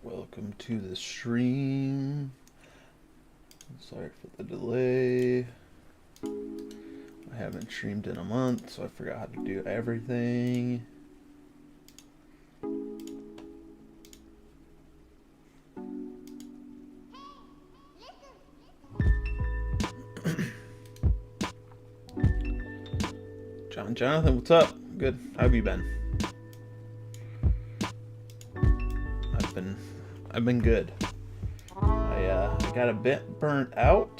Welcome to the stream. Sorry for the delay. I haven't streamed in a month, so I forgot how to do everything. Jonathan, what's up? Good. How have you been? I've been good. I got a bit burnt out.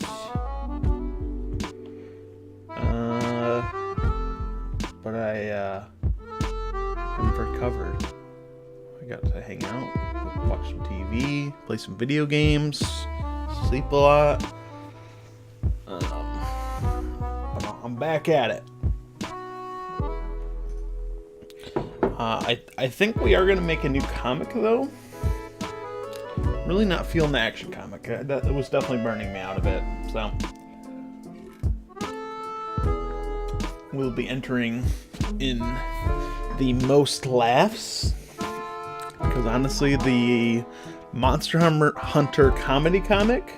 But I'm recovered. I got to hang out, watch some TV, play some video games, sleep a lot. But I'm back at it. I think we are going to make a new comic, though. Really not feeling the action comic. That was definitely burning me out a bit. So we'll be entering in the most laughs. Because honestly, the Monster Hunter comedy comic,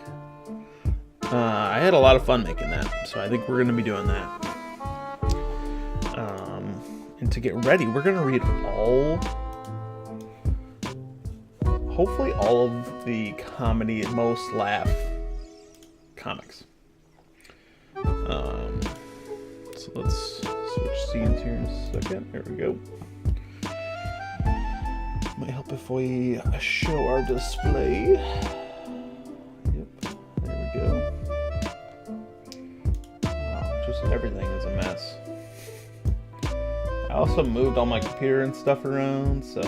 I had a lot of fun making that. So I think we're going to be doing that. And to get ready, we're going to read hopefully all of the comedy and most laugh comics. So let's switch scenes here in a second. There we go. Might help if we show our display. Yep, there we go. Wow, just everything is a mess. I also moved all my computer and stuff around, so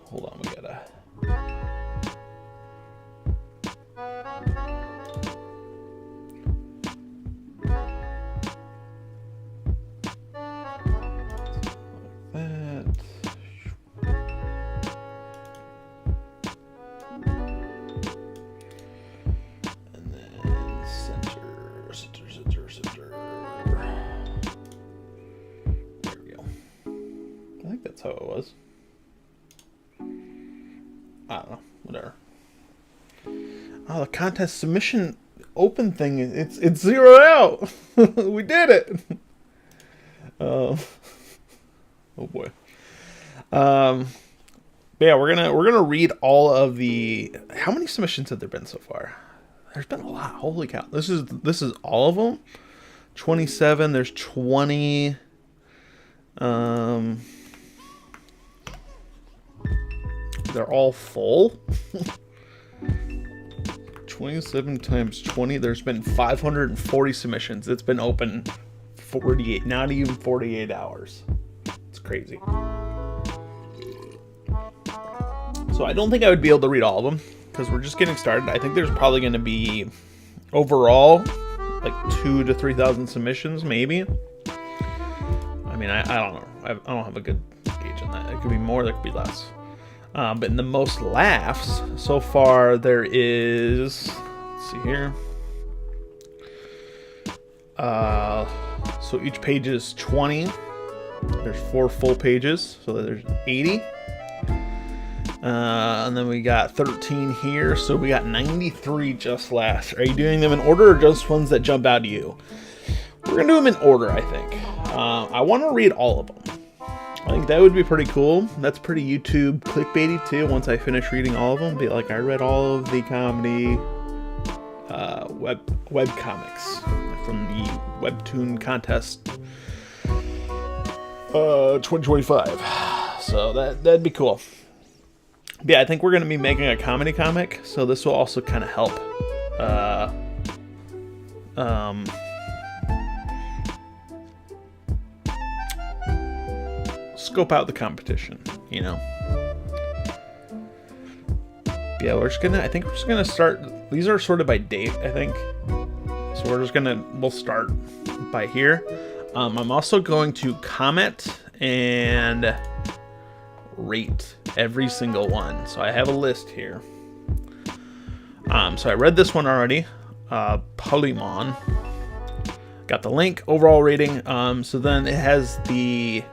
hold on, we gotta. Like that. And then center. There we go. I think that's how it was. I don't know, whatever. Oh, the contest submission open thing, it's zeroed out. We did it. Oh boy. But yeah, we're gonna read all of the. How many submissions have there been so far? There's been a lot. Holy cow! This is all of them. 27. There's 20. They're all full. 27 times 20. There's been 540 submissions. It's been open 48, not even 48 hours. It's crazy. So I don't think I would be able to read all of them because we're just getting started. I think there's probably going to be overall like 2,000 to 3,000 submissions, maybe. I mean, I don't know. I don't have a good gauge on that. It could be more. There could be less. But in the most laughs, so far there is, let's see here. So each page is 20. There's 4 full pages, so there's 80. And then we got 13 here, so we got 93 just laughs. Are you doing them in order or just ones that jump out to you? We're going to do them in order, I think. I want to read all of them. I think that would be pretty cool. That's pretty YouTube clickbaity too. Once I finish reading all of them, be like, I read all of the comedy web comics from the Webtoon contest 2025. So that'd be cool. But yeah, I think we're gonna be making a comedy comic, so this will also kind of help. Scope out the competition, you know. Yeah, I think we're just gonna start. These are sorted by date, I think. So we'll start by here. I'm also going to comment and rate every single one. So I have a list here. So I read this one already. Polymon. Got the link, overall rating. So then it has the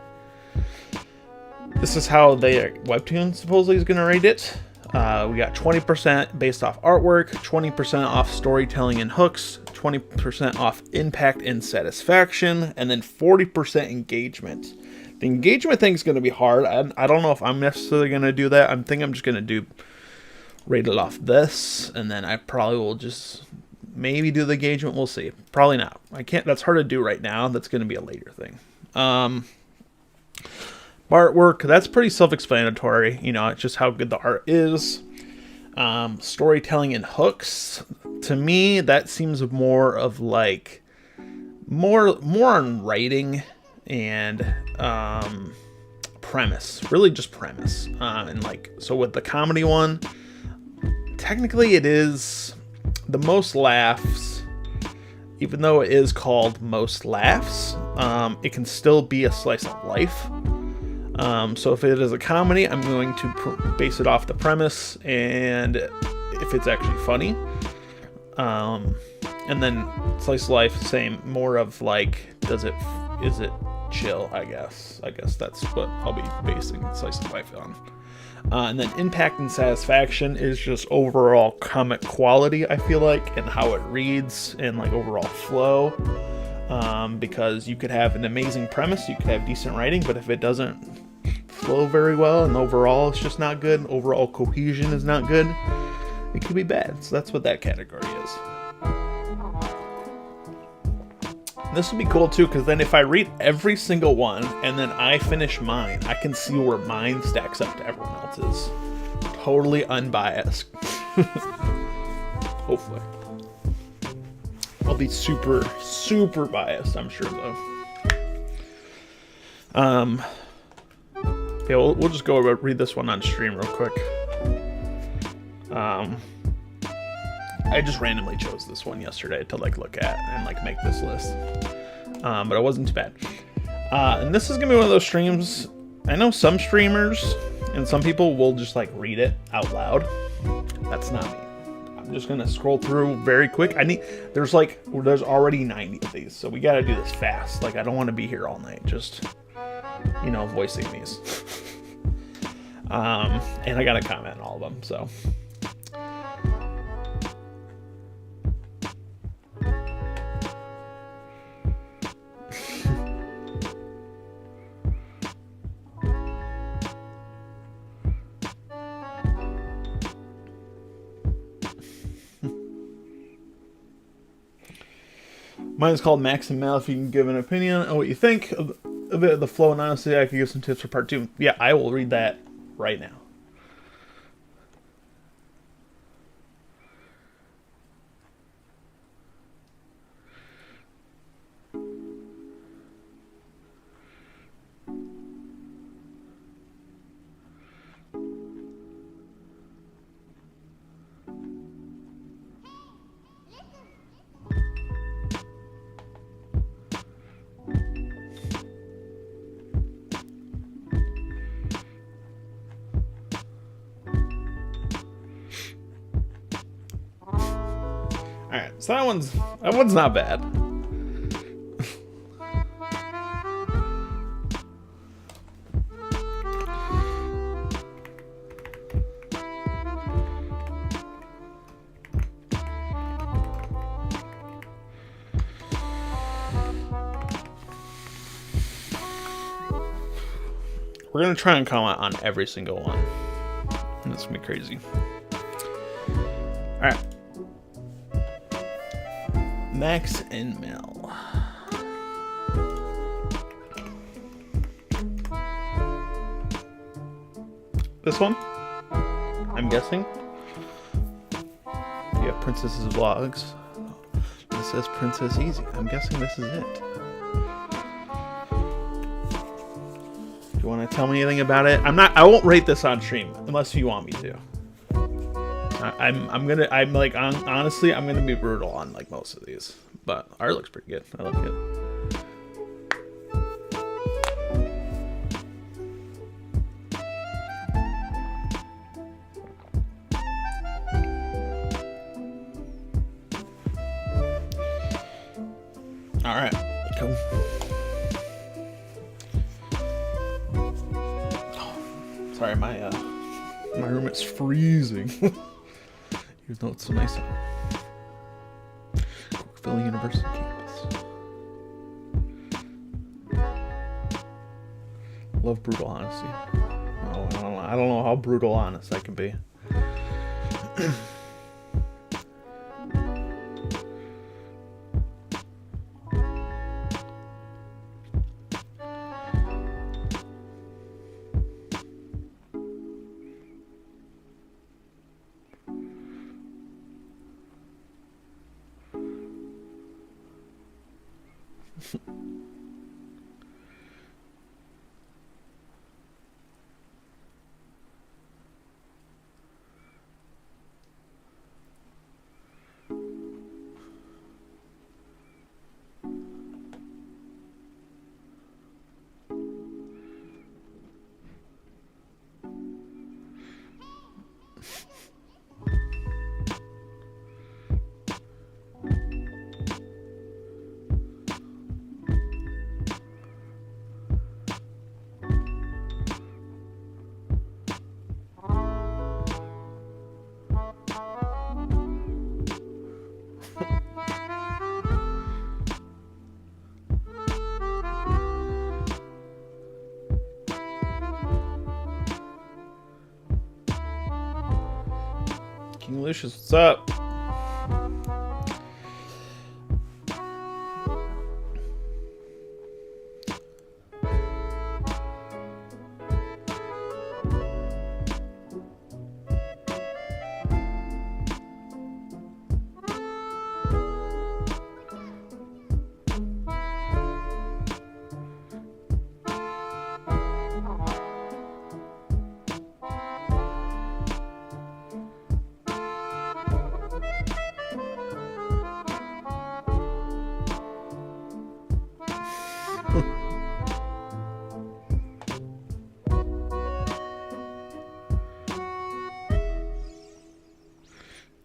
This is how Webtoon supposedly is going to rate it. We got 20% based off artwork, 20% off storytelling and hooks, 20% off impact and satisfaction, and then 40% engagement. The engagement thing is going to be hard. I don't know if I'm necessarily going to do that. I'm just going to rate it off this, and then I probably will just maybe do the engagement. We'll see. Probably not. I can't. That's hard to do right now. That's going to be a later thing. Artwork, that's pretty self-explanatory. You know, it's just how good the art is. Storytelling and hooks, to me, that seems more of like more on writing and premise, really just premise. And like, so with the comedy one, technically it is the most laughs, even though it is called most laughs. It can still be a slice of life. So if it is a comedy, I'm going to base it off the premise and if it's actually funny. And then slice of life, same, more of like, is it chill, I guess. I guess that's what I'll be basing slice of life on. And then impact and satisfaction is just overall comic quality, I feel like, and how it reads and like overall flow. Because you could have an amazing premise, you could have decent writing, but if it doesn't flow very well and overall it's just not good, overall cohesion is not good, it could be bad. So that's what that category is. This would be cool too, because then if I read every single one and then I finish mine, I can see where mine stacks up to everyone else's. Totally unbiased. Hopefully. I'll be super, super biased, I'm sure, though. Yeah, we'll just go read this one on stream real quick. I just randomly chose this one yesterday to like look at and like make this list. But it wasn't too bad. And this is gonna be one of those streams. I know some streamers and some people will just like read it out loud. That's not me. I'm just gonna scroll through very quick. There's already 90 of these, so we gotta do this fast. Like, I don't want to be here all night just, you know, voicing these. And I gotta comment on all of them, so. Mine is called Max and Mal. If you can give an opinion on what you think of it, the flow, and honestly, I could give some tips for part 2. Yeah, I will read that right now. Alright, so that one's not bad. We're gonna try and comment on every single one. And it's gonna be crazy. Alright. Max and Mel. This one? I'm guessing. You have Princess's Vlogs. This says Princess Easy. I'm guessing this is it. Do you want to tell me anything about it? I won't rate this on stream unless you want me to. Honestly, I'm gonna be brutal on like most of these, but art looks pretty good. I like it. All right, cool. Oh, Sorry, my room is freezing. Even though it's so nice out. Cookville University campus. Love brutal honesty. Oh, I don't know how brutal honest I can be. King Lucius, what's up?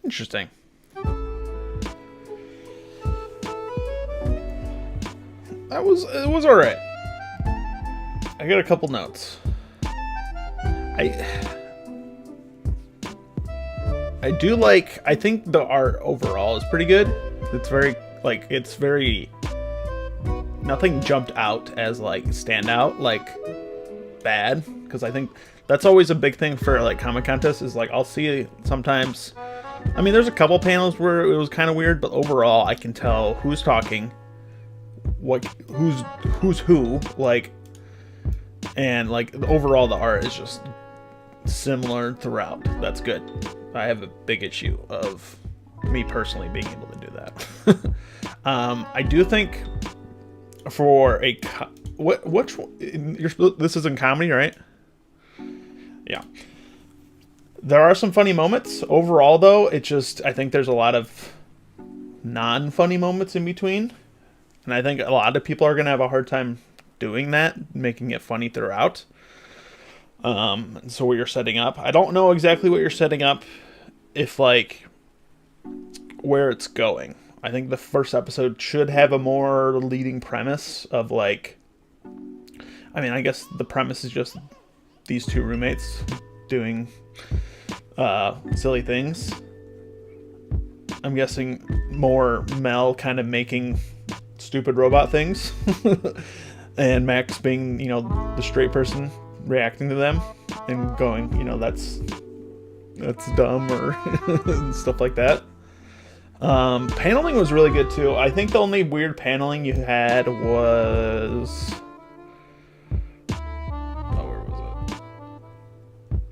Interesting. It was all right. I got a couple notes. I do like. I think the art overall is pretty good. It's very nothing jumped out as like standout like bad, because I think that's always a big thing for like comic contests is like I'll see sometimes. I mean, there's a couple panels where it was kind of weird, but overall, I can tell who's talking, who's who, like, and like overall, the art is just similar throughout. That's good. I have a big issue of me personally being able to do that. I do think for a which this is in comedy, right? Yeah. There are some funny moments. Overall, though, I think there's a lot of non-funny moments in between. And I think a lot of people are going to have a hard time doing that, making it funny throughout. So what you're setting up. I don't know exactly what you're setting up, if, like, where it's going. I think the first episode should have a more leading premise of, like... I mean, I guess the premise is just these two roommates doing... silly things. I'm guessing more Mel kind of making stupid robot things and Max being, the straight person reacting to them and going, that's dumb or stuff like that. Paneling was really good too. I think the only weird paneling you had was...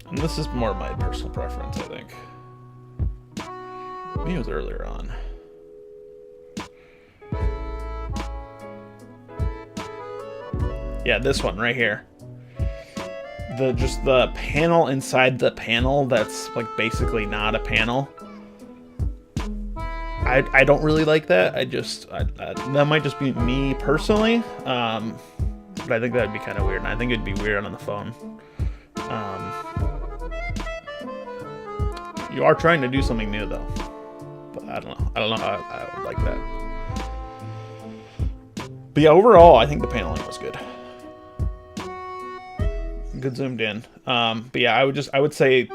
And this is more my personal preference, I think. Maybe it was earlier on. Yeah, this one right here. Just the panel inside the panel that's like basically not a panel. I don't really like that. That might just be me personally. But I think that'd be kind of weird. And I think it'd be weird on the phone. You are trying to do something new, though. But I don't know how I would like that. But yeah, overall, I think the paneling was good. good zoomed in. But yeah, I would say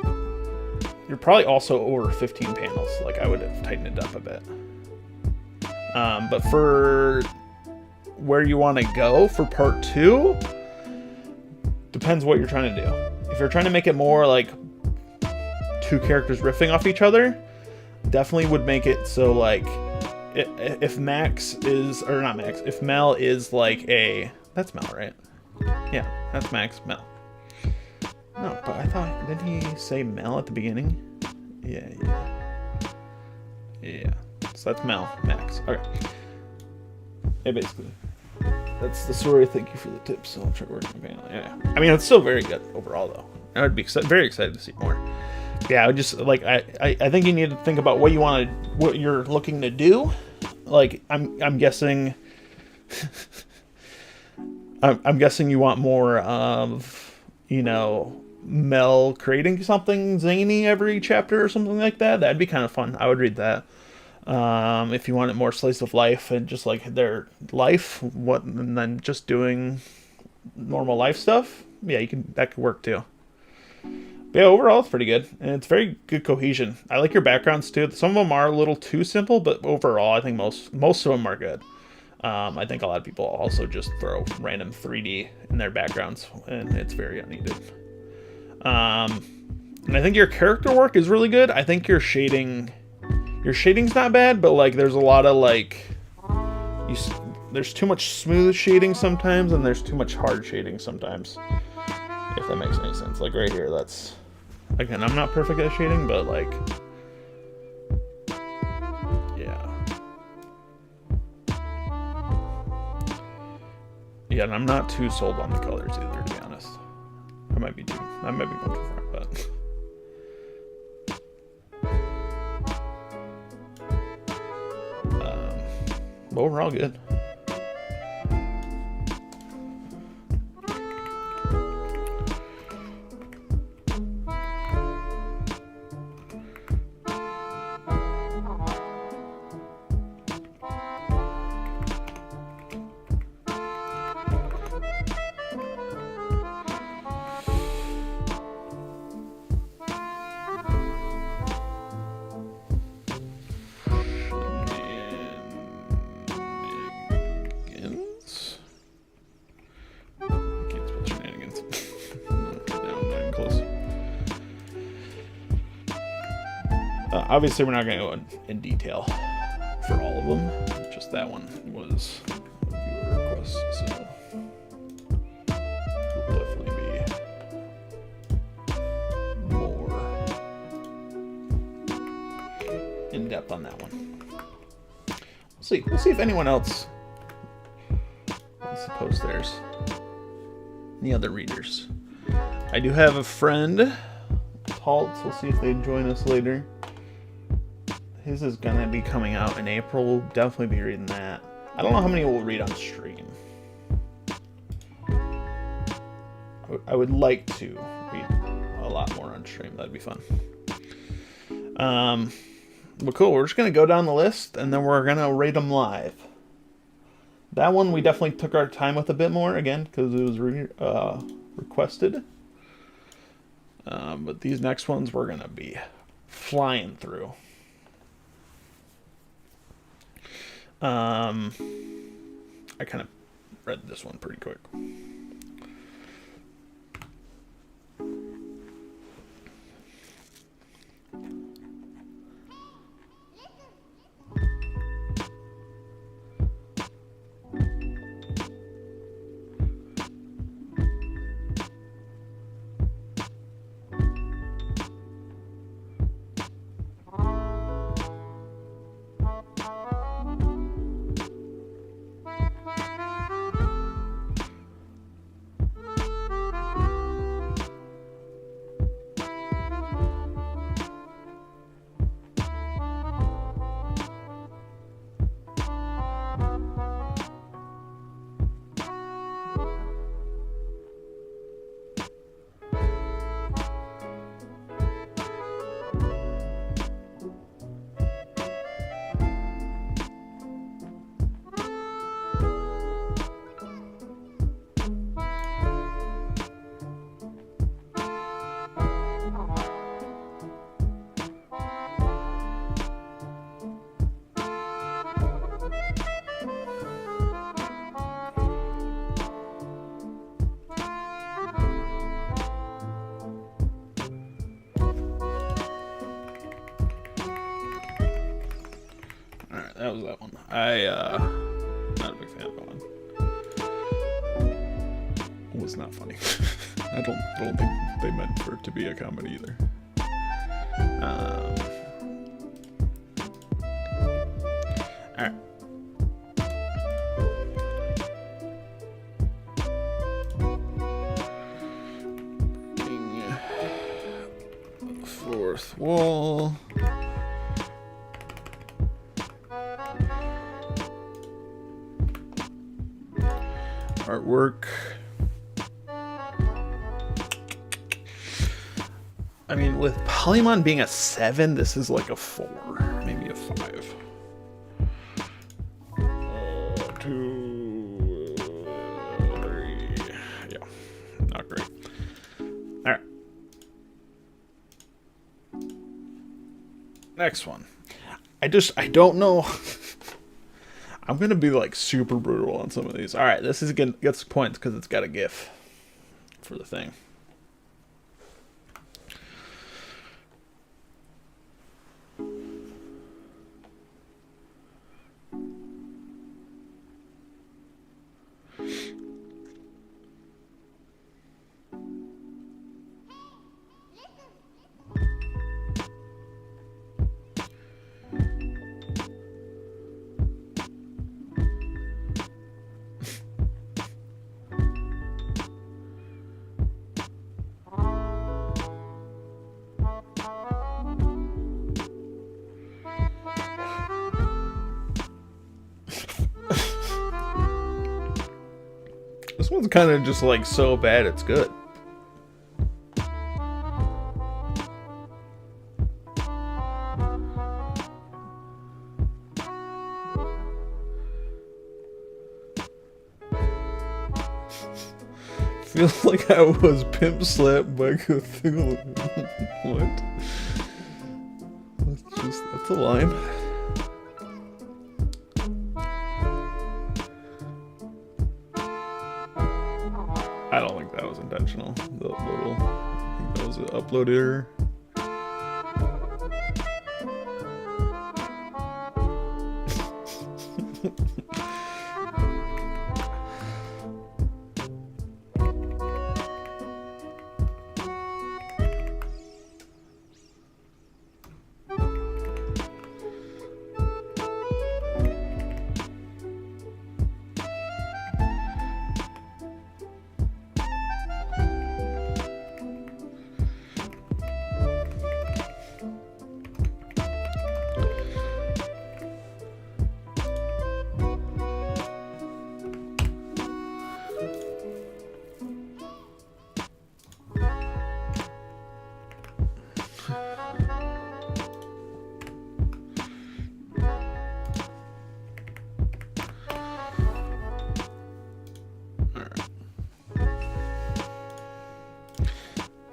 you're probably also over 15 panels. Like I would have tightened it up a bit. But for where you want to go for part 2, depends what you're trying to do. If you're trying to make it more like 2 characters riffing off each other, definitely would make it so like if Max is, or not Max, if Mel is like that's Mel, right? Yeah, that's Max, Mel. No, but I thought, didn't he say Mel at the beginning? Yeah. So that's Mel, Max. Okay. Yeah, basically. That's the story. Thank you for the tips. So I'll try working the panel. Yeah. I mean, it's still very good overall, though. I would be very excited to see more. Yeah, I would just like I think you need to think about what you're looking to do. Like I'm guessing. I'm guessing you want more of, Mel creating something zany every chapter or something like that. That'd be kind of fun. I would read that. If you wanted more slice of life and just like their life, and then just doing normal life stuff, yeah, that could work too. But yeah, overall it's pretty good, and it's very good cohesion. I like your backgrounds too. Some of them are a little too simple, but overall I think most of them are good. I think a lot of people also just throw random 3D in their backgrounds, and it's very unneeded. And I think your character work is really good. I think your shading's not bad, but like there's a lot of like there's too much smooth shading sometimes, and there's too much hard shading sometimes. If that makes any sense. Like right here, that's, again, I'm not perfect at shading, but like, yeah, and I'm not too sold on the colors either, to be honest. I might be going too far, but overall good. Obviously, we're not going to go in detail for all of them. Just that one was a viewer request, so we'll definitely be more in depth on that one. We'll see if anyone else wants to post theirs. Any other readers? I do have a friend, Halt. We'll see if they join us later. His is gonna be coming out in April. We'll definitely be reading that. I don't know how many we'll read on stream. I would like to read a lot more on stream. That'd be fun. But cool. We're just gonna go down the list, and then we're gonna rate them live. That one we definitely took our time with a bit more, again, because it was requested. But these next ones we're gonna be flying through. I kind of read this one pretty quick. that was that one. Not a big fan of that one. It was not funny. I don't think they meant for it to be a comedy either. Alright. Fourth wall. Artwork. I mean, with Polymon being a 7, this is like a 4, maybe a 5. 2, 3. Yeah, not great. All right. Next one. I don't know. I'm gonna be like super brutal on some of these. All right, this is gets points because it's got a GIF for the thing. This one's kind of just like so bad it's good. Feels like I was pimp slapped by Cthulhu. What? That's a line. I don't think that was intentional. The little, I think that was an upload error.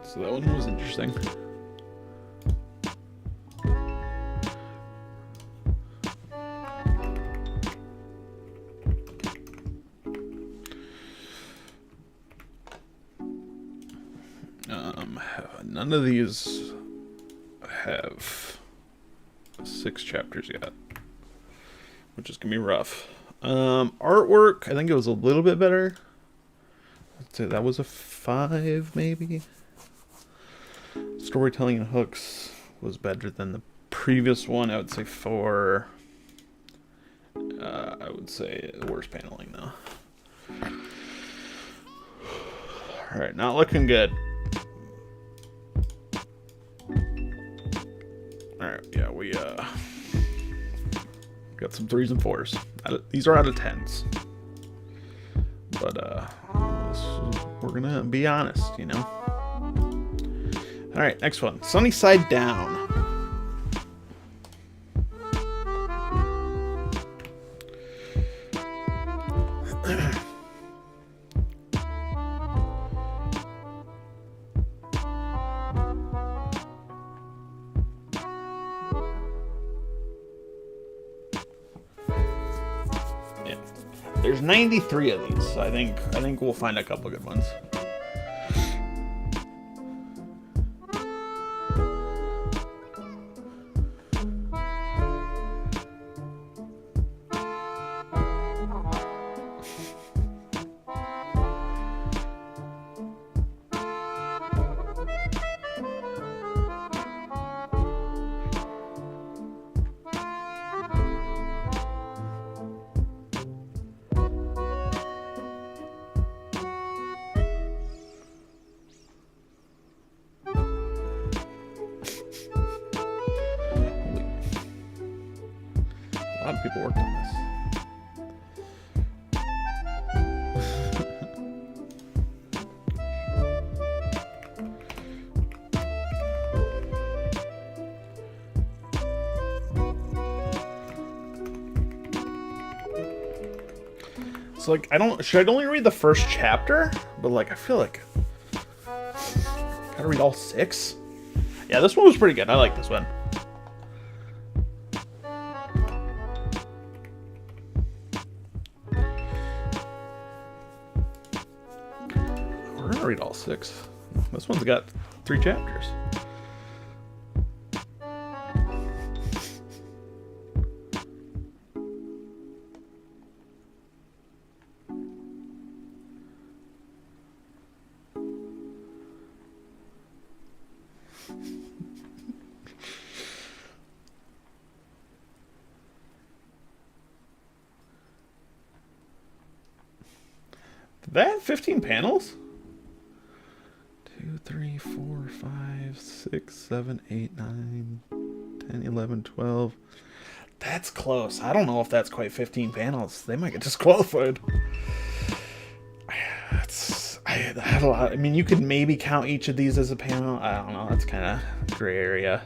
So that one was interesting. None of these have 6 chapters yet, which is gonna be rough. Artwork, I think it was a little bit better. I'd say that was a 5, maybe. Storytelling and hooks was better than the previous one. I would say 4. I would say worse paneling though. All right, not looking good. All right, yeah, we got some 3s and 4s. These are out of 10s, but we're gonna be honest, you know. All right, next one. Sunny Side Down. Yeah. There's 93 of these, so I think we'll find a couple good ones. people worked on this. So like, should I only read the first chapter? But like, I feel like gotta read all 6. Yeah, this one was pretty good. I like this one. We're gonna read all 6. This one's got 3 chapters. Did that have 15 panels? 2, 3, 4, 5, 6, 7, 8, 9, 10, 11, 12. That's close. I don't know if that's quite 15 panels. They might get disqualified. I had a lot. I mean, you could maybe count each of these as a panel. I don't know. That's kind of gray area.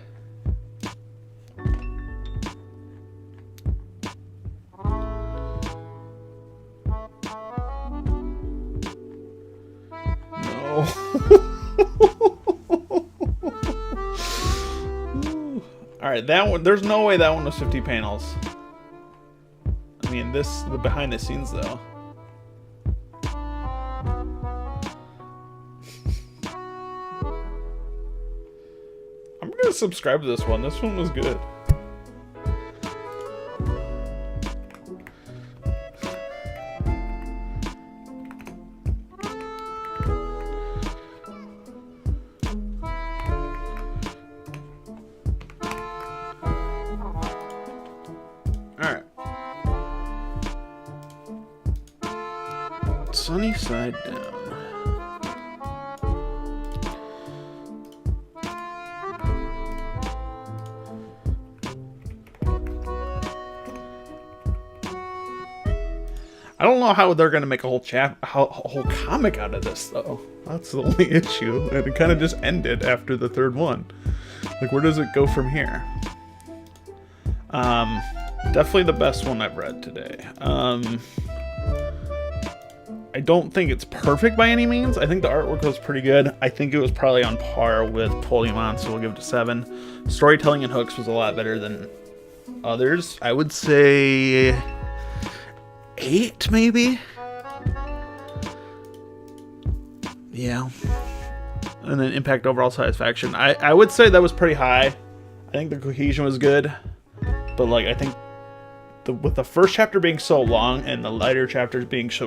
No. All right, that one. There's no way that one was 50 panels. I mean, the behind the scenes though. I'm gonna subscribe to this one. This one was good. Alright. Sunny side down. I don't know how they're gonna make a whole whole comic out of this though. That's the only issue. And it kind of just ended after the 3rd one. Like, where does it go from here? Definitely the best one I've read today. I don't think it's perfect by any means. I think the artwork was pretty good. I think it was probably on par with Polymon, so we'll give it a 7. Storytelling and hooks was a lot better than others. I would say 8, maybe? Yeah. And then impact overall satisfaction. I would say that was pretty high. I think the cohesion was good. But, like, I think with the first chapter being so long and the lighter chapters being so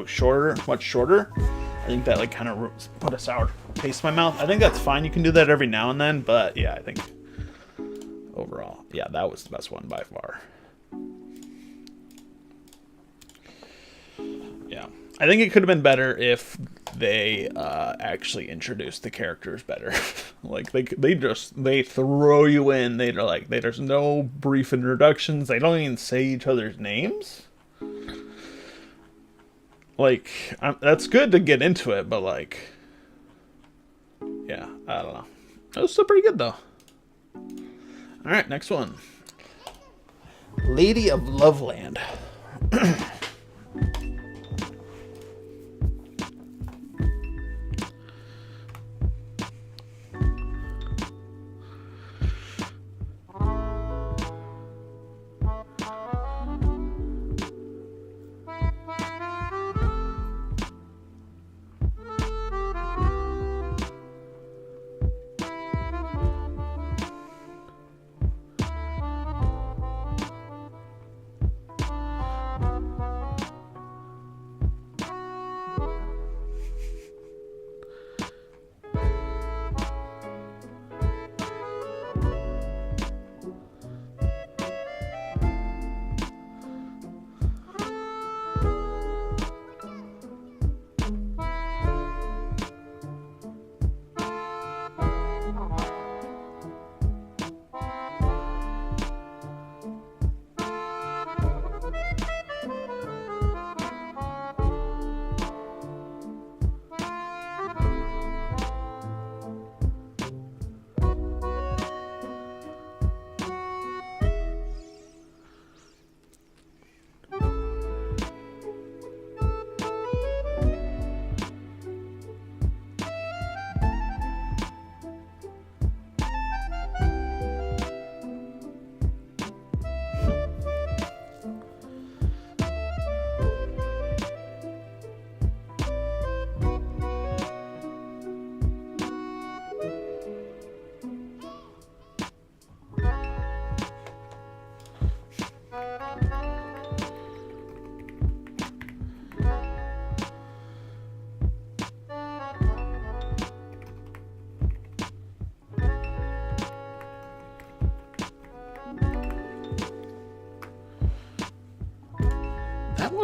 much shorter, I think that, like, kind of put a sour taste in my mouth. I think that's fine. You can do that every now and then. But, yeah, I think overall, yeah, that was the best one by far. Yeah. I think it could have been better if they actually introduced the characters better. Like, they throw you in. They're like, there's no brief introductions. They don't even say each other's names. Like, that's good to get into it, but like, yeah, I don't know. That was still pretty good though. All right, next one. Lady of Loveland.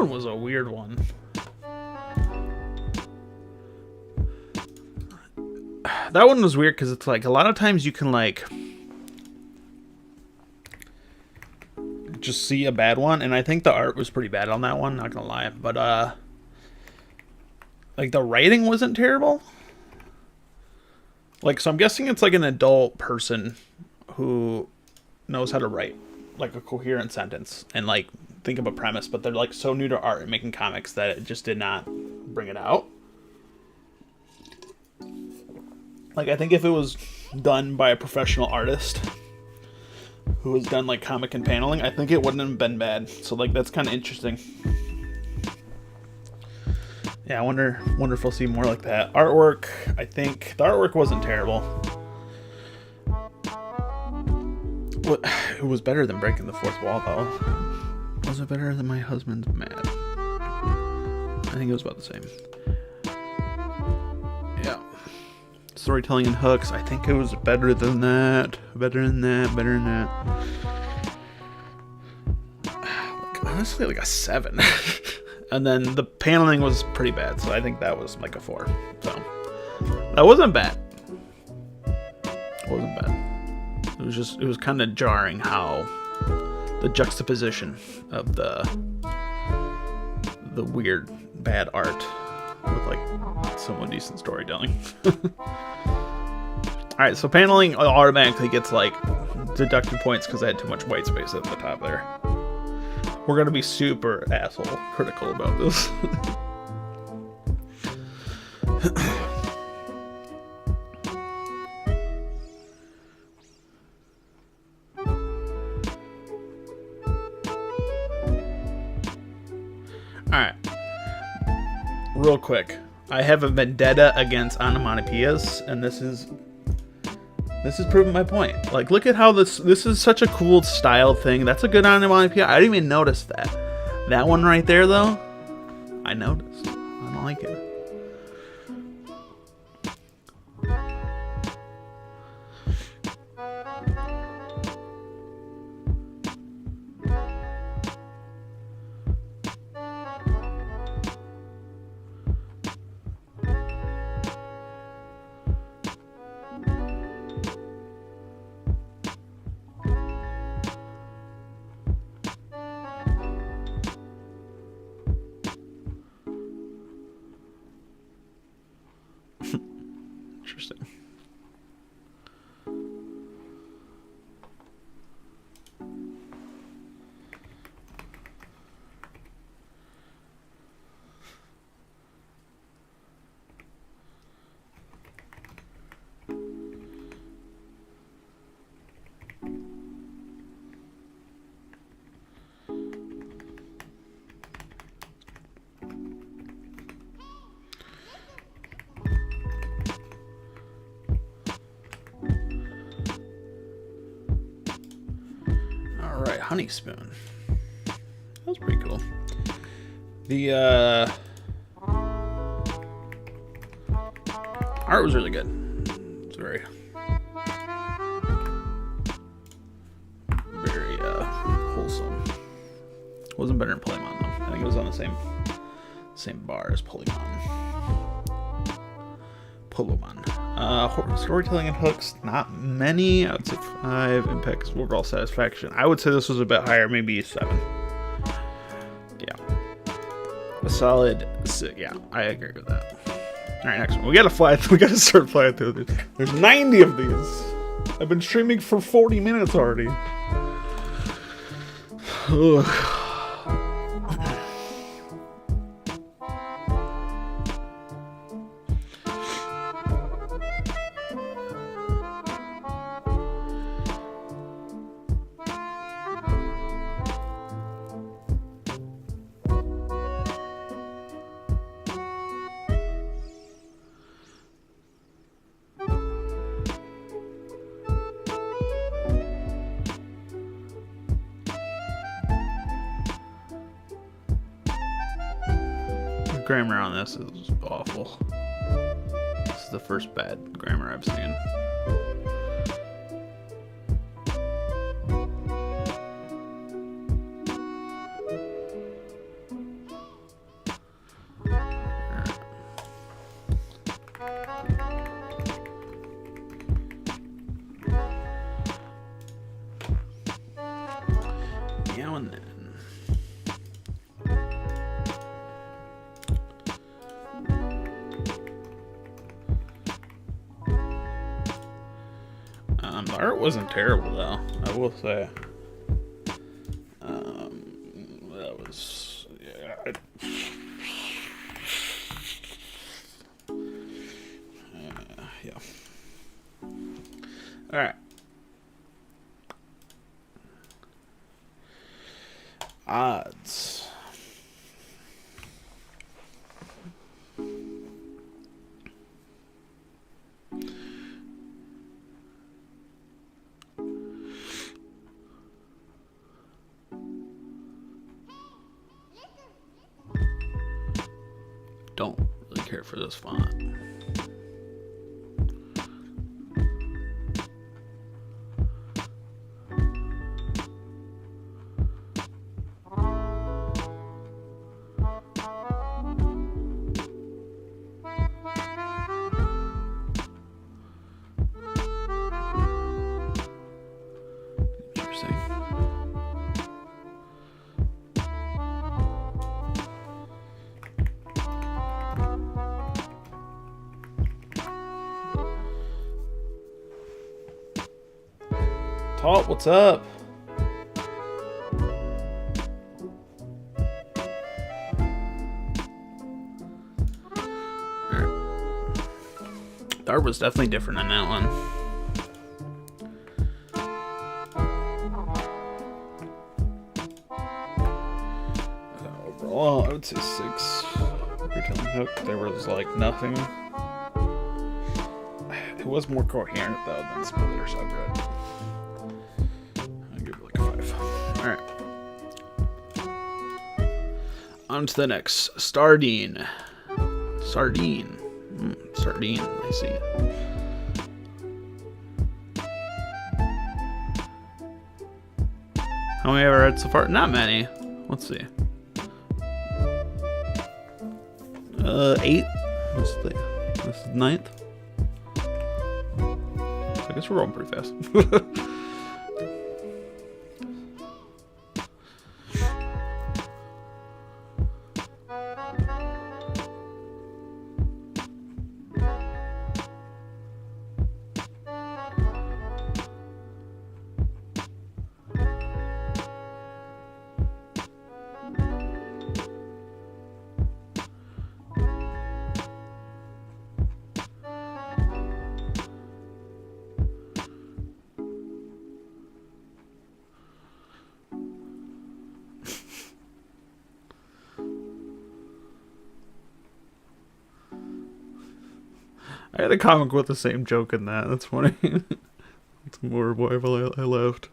one was a weird one. That one was weird because it's like a lot of times you can like just see a bad one, and I think the art was pretty bad on that one, not gonna lie. But like the writing wasn't terrible. Like, so I'm guessing it's like an adult person who knows how to write like a coherent sentence and like think of a premise, but they're like so new to art and making comics that it just did not bring it out. Like, I think if it was done by a professional artist who has done like comic and paneling, I think it wouldn't have been bad. So like that's kind of interesting. Yeah, I wonder if we'll see more like that. Artwork, I think the artwork wasn't terrible. It was better than Breaking the Fourth Wall, though. Was it better than My Husband's Mad? I think it was about the same. Yeah. Storytelling and hooks, I think it was better than that. Better than that. Like, honestly, like a 7. And then the paneling was pretty bad, so I think that was like a 4. So that wasn't bad. It wasn't bad. It was kind of jarring how the juxtaposition of the weird bad art with like somewhat decent storytelling. Alright, so paneling automatically gets like deducted points because I had too much white space at the top there. We're gonna be super asshole critical about this. Alright. Real quick. I have a vendetta against onomatopoeias, and this is proving my point. Like, look at how this is such a cool style thing. That's a good onomatopoeia. I didn't even notice that. That one right there, though, I noticed. I don't like it. Interesting. Alright, Honey Spoon. That was pretty cool. The art was really good. It's very wholesome. Wasn't better than Polymon though. I think it was on the same bar as Polymon. Storytelling and hooks, not many. I would say 5. Impact overall satisfaction. I would say this was a bit higher, maybe 7. Yeah, a solid 6. Yeah, I agree with that. All right, next one. We gotta start flying through these. There's 90 of these. I've been streaming for 40 minutes already. Ugh. Grammar on this is awful. This is the first bad grammar I've seen. The art wasn't terrible though, I will say. That was, yeah. Yeah. All right. Odds. Don't really care for this font. Interesting. Talk, what's up? The art was definitely different in that one. Overall, I would say 6. Retelling Hook, there was like nothing. It was more coherent though than Splinter Subreddit. I'll give it like a 5. Alright. On to the next. Sardine. Sardine, I see. How many have I read so far? Not many. Let's see. 8. This is the 9th. So I guess we're rolling pretty fast. I had a comic with the same joke in that. That's funny. It's more why I left.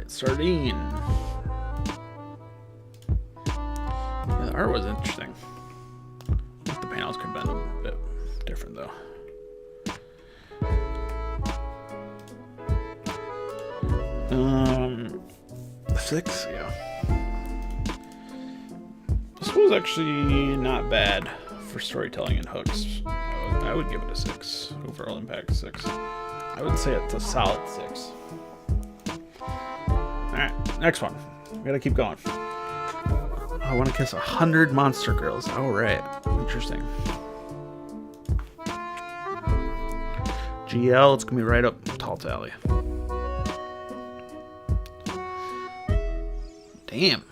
Sardine. Yeah, the art was interesting. I think the panels could have been a bit different though. Six, yeah. This was actually not bad for storytelling and hooks. I would give it a 6. Overall impact 6. I would say it's a solid 6. Alright, next one. We gotta keep going. I want to kiss 100 monster girls. Alright, interesting. GL, it's gonna be right up Tall Tally. Damn.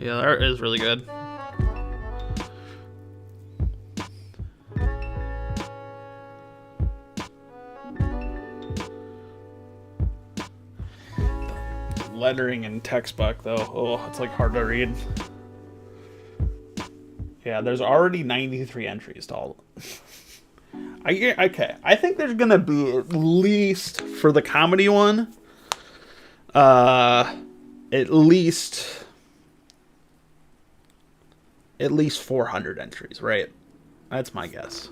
Yeah, the art is really good. Lettering and textbook though, oh, it's like hard to read. Yeah, there's already 93 entries to all. Okay, I think there's gonna be at least for the comedy one, at least 400 entries, right? That's my guess.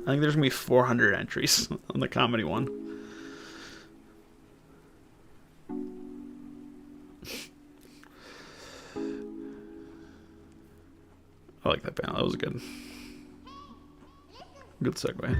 I think there's gonna be 400 entries on the comedy one. I like that panel. That was good. Good segue.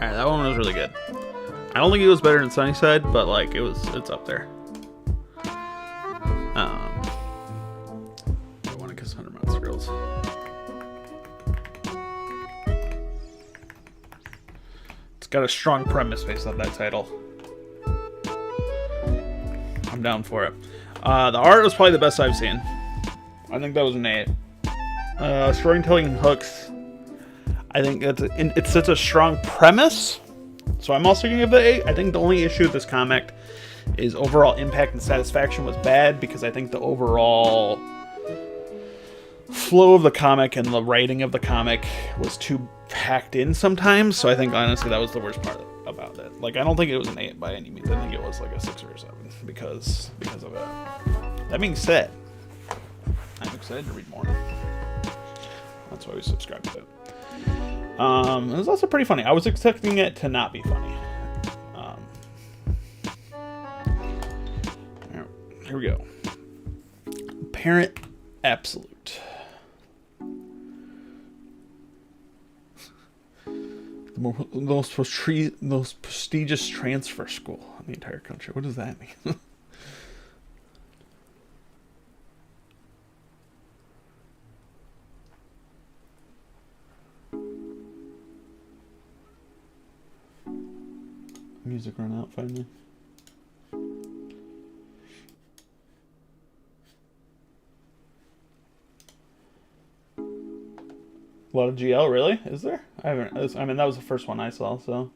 Alright, that one was really good. I don't think it was better than Sunnyside, but like it's up there. I want to kiss 100 Months Girls. It's got a strong premise based on that title. I'm down for it. The art was probably the best I've seen. I think that was an 8. Storytelling and hooks. I think it's such a strong premise. So I'm also going to give it an 8. I think the only issue with this comic is overall impact and satisfaction was bad because I think the overall flow of the comic and the writing of the comic was too packed in sometimes. So I think honestly that was the worst part about it. Like I don't think it was an 8 by any means. I think it was like a 6 or a 7 because of it. That being said, I'm excited to read more. That's why we subscribed to it. It was also pretty funny. I was expecting it to not be funny. Here we go. Parent Absolute. The most prestigious transfer school in the entire country. What does that mean? Music run out finally. A lot of GL, really? Is there? I mean, that was the first one I saw, so.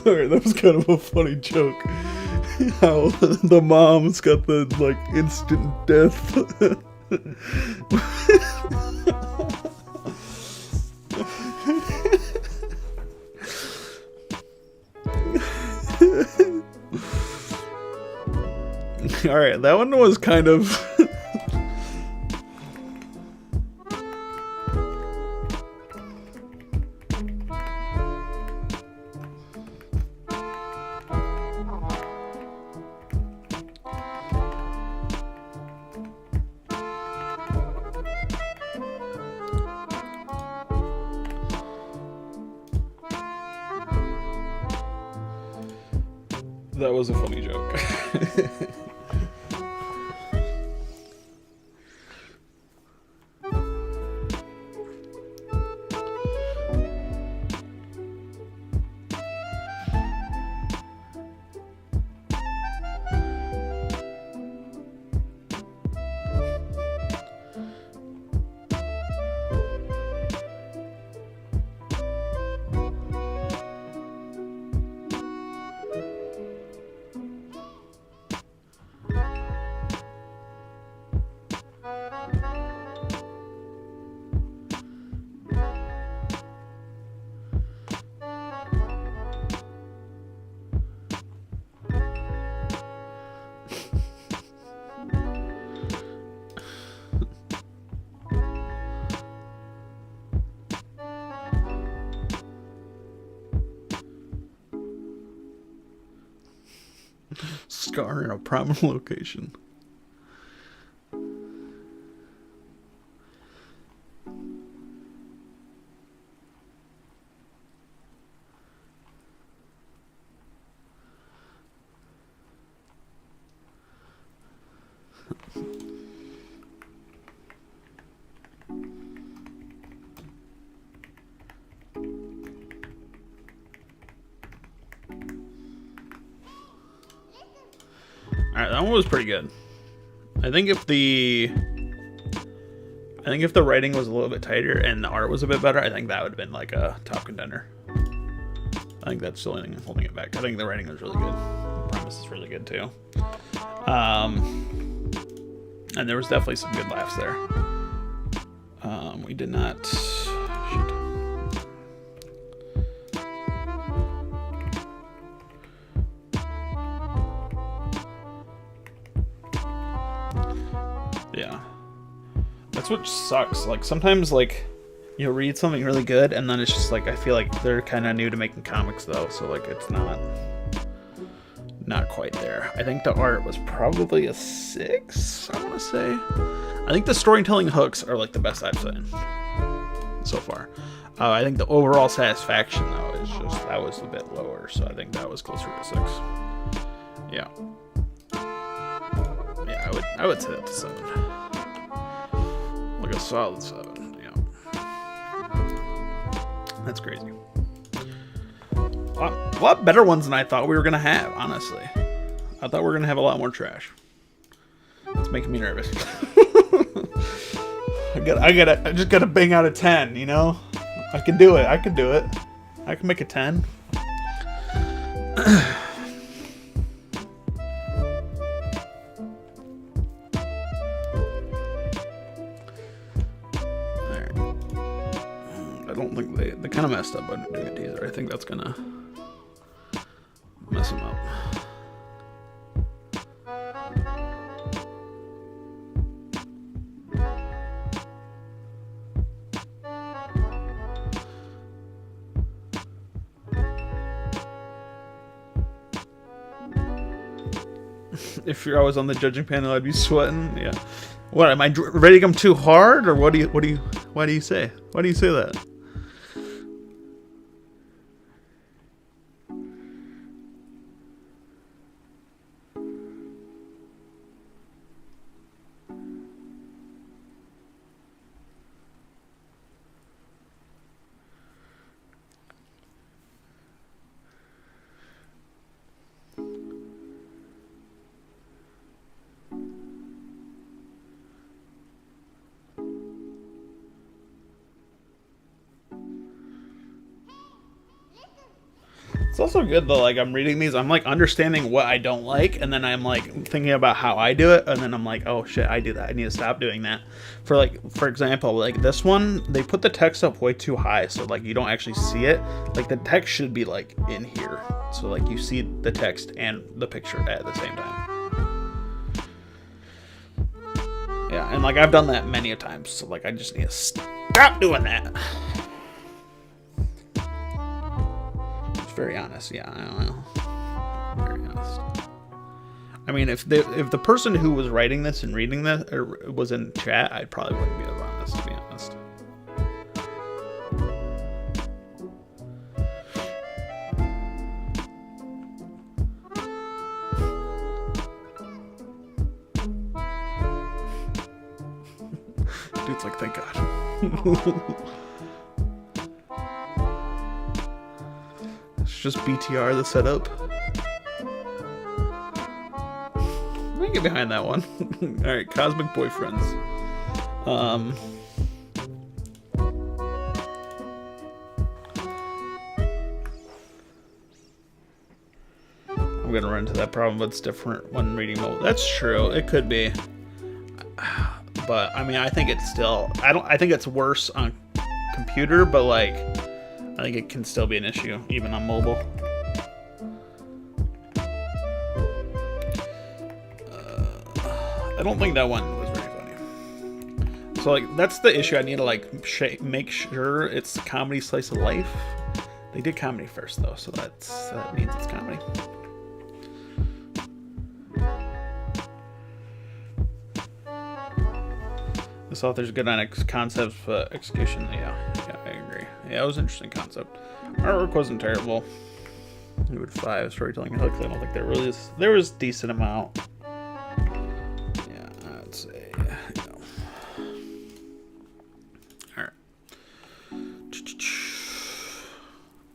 Alright, that was kind of a funny joke. How the mom's got the, like, instant death. Alright, that one was kind of... That was a funny joke. scar in a prime location. Alright, that one was pretty good. I think if the writing was a little bit tighter and the art was a bit better, I think that would have been like a top contender. I think that's the only thing holding it back. I think the writing was really good. The premise is really good too. And there was definitely some good laughs there. We did not... Shit. Yeah. That's what sucks. Like, sometimes, like, you'll read something really good, and then it's just, like, I feel like they're kind of new to making comics, though, so, like, it's not quite there. I think the art was probably a 6, I want to say. I think the storytelling hooks are, like, the best I've seen so far. I think the overall satisfaction, though, is just, that was a bit lower, so I think that was closer to 6. Yeah. Yeah, I would say that's a 7. Like a solid 7, yeah. That's crazy. A lot better ones than I thought we were gonna have, honestly. I thought we were gonna have a lot more trash. It's making me nervous. I just gotta bang out a 10, you know? I can do it. I can do it. I can make a 10. I don't think they kind of messed up by doing a teaser. I think that's gonna mess them up. If I was on the judging panel, I'd be sweating. Yeah. What, am I rating them too hard, or why do you say that? It's also good though, like I'm reading these, I'm like understanding what I don't like, and then I'm like thinking about how I do it, and then I'm like, oh shit, I do that. I need to stop doing that. For example, like this one, they put the text up way too high, so like you don't actually see it. Like the text should be like in here, so like you see the text and the picture at the same time. Yeah, and like I've done that many a times, so like I just need to stop doing that. Very honest, yeah, I don't know. Very honest. I mean, if the person who was writing this and reading this was in chat, I probably wouldn't be as honest, to be honest. Dude's like, thank God. Just BTR the setup. Let me get behind that one. Alright, Cosmic Boyfriends. I'm gonna run into that problem, but it's different when reading mode. That's true, it could be. But I mean, I think it's still, I think it's worse on computer, but like I think it can still be an issue, even on mobile. I don't think that one was very funny. So, like, that's the issue. I need to, like, make sure it's comedy slice of life. They did comedy first, though, so that means it's comedy. This author's good on concepts, but execution, yeah, I agree. Yeah, it was an interesting concept. Artwork wasn't terrible. I would 5 storytelling hooks. I don't think there was decent amount. Yeah, I'd say, All right.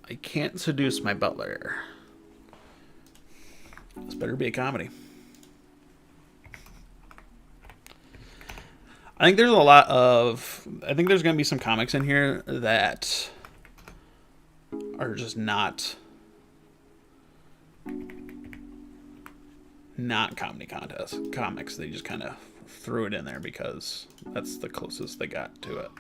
I can't seduce my butler. This better be a comedy. I think there's going to be some comics in here that are just not comedy contest comics. They just kind of threw it in there because that's the closest they got to it.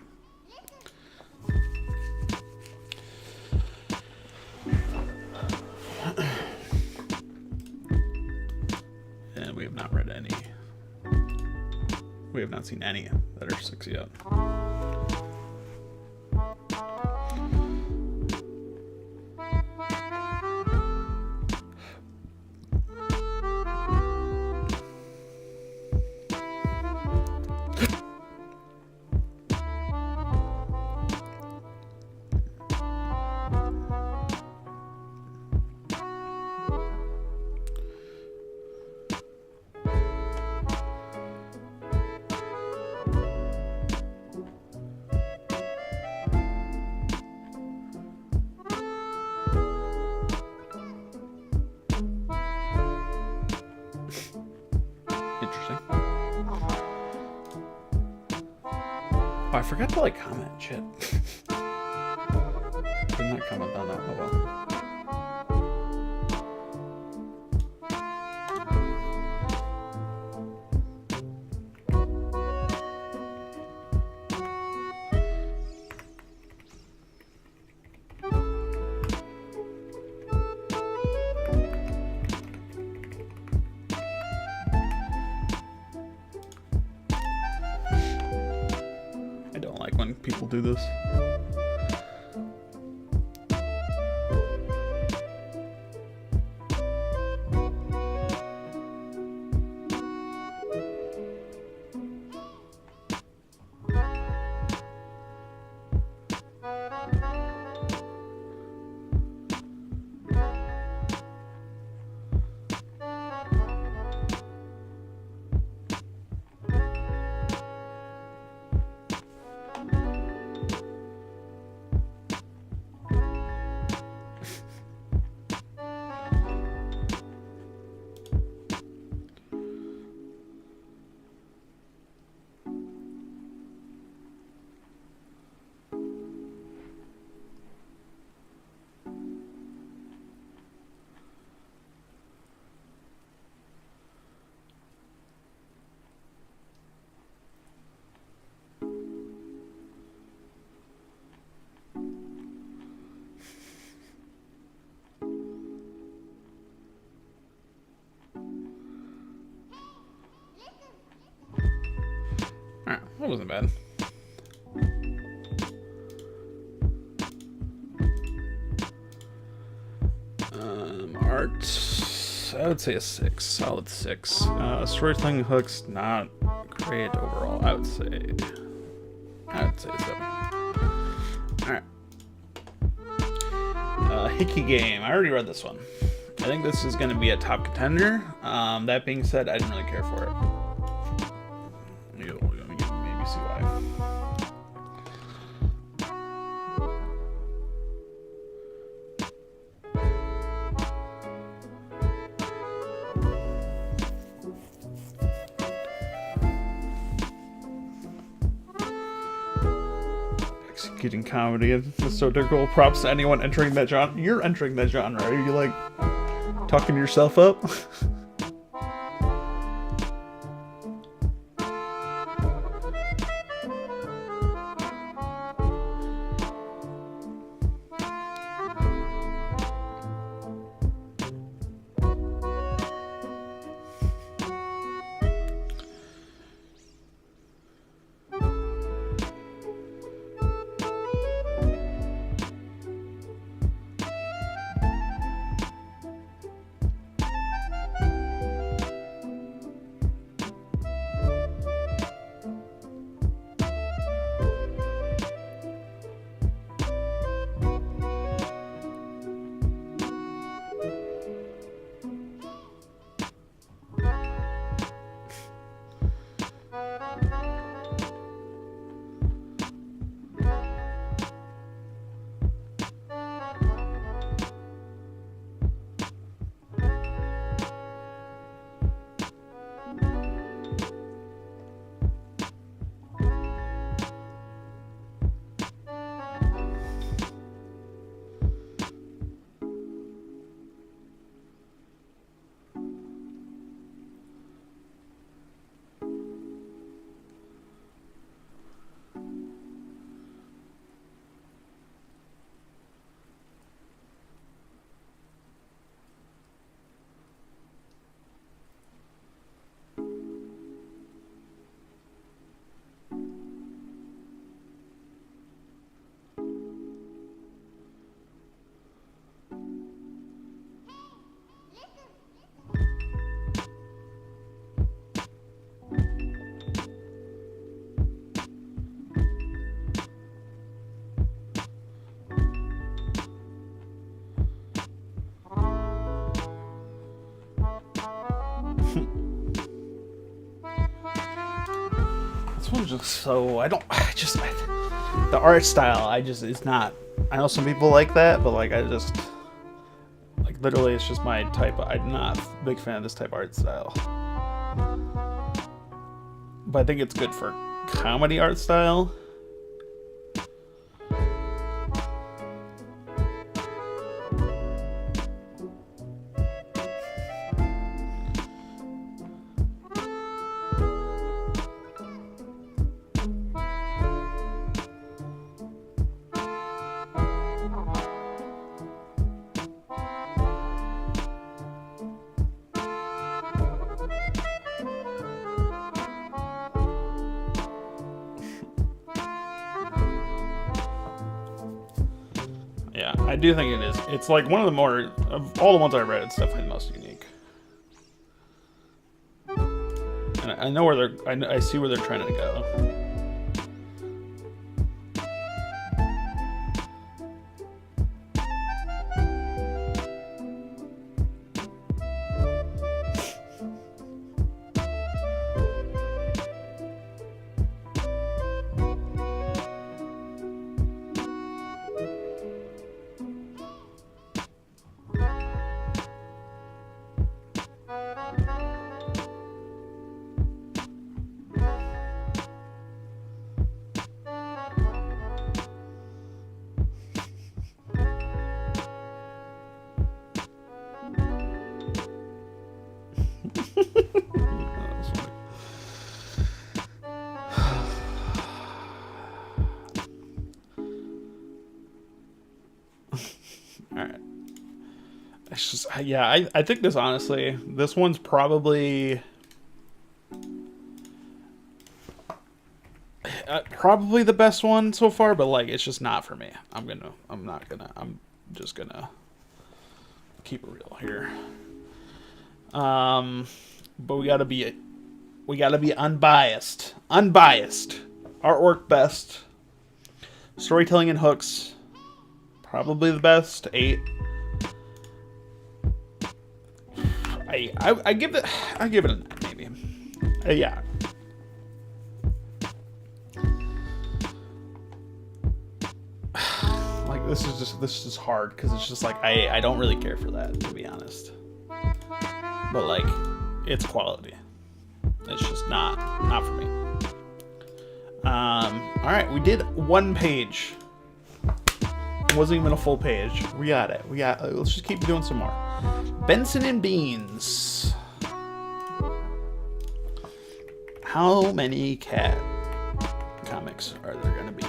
And we have not read any. We have not seen any that are 6 yet. Interesting. Oh, I forgot to comment. Shit. Did not comment on that. Oh well. When people do this. Alright, that wasn't bad. Art, I would say a 6, solid 6. Storytelling hooks, not great overall. I would say a 7. Alright. Hickey Game. I already read this one. I think this is going to be a top contender. That being said, I didn't really care for it. You'll maybe see why. Executing comedy is so difficult. Props to anyone entering that genre. You're entering that genre. Are you like talking yourself up? This one's just so the art style is not. I know some people like that, but like literally it's just my type. I'm not a big fan of this type of art style. But I think it's good for comedy art style. Yeah, I do think it is. It's like one of the more, of all the ones I read, it's definitely the most unique. And I know where I see where they're trying to go. Alright. It's just, yeah, I think this, honestly, this one's probably the best one so far, but like, it's just not for me. I'm just gonna keep it real here. But we gotta be unbiased. Artwork best. Storytelling and hooks, probably the best. 8. I give it a 9, maybe. Yeah. Like, this is hard because it's just like I don't really care for that, to be honest. But like, it's quality. It's just not for me. All right, we did 1 page. It wasn't even a full page. We got it. Let's just keep doing some more. Benson and Beans. How many cat comics are there gonna be?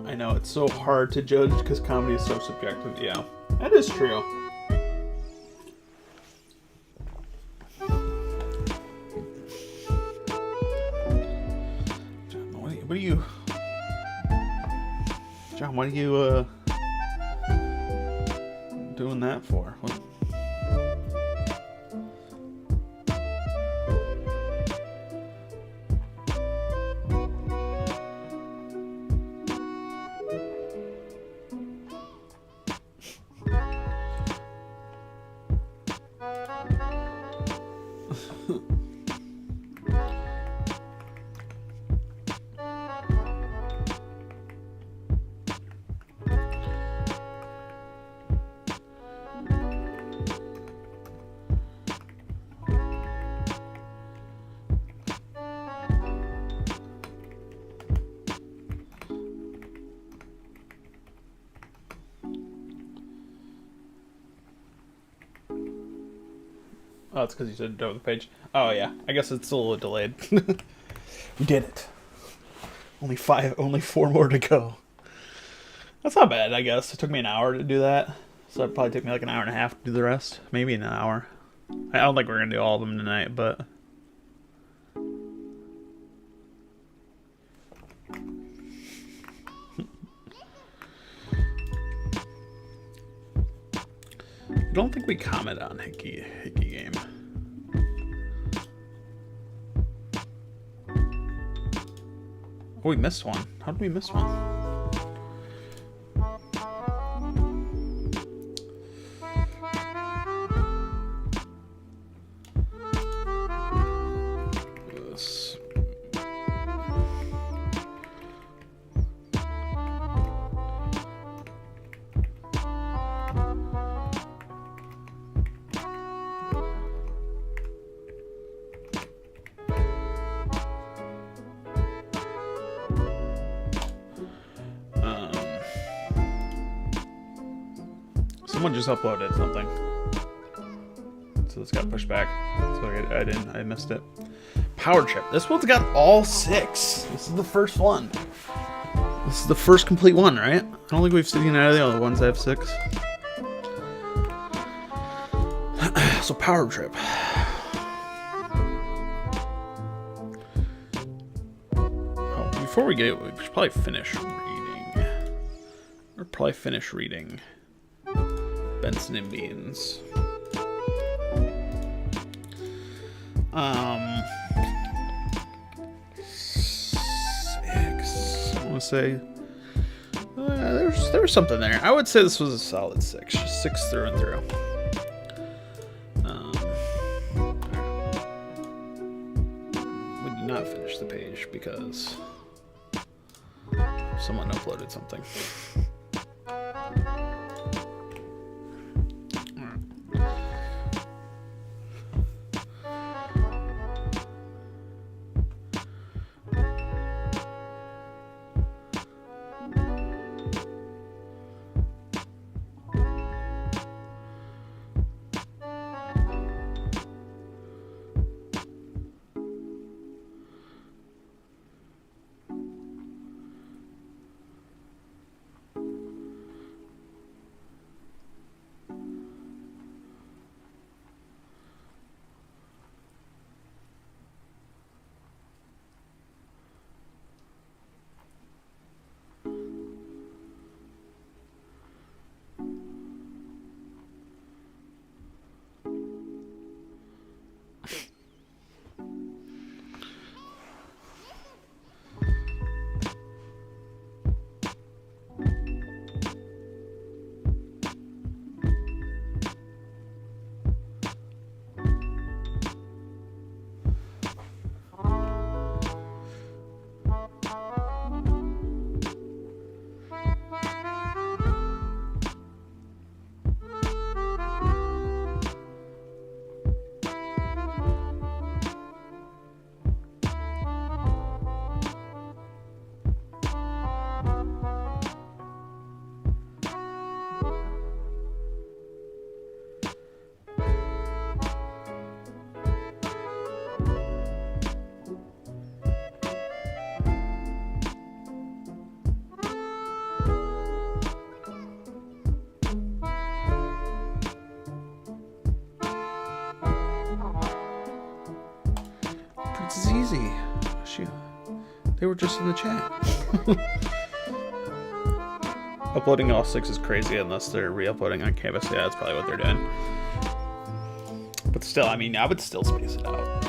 I know, it's so hard to judge because comedy is so subjective. Yeah, that is true. John, what are you doing that for? What? Oh, it's because you said over the page. Oh yeah, I guess it's a little delayed. We did it. Only 4 more to go. That's not bad, I guess. It took me an hour to do that, so it probably took me like an hour and a half to do the rest. Maybe an hour. I don't think we're gonna do all of them tonight, but don't think we comment on Hickey Game. Oh, we missed one. How did we miss one? Someone just uploaded something, so this got pushed back. So I missed it. Power Trip. This one's got all 6. This is the first one. This is the first complete one, right? I don't think we've seen any of the other ones that have 6. So Power Trip. Oh, before we should probably finish reading. Or probably finish reading Benson and Beans. Six. I want to say there's something there. I would say this was a solid 6, just 6 through and through. We did not finish the page because someone uploaded something. It's easy. They were just in the chat. Uploading all 6 is crazy unless they're re-uploading on Canvas. Yeah, that's probably what they're doing. But still, I mean, I would still space it out.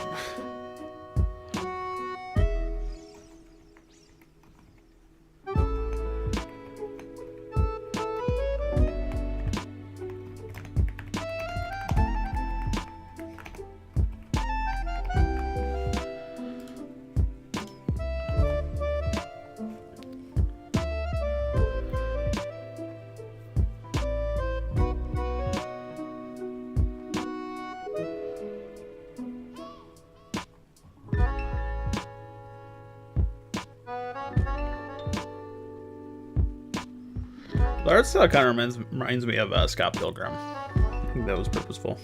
The art style kind of reminds me of Scott Pilgrim. I think that was purposeful.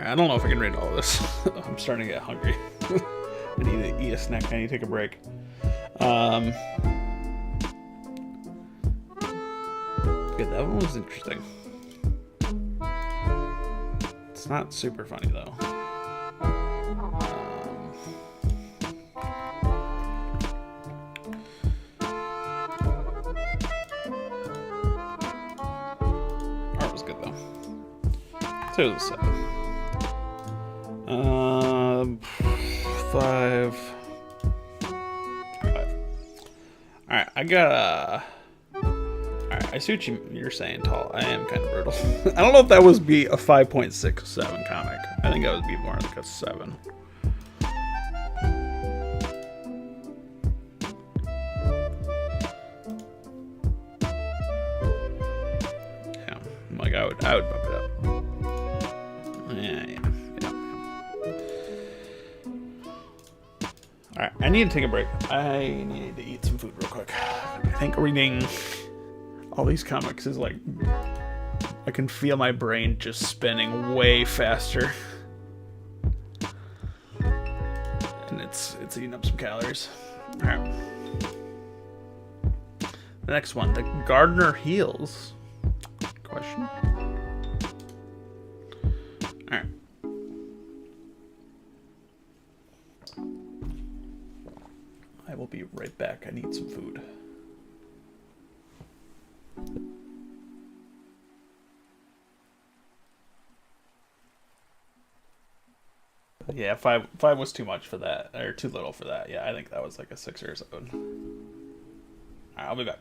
Alright, I don't know if I can read all this. I'm starting to get hungry. I need to eat a snack. I need to take a break. Okay, that one was interesting. It's not super funny though. Art was good though. So it was 7. 5. Alright, I got Alright, I see what you're saying, Tall. I am kind of brutal. I don't know if that would be a 5.67 comic. I think that would be more like a 7. Yeah, like I would bump it up. Yeah. Alright, I need to take a break. I need to eat some food real quick. I think reading all these comics is like, I can feel my brain just spinning way faster. And it's eating up some calories. Alright. The next one, The Gardener Heals. Question? Alright. I will be right back. I need some food. Yeah, five was too much for that, or too little for that. Yeah, I think that was like a 6 or 7. Alright, I'll be back.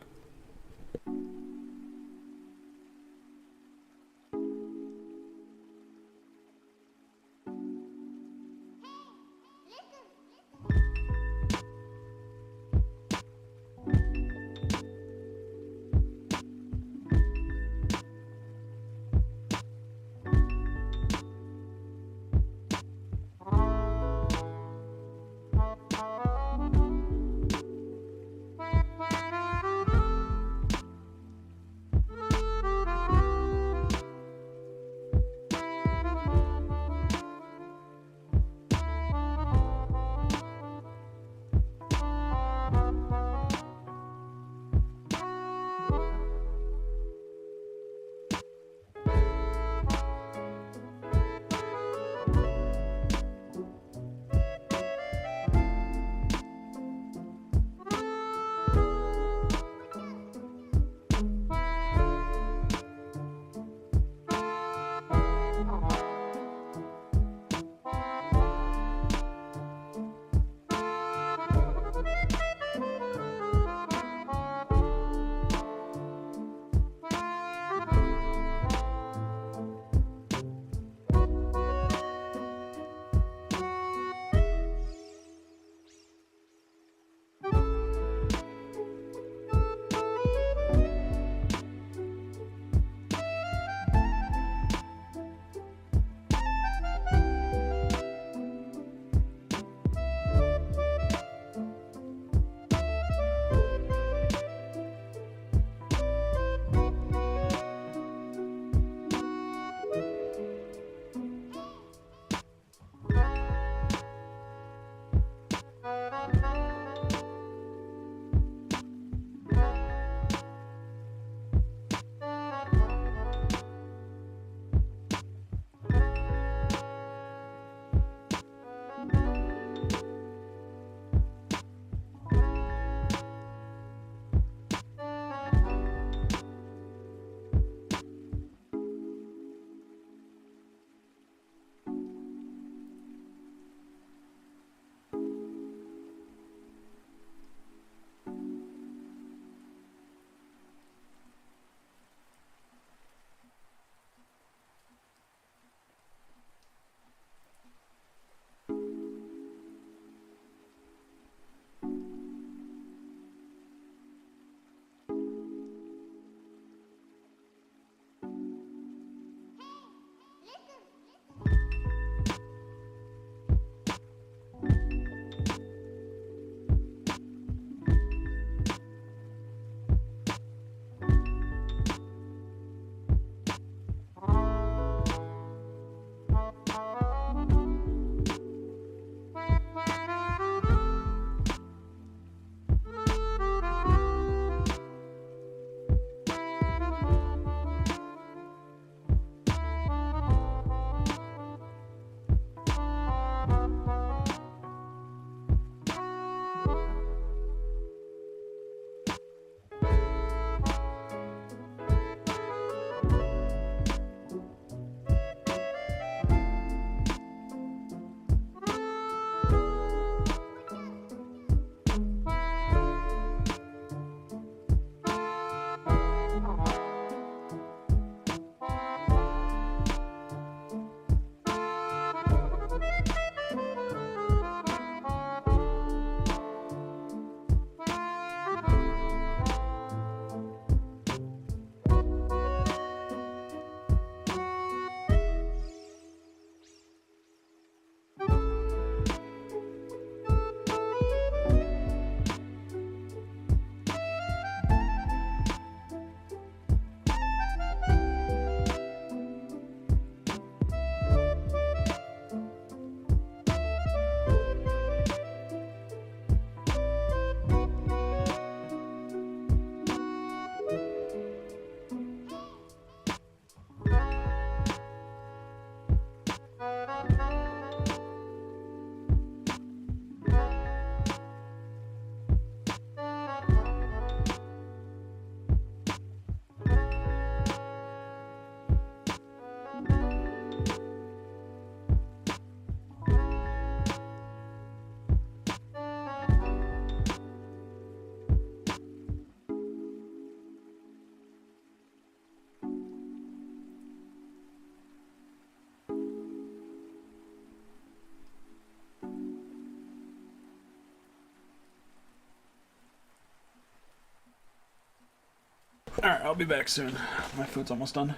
Alright, I'll be back soon. My food's almost done.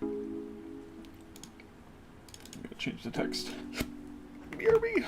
I'm gonna change the text. BRB.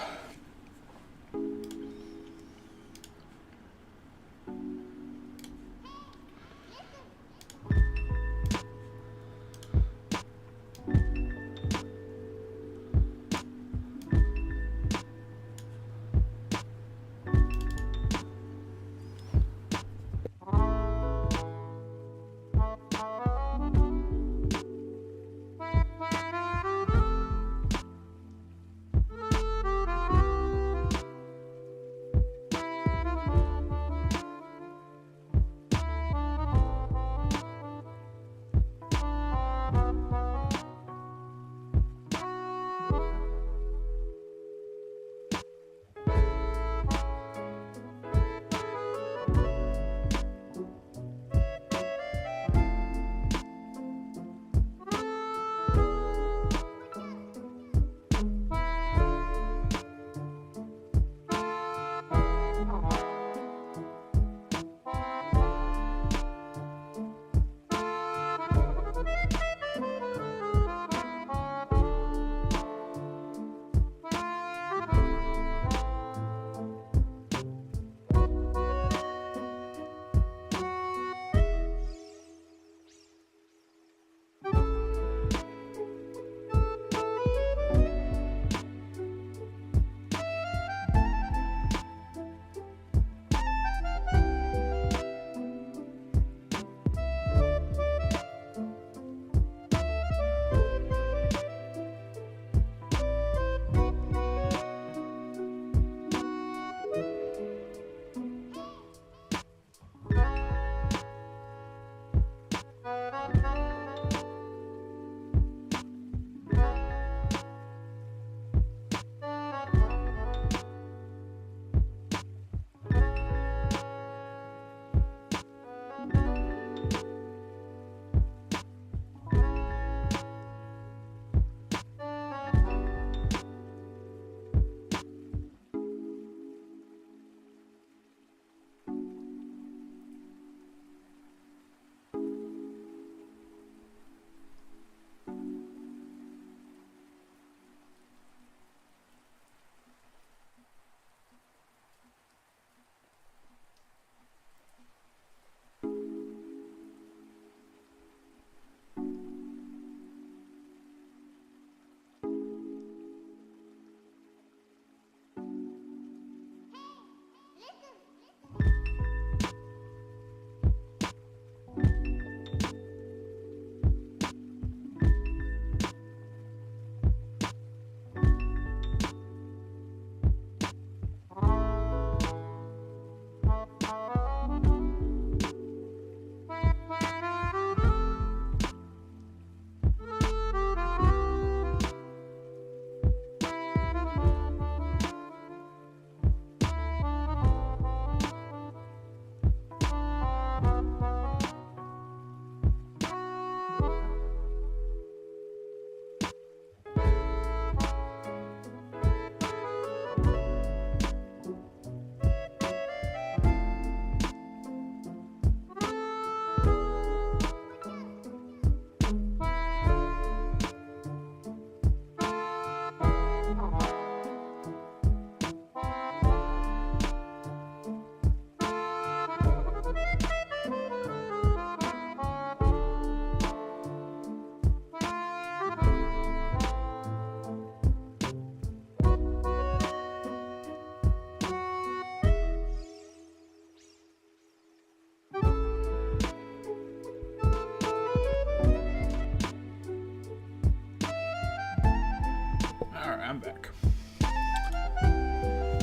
I'm back.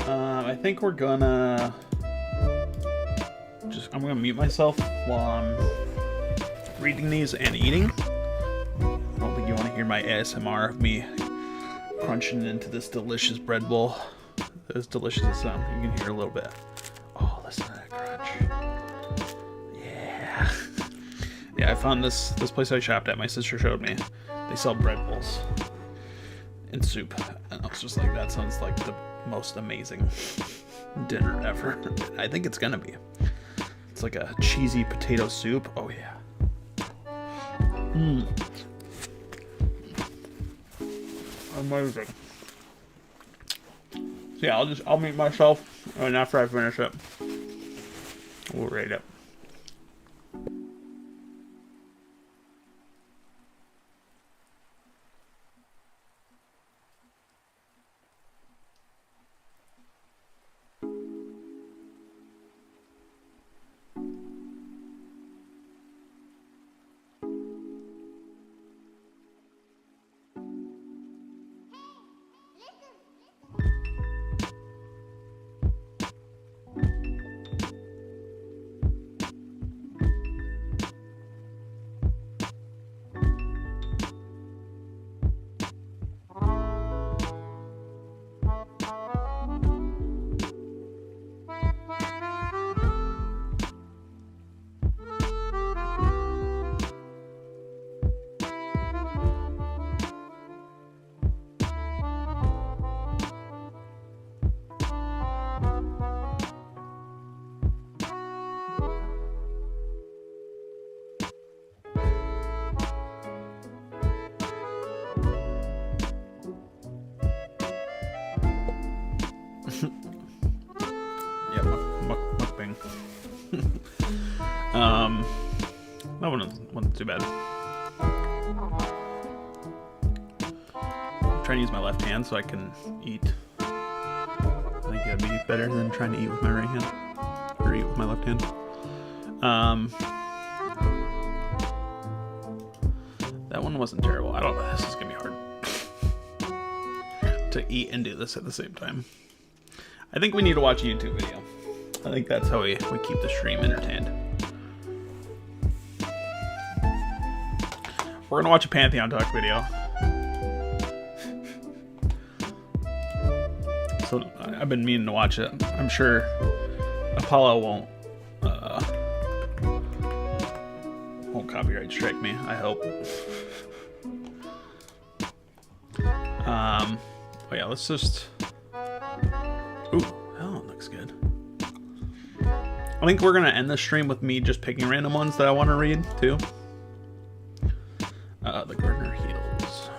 I think we're gonna I'm gonna mute myself while I'm reading these and eating. I don't think you want to hear my ASMR of me crunching into this delicious bread bowl. As delicious as it sounds, you can hear a little bit. Oh, listen to that crunch. Yeah. Yeah, I found this place I shopped at. My sister showed me. They sell bread bowls and soup, and I was just like, that sounds like the most amazing dinner ever. I think it's gonna be. it's like a cheesy potato soup. Oh yeah. Mmm. Amazing. So yeah, I'll meet myself, and after I finish it, we'll rate it. Yeah, mukbang. That wasn't too bad. I'm trying to use my left hand so I can eat. I think that'd be better than trying to eat with my right hand. Or eat with my left hand. That one wasn't terrible. I don't know. This is gonna be hard to eat and do this at the same time. I think we need to watch a YouTube video. I think that's how we keep the stream entertained. We're gonna watch a Pantheon Talk video. So I've been meaning to watch it. I'm sure Apollo won't copyright strike me. I hope. Oh yeah, let's just. Ooh, oh, it looks good. I think we're gonna end the stream with me just picking random ones that I want to read too. The Gardener Heals.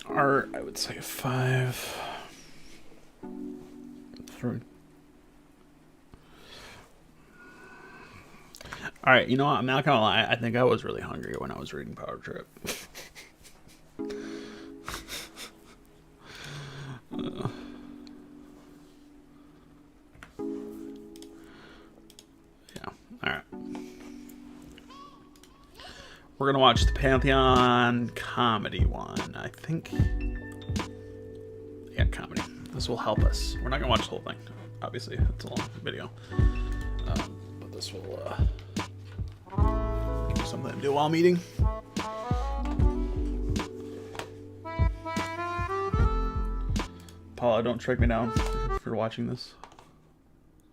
Art, I would say 5. 3. All right, you know what? I'm not gonna lie. I think I was really hungry when I was reading Power Trip. Yeah. All right. We're gonna watch the Pantheon comedy one. I think. Yeah, comedy. This will help us. We're not gonna watch the whole thing. Obviously, it's a long video. But this will give me something to do while I'm eating. Paula, don't strike me down for watching this.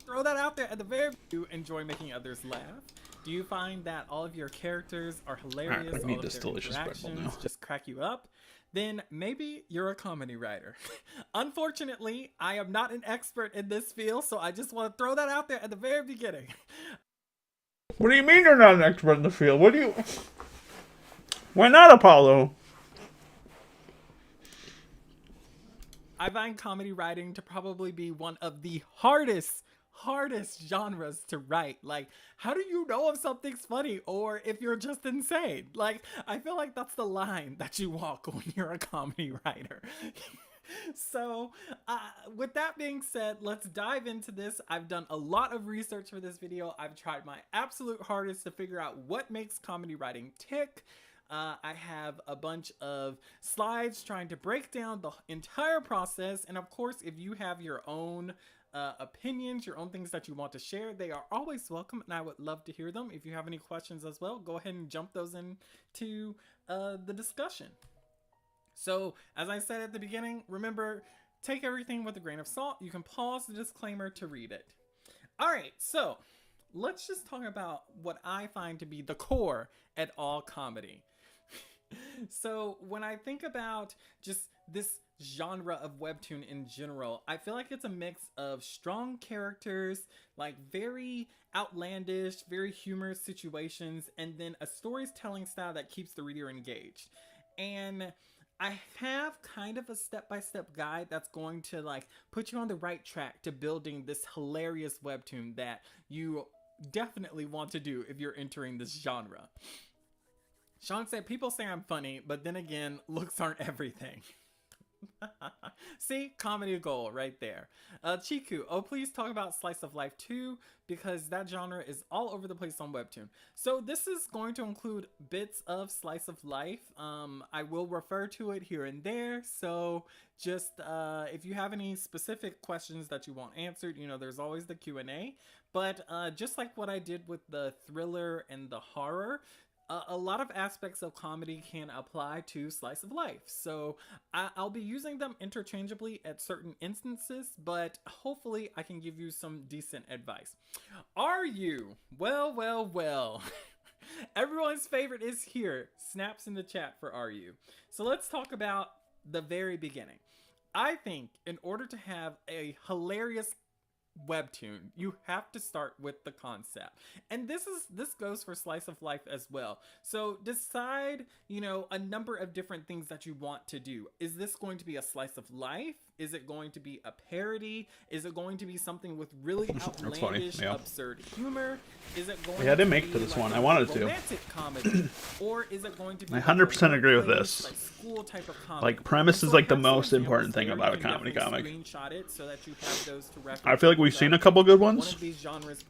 Throw that out there at the very beginning. Do you enjoy making others laugh? Do you find that all of your characters are hilarious? Right, I need all this of their delicious pretzel now. interactions just crack you up? Then maybe you're a comedy writer. Unfortunately, I am not an expert in this field, so I just want to throw that out there at the very beginning. What do you mean you're not an expert in the field? What do you... Why not, Apollo? I find comedy writing to probably be one of the hardest genres to write. Like, how do you know if something's funny or if you're just insane? Like, I feel like that's the line that you walk when you're a comedy writer. So with that being said, let's dive into this. I've done a lot of research for this video. I've tried my absolute hardest to figure out what makes comedy writing tick. I have a bunch of slides trying to break down the entire process. And of course, if you have your own opinions, your own things that you want to share, they are always welcome, and I would love to hear them. If you have any questions as well, go ahead and jump those into the discussion. So, as I said at the beginning, remember, take everything with a grain of salt. You can pause the disclaimer to read it. All right, so let's just talk about what I find to be the core at all comedy. So when I think about just this genre of webtoon in general, I feel like it's a mix of strong characters, like very outlandish, very humorous situations, and then a storytelling style that keeps the reader engaged. And I have kind of a step-by-step guide that's going to like put you on the right track to building this hilarious webtoon that you definitely want to do if you're entering this genre. Sean said, people say I'm funny, but then again, looks aren't everything. See, comedy goal right there. Chiku, oh, please talk about Slice of Life too, because that genre is all over the place on Webtoon. So this is going to include bits of Slice of Life. I will refer to it here and there. So just if you have any specific questions that you want answered, you know, there's always the Q&A. But just like what I did with the thriller and the horror, a lot of aspects of comedy can apply to Slice of Life. So I'll be using them interchangeably at certain instances, but hopefully I can give you some decent advice. Are you? Well, well, well. Everyone's favorite is here. Snaps in the chat for Are You. So let's talk about the very beginning. I think in order to have a hilarious webtoon, you have to start with the concept, and this goes for Slice of Life as well. So decide, you know, a number of different things that you want to do. Is this going to be a slice of life? Is it going to be a parody? Is it going to be something with really outlandish, yeah, absurd humor? Is it going Yeah, I didn't to make it be to this like one. a I wanted to. romantic comedy, or is it going to be I like 100% a agree with workplace, this. like school type of comedy? Like, premise And is so I like the have some most important examples thing there. about You a can comedy definitely comic. screenshot it so that you have those to reference. I feel like we've and seen a stuff. couple good One ones. of these genres.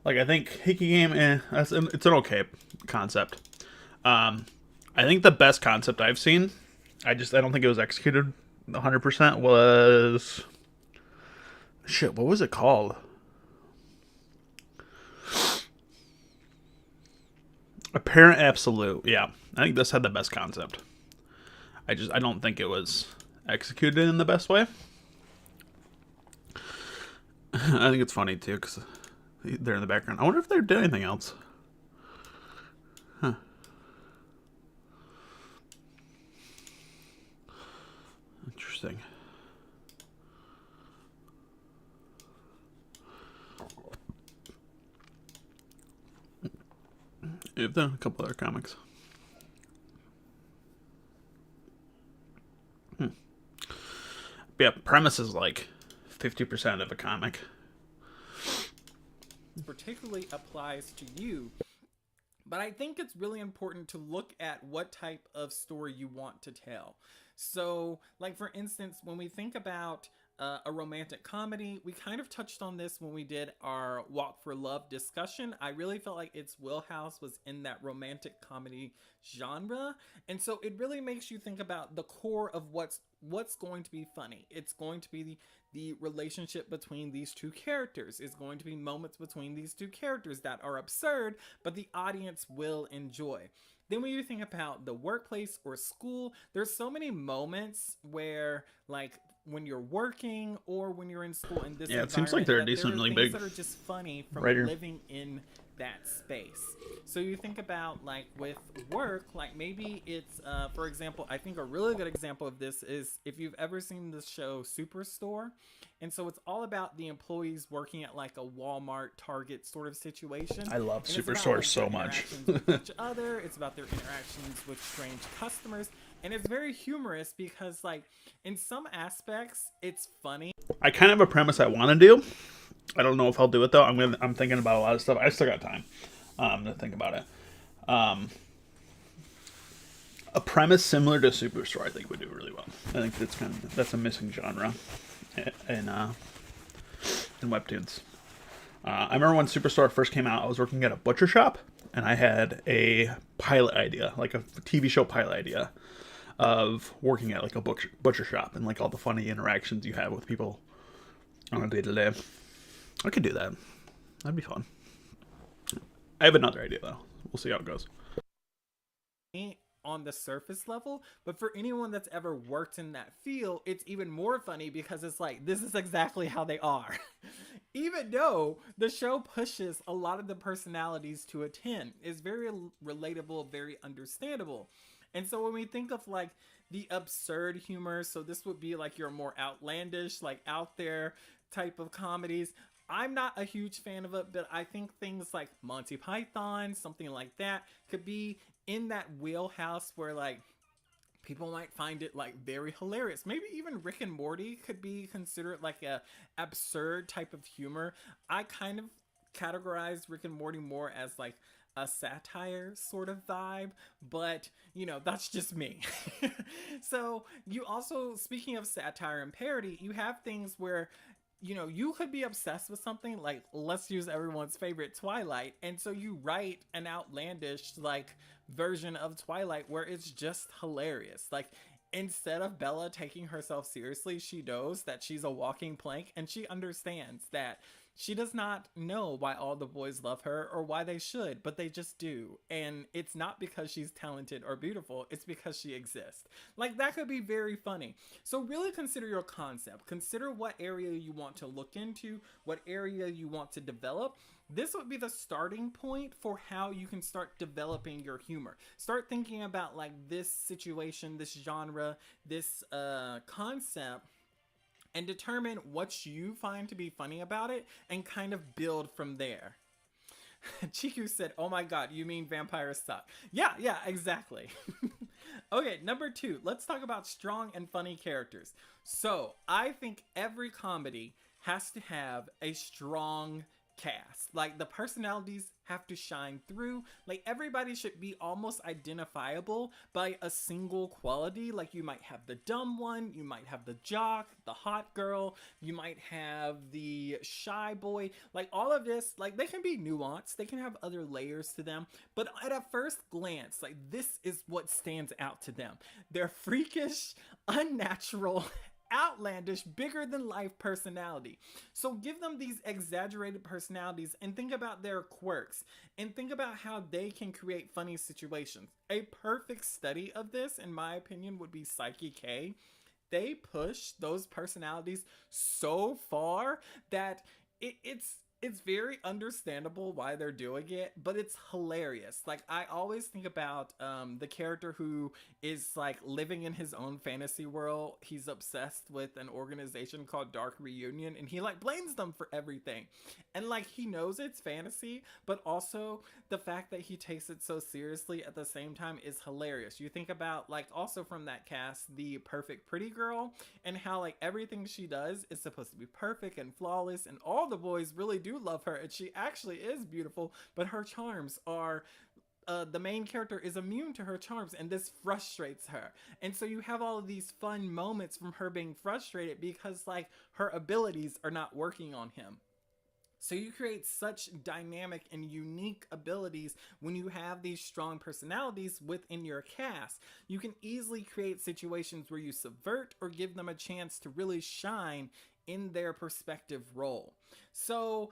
Like, I think Hickey Game, it's an okay concept. I think the best concept I've seen, I don't think it was executed 100%, was... Shit, what was it called? Apparent Absolute, yeah. I think this had the best concept. I don't think it was executed in the best way. I think it's funny, too, because they're in the background. I wonder if they did anything else. Huh. Interesting. They've done a couple other comics. Yeah, premise is like 50% of a comic. Particularly applies to you, but I think it's really important to look at what type of story you want to tell. So, like for instance, when we think about a romantic comedy, we kind of touched on this when we did our Walk for Love discussion. I really felt like its wheelhouse was in that romantic comedy genre, and so it really makes you think about the core of what's going to be funny. It's going to be the relationship between these two characters. Is going to be moments between these two characters that are absurd, but the audience will enjoy. Then when you think about the workplace or school, there's so many moments where, like, when you're working or when you're in school in this it seems like they're decently big. that are just funny from Right here. living in that space. So you think about, like, with work, like maybe it's for example, I think a really good example of this is if you've ever seen the show Superstore. And so it's all about the employees working at like a Walmart, Target sort of situation. I love And it's about, Superstore like, so their much. interactions with each other. It's about their interactions with strange customers. And it's very humorous because, like, in some aspects, it's funny. I kind of have a premise I want to do. I don't know if I'll do it though. I'm thinking about a lot of stuff. I still got time to think about it. A premise similar to Superstore, I think would do really well. I think that's a missing genre in webtoons. I remember when Superstore first came out, I was working at a butcher shop, and I had a pilot idea, like a TV show pilot idea, of working at like a butcher shop and like all the funny interactions you have with people on a day-to-day. I could do that. That'd be fun. I have another idea though. We'll see how it goes. On the surface level, but for anyone that's ever worked in that field, it's even more funny because it's like, this is exactly how they are. even though the show pushes a lot of the personalities to a 10, it's very relatable, very understandable. And so when we think of like the absurd humor, so this would be like your more outlandish, like out there type of comedies. I'm not a huge fan of it, but I think things like Monty Python, something like that, could be in that wheelhouse where like people might find it like very hilarious. Maybe even Rick and Morty could be considered like a absurd type of humor. I kind of categorize Rick and Morty more as like a satire sort of vibe, but you know, that's just me. So you also, speaking of satire and parody, you have things where you know, you could be obsessed with something like, let's use everyone's favorite Twilight, and so you write an outlandish like version of Twilight where it's just hilarious. Like, instead of Bella taking herself seriously, she knows that she's a walking plank, and she understands that she does not know why all the boys love her or why they should, but they just do. And it's not because she's talented or beautiful, it's because she exists. Like, that could be very funny. So really consider your concept. Consider what area you want to look into, what area you want to develop. This would be the starting point for how you can start developing your humor. Start thinking about like this situation, this genre, this concept, and determine what you find to be funny about it and kind of build from there. Chiku said, oh my god, you mean vampires suck? Yeah, exactly. Okay, number 2, let's talk about strong and funny characters. So, I think every comedy has to have a strong cast. Like, the personalities have to shine through. Like, everybody should be almost identifiable by a single quality. Like, you might have the dumb one, you might have the jock, the hot girl, you might have the shy boy. Like, all of this, like, they can be nuanced, they can have other layers to them, but at a first glance, like, this is what stands out to them. They're freakish, unnatural, outlandish, bigger than life personality. So give them these exaggerated personalities and think about their quirks and think about how they can create funny situations. A perfect study of this, in my opinion, would be Psyche K. They push those personalities so far that it's very understandable why they're doing it, but it's hilarious. Like, I always think about the character who is like living in his own fantasy world. He's obsessed with an organization called Dark Reunion, and he like blames them for everything. And like, he knows it's fantasy, but also the fact that he takes it so seriously at the same time is hilarious. You think about like, also from that cast, the perfect pretty girl, and how like everything she does is supposed to be perfect and flawless, and all the boys really do love her, and she actually is beautiful, but her charms are the main character is immune to her charms, and this frustrates her. And so you have all of these fun moments from her being frustrated because like her abilities are not working on him. So you create such dynamic and unique abilities when you have these strong personalities within your cast. You can easily create situations where you subvert or give them a chance to really shine in their perspective role. So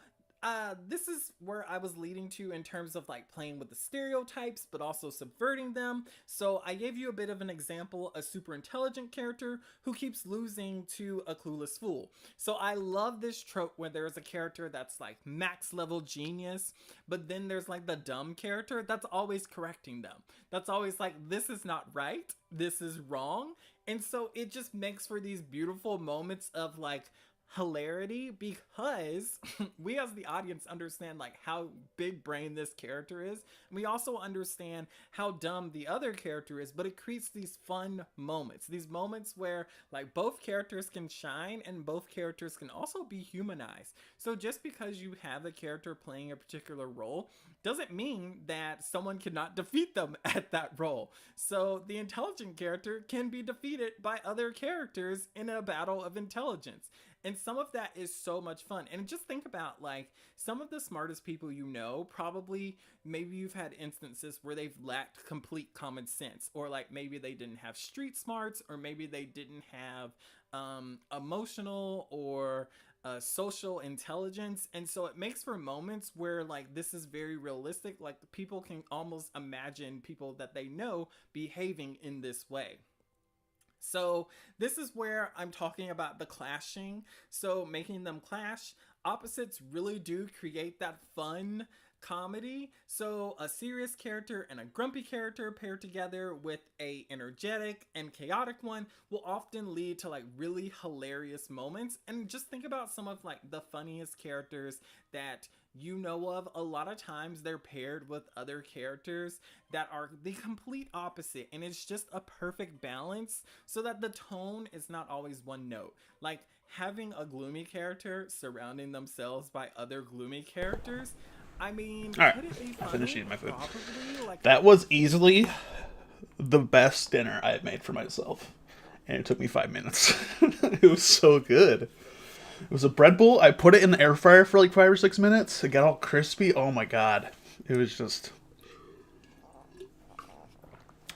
this is where I was leading to in terms of like playing with the stereotypes, but also subverting them. So I gave you a bit of an example, a super intelligent character who keeps losing to a clueless fool. So I love this trope where there's a character that's like max level genius, but then there's like the dumb character that's always correcting them. That's always like, this is not right, this is wrong. And so it just makes for these beautiful moments of like hilarity, because we as the audience understand like how big brain this character is. We also understand how dumb the other character is, but it creates these fun moments, these moments where like both characters can shine and both characters can also be humanized. So just because you have a character playing a particular role doesn't mean that someone cannot defeat them at that role. So the intelligent character can be defeated by other characters in a battle of intelligence. And some of that is so much fun. And just think about like some of the smartest people you know, probably maybe you've had instances where they've lacked complete common sense, or like maybe they didn't have street smarts, or maybe they didn't have emotional or social intelligence. And so it makes for moments where like this is very realistic. Like people can almost imagine people that they know behaving in this way. So this is where I'm talking about the clashing. So making them clash. opposites really do create that fun comedy. So a serious character and a grumpy character paired together with a energetic and chaotic one will often lead to like really hilarious moments. And just think about some of like the funniest characters that you know of. A lot of times they're paired with other characters that are the complete opposite, and it's just a perfect balance so that the tone is not always one note. Like having a gloomy character surrounding themselves by other gloomy characters, I mean, All right, could it be I funny? finished eating my food. Probably. Like, That was easily the best dinner I've made for myself, and it took me 5 minutes. It was so good. It was a bread bowl. I put it in the air fryer for like 5 or 6 minutes. It got all crispy. Oh my god, it was just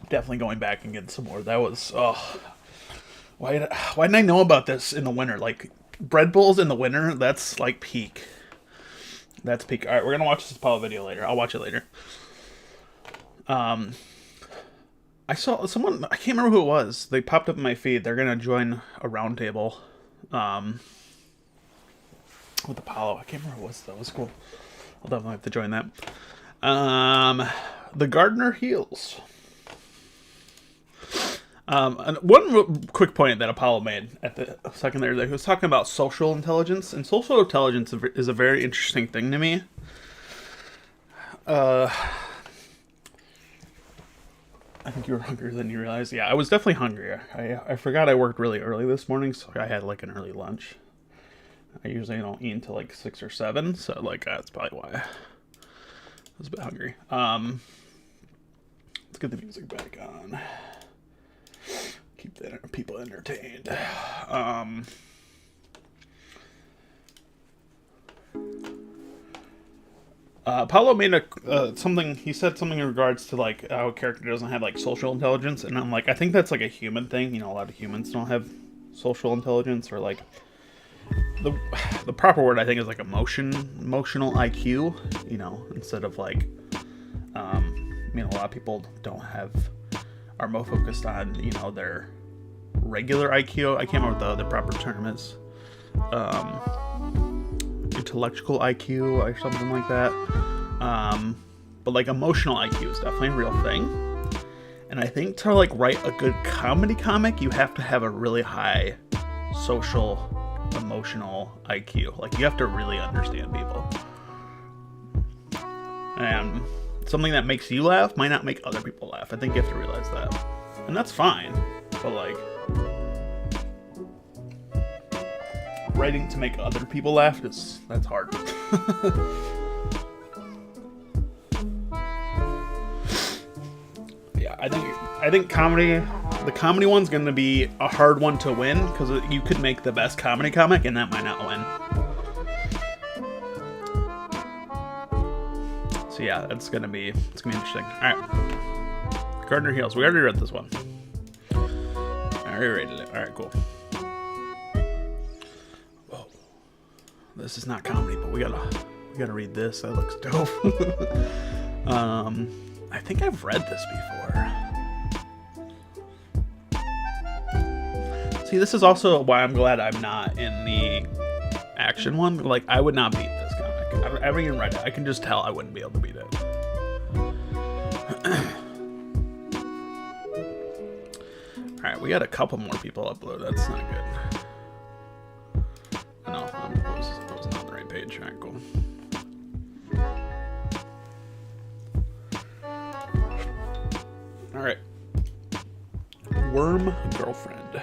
definitely going back and getting some more. That was why didn't I know about this in the winter? Like bread bowls in the winter, that's like peak. That's peak. All right, we're gonna watch this Apollo video later. I'll watch it later. I saw someone. I can't remember who it was. They popped up in my feed. They're gonna join a roundtable, with Apollo. I can't remember what that was. Cool. I'll definitely have to join that. The Gardener Heals. And one quick point that Apollo made at the second there, that he was talking about social intelligence, and social intelligence is a very interesting thing to me. I think you were hungrier than you realized. Yeah, I was definitely hungry. I forgot I worked really early this morning, so I had like an early lunch. I usually don't eat until like 6 or 7, so like that's probably why I was a bit hungry. Let's get the music back on. Keep the people entertained. Paulo made something. He said something in regards to like how a character doesn't have like social intelligence, and I'm like, I think that's like a human thing. You know, a lot of humans don't have social intelligence, or like the proper word I think is like emotional IQ. You know, instead of like, you know, a lot of people are more focused on, you know, their regular IQ. I can't remember what the proper term is. Intellectual IQ or something like that. But like emotional IQ is definitely a real thing. And I think to like write a good comedy comic, you have to have a really high social, emotional IQ. Like you have to really understand people. And something that makes you laugh might not make other people laugh. I think you have to realize that. And that's fine. But like, writing to make other people laugh, that's hard. Yeah, I think the comedy one's gonna be a hard one to win, because you could make the best comedy comic and that might not win. So yeah, it's gonna be interesting. All right, Gardener Heals. We already read this one. I already rated it. All right, cool. Whoa, this is not comedy, but we gotta read this. That looks dope. I think I've read this before. See, this is also why I'm glad I'm not in the action one. Like, I would not beat this comic. I haven't even read it. I can just tell I wouldn't be able to beat it. Alright, we got a couple more people upload. That's not good. No, I was not on the right page. Alright, cool. Alright. Worm Girlfriend.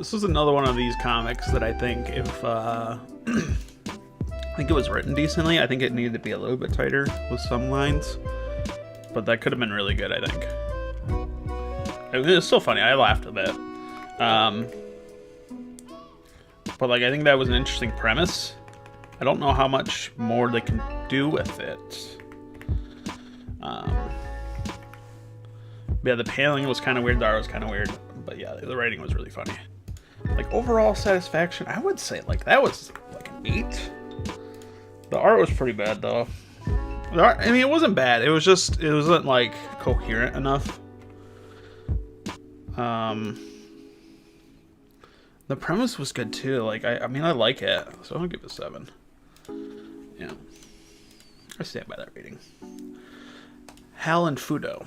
This is another one of these comics that I think if I think it was written decently, I think it needed to be a little bit tighter with some lines, but that could have been really good. I think it was still funny. I laughed a bit, but like I think that was an interesting premise. I don't know how much more they can do with it. Yeah, the paneling was kind of weird. The art was kind of weird, but yeah, the writing was really funny. Like overall satisfaction, I would say like that was like an 8. The art was pretty bad though. The art, I mean, it wasn't bad. It wasn't like coherent enough. The premise was good too. Like I mean, I like it, so I'll give it a 7. Yeah, I stand by that rating. Hal and Fudo.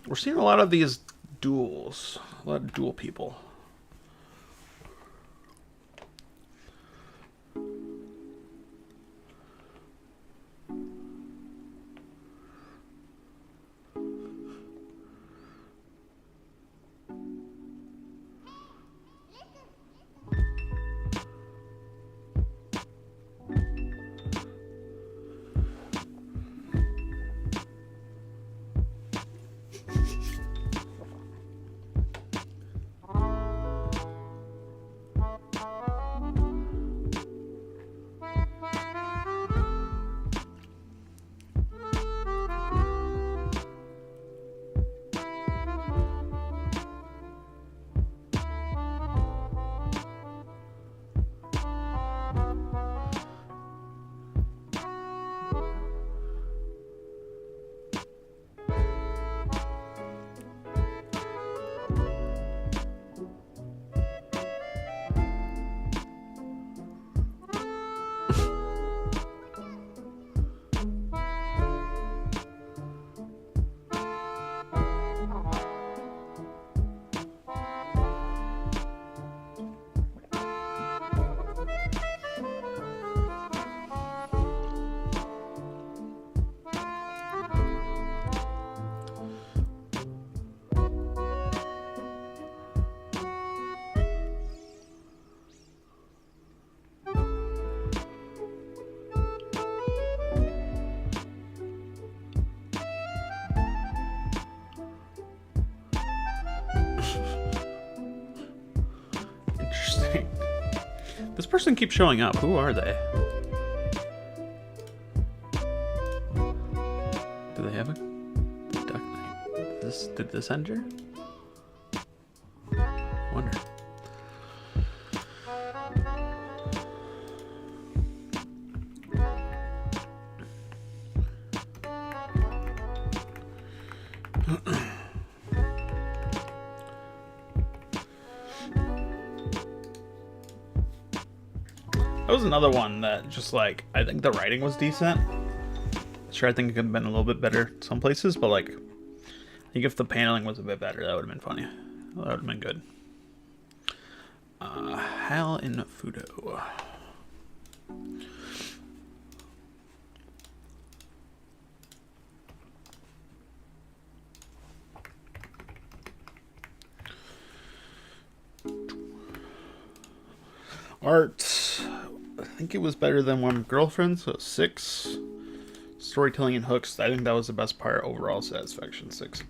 We're seeing a lot of these duels, a lot of dual people. This person keeps showing up. Who are they? Do they have a Duck Knight? Did this enter? Wonder. That was another one that just like, I think the writing was decent. Sure, I think it could have been a little bit better some places, but like, I think if the paneling was a bit better, that would have been funny. That would have been good. Hal in Fudo. Art, I think it was better than One Girlfriend, so 6. Storytelling and hooks, I think that was the best part. Overall satisfaction, 6.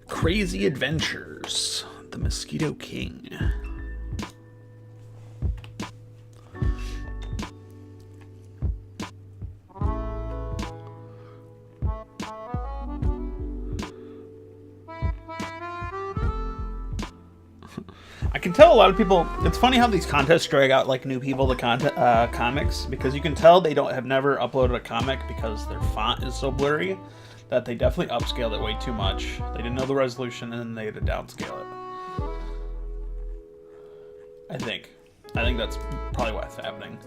Crazy Adventures, The Mosquito King. I can tell a lot of people. It's funny how these contests drag out like new people to comics, because you can tell they have never uploaded a comic because their font is so blurry that they definitely upscaled it way too much. They didn't know the resolution and then they had to downscale it. I think that's probably what's happening.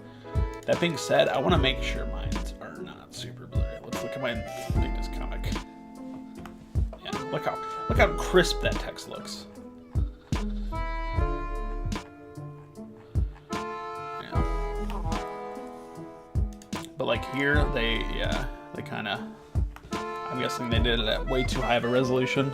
That being said, I want to make sure mine are not super blurry. Let's look at my latest comic. Yeah, look how crisp that text looks. But like here, they kind of I'm guessing they did it at way too high of a resolution.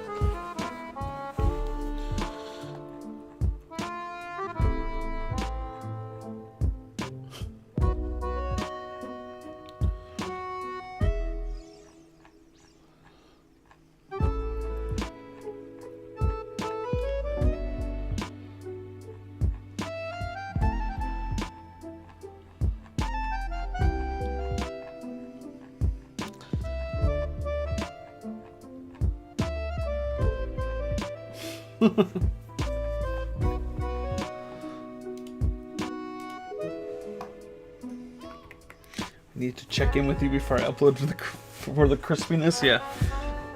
Need to check in with you before I upload for the crispiness. Yeah.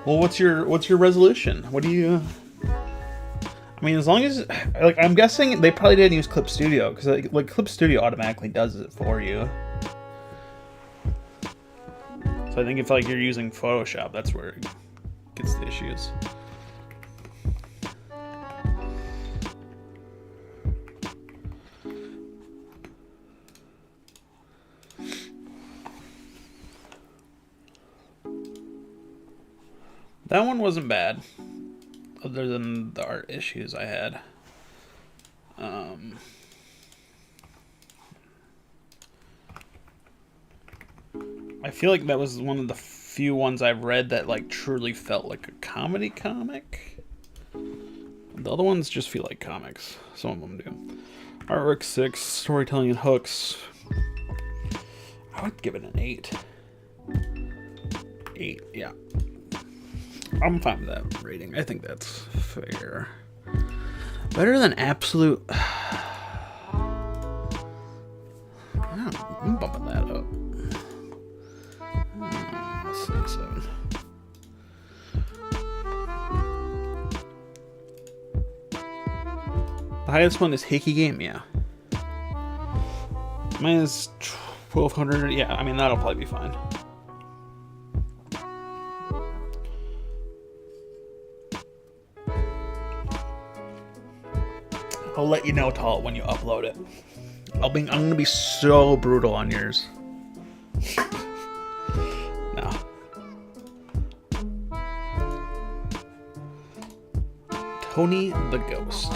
Well, what's your resolution? What do you? I mean, as long as like I'm guessing they probably didn't use Clip Studio because like Clip Studio automatically does it for you. So I think if like you're using Photoshop, that's where it gets the issues. That one wasn't bad, other than the art issues I had. I feel like that was one of the few ones I've read that like truly felt like a comedy comic. The other ones just feel like comics. Some of them do. Artwork 6, storytelling and hooks. I would give it an 8. 8, yeah. I'm fine with that rating. I think that's fair. Better than absolute. I'm bumping that up. 6, 7. The highest one is Hickey Game, yeah. Mine is 1200. Yeah, I mean that'll probably be fine. I'll let you know, Tall, when you upload it. I'm gonna be so brutal on yours. No. Tony the Ghost.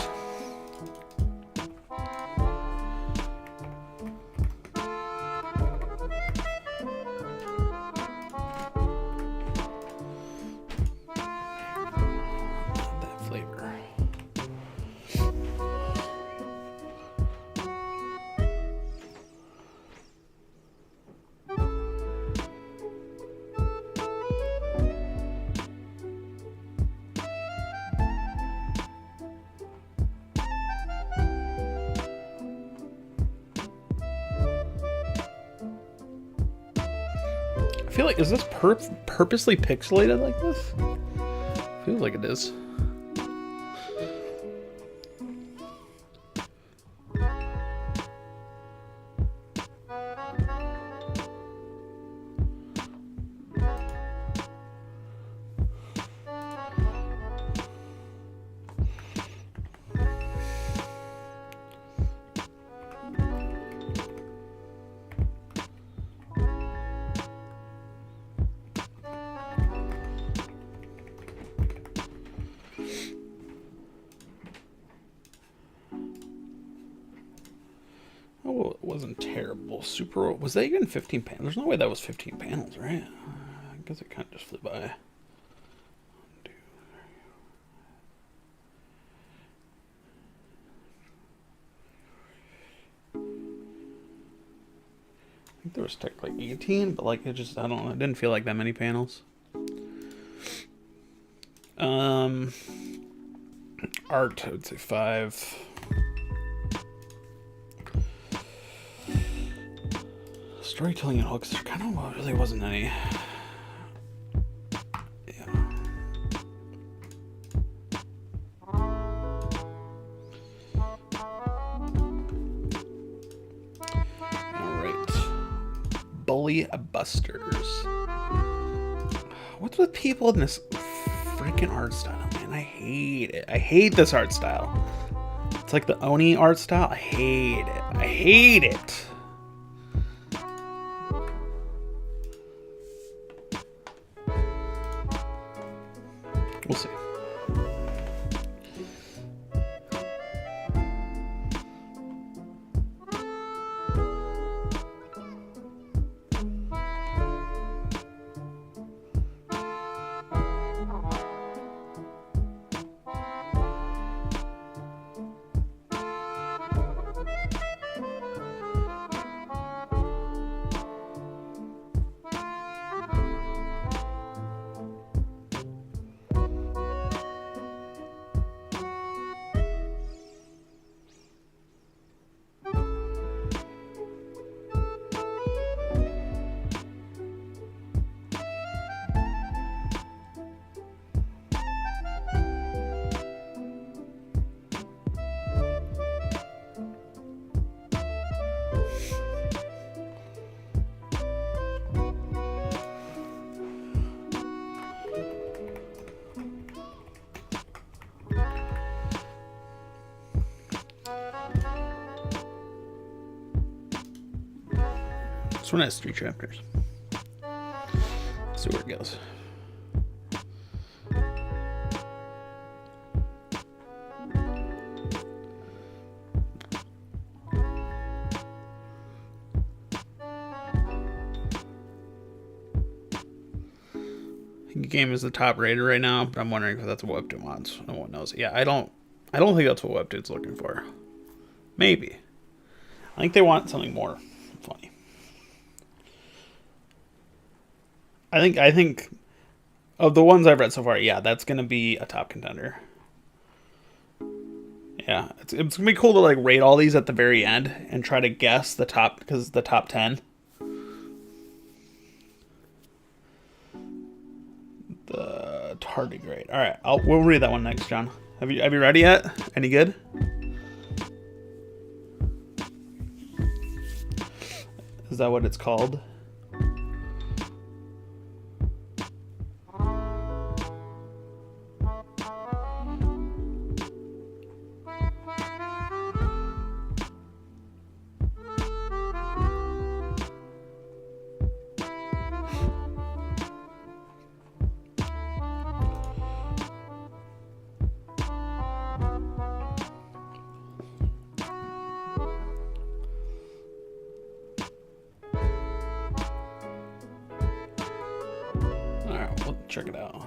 That flavor. I feel like, is this purposely pixelated like this? Feels like it is. Oh, it wasn't terrible. Super. Was that even 15 panels? There's no way that was 15 panels, right? I guess it kind of just flew by. 1, 2, 3. I think there was technically 18, but like it just, I don't know. It didn't feel like that many panels. Art, I would say 5. Storytelling and hooks, there kind of really wasn't any. Yeah. Alright. Bully Busters. What's with people in this freaking art style, man? I hate it. I hate this art style. It's like the Oni art style. I hate it. I hate it. We'll see. This one has 3 chapters. Let's see where it goes. The game is the top rated right now, but I'm wondering if that's what Webtoon wants. No one knows. Yeah, I don't think that's what Webtoon's looking for. Maybe. I think they want something more funny. I think of the ones I've read so far, yeah, that's gonna be a top contender. Yeah, it's gonna be cool to like rate all these at the very end and try to guess the top, because it's the top 10. It's hard to grade. All right, we'll read that one next, John. Have you read it yet? Any good? Is that what it's called? Check it out.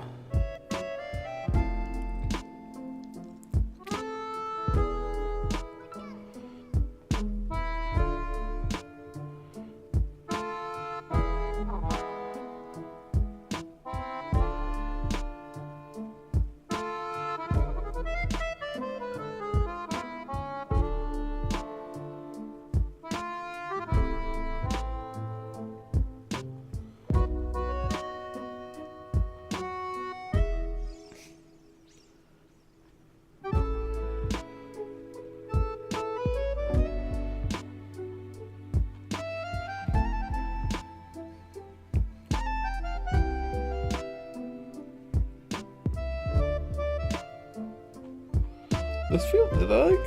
This feels like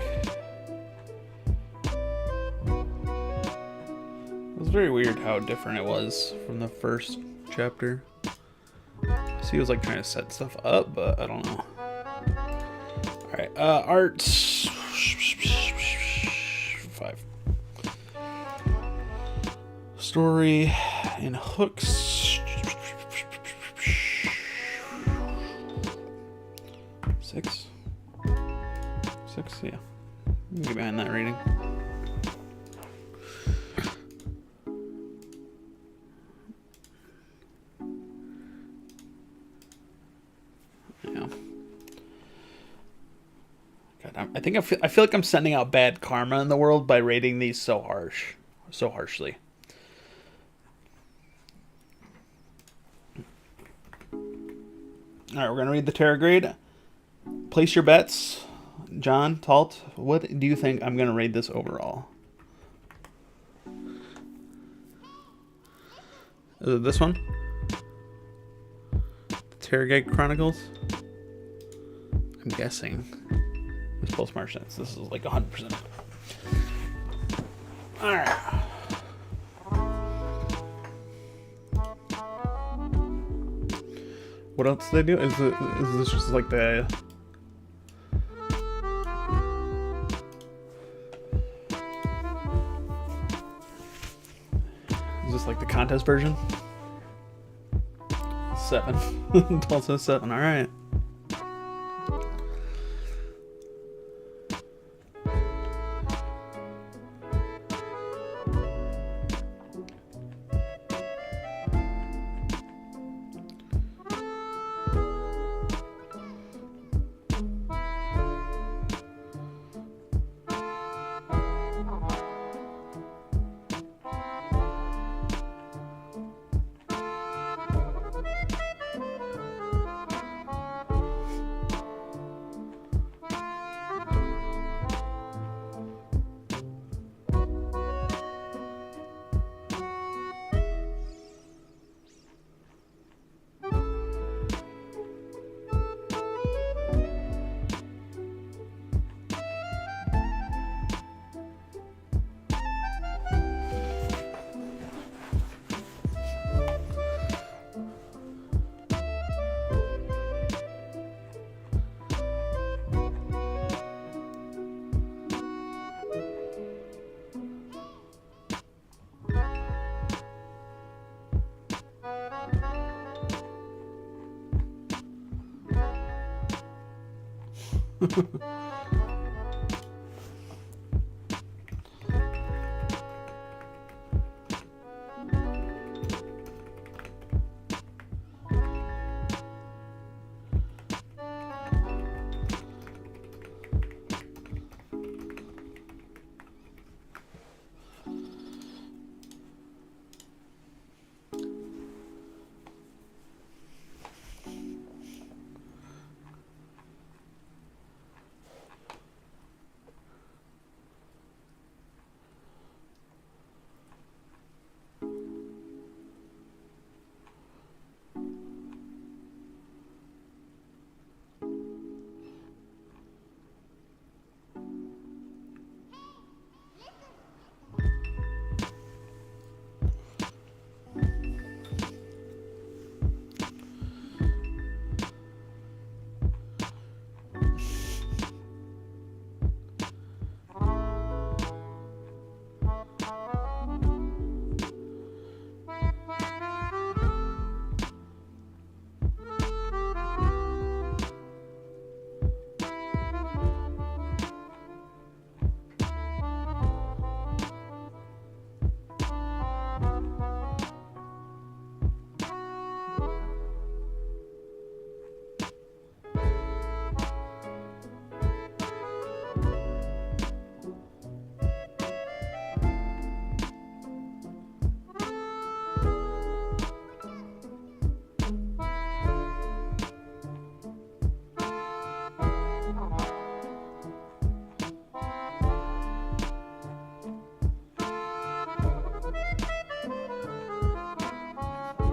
it was very weird how different it was from the first chapter. So he was like trying to set stuff up, but I don't know. All right, art 5, story and hooks 6. Yeah. Get behind that rating. Yeah. God, I think I feel like I'm sending out bad karma in the world by rating these so harshly. All right, we're gonna read the Terra grade. Place your bets. John Talt, what do you think I'm going to rate this overall? Is it this one? Terragate Chronicles? I'm guessing. This postmark sense. This is like 100%. Alright. What else do they do? Is this just like the... Is this like the contest version? 7. 12 says 7. All right.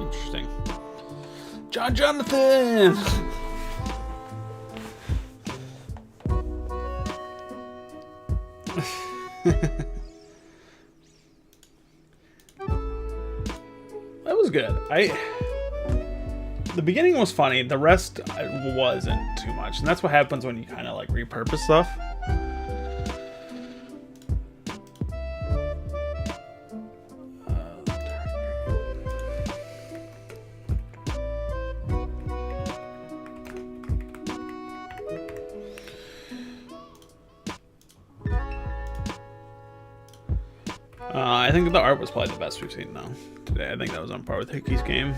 Interesting. Jonathan! That was good. The beginning was funny. The rest wasn't too much, and that's what happens when you kind of like repurpose stuff. I think the art was probably the best we've seen though today. I think that was on par with Hickey's game.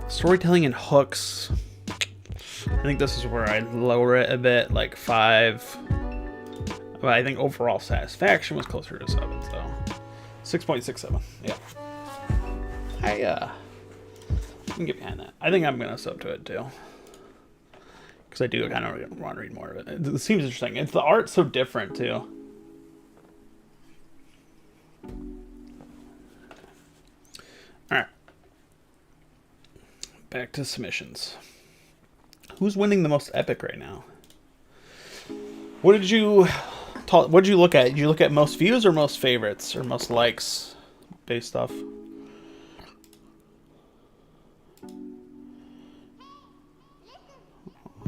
Storytelling and hooks. I think this is where I lower it a bit, like 5. But I think overall satisfaction was closer to 7, so 6.67. Yeah. I can get behind that. I think I'm gonna sub to it too, because I do kind of want to read more of it. It seems interesting. It's the art's so different too. Alright. Back to submissions. Who's winning the most epic right now? What did you look at? Did you look at most views or most favorites or most likes based off?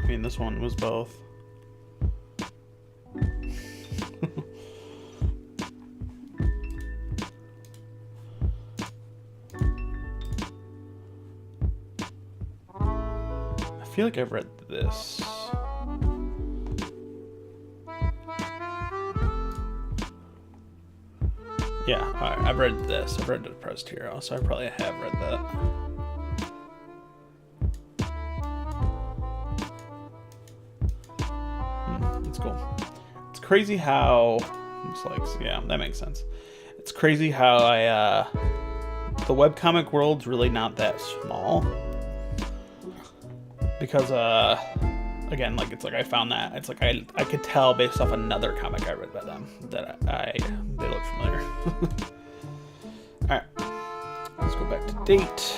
I mean, this one was both. I feel like I've read this. Yeah, I've read this. I've read Depressed Hero, so I probably have read that. That's cool. It's crazy how it's like, yeah, that makes sense. It's crazy how the webcomic world's really not that small. Because again, like, it's like I found that it's like I could tell based off another comic I read by them that they look familiar. All right, let's go back to date.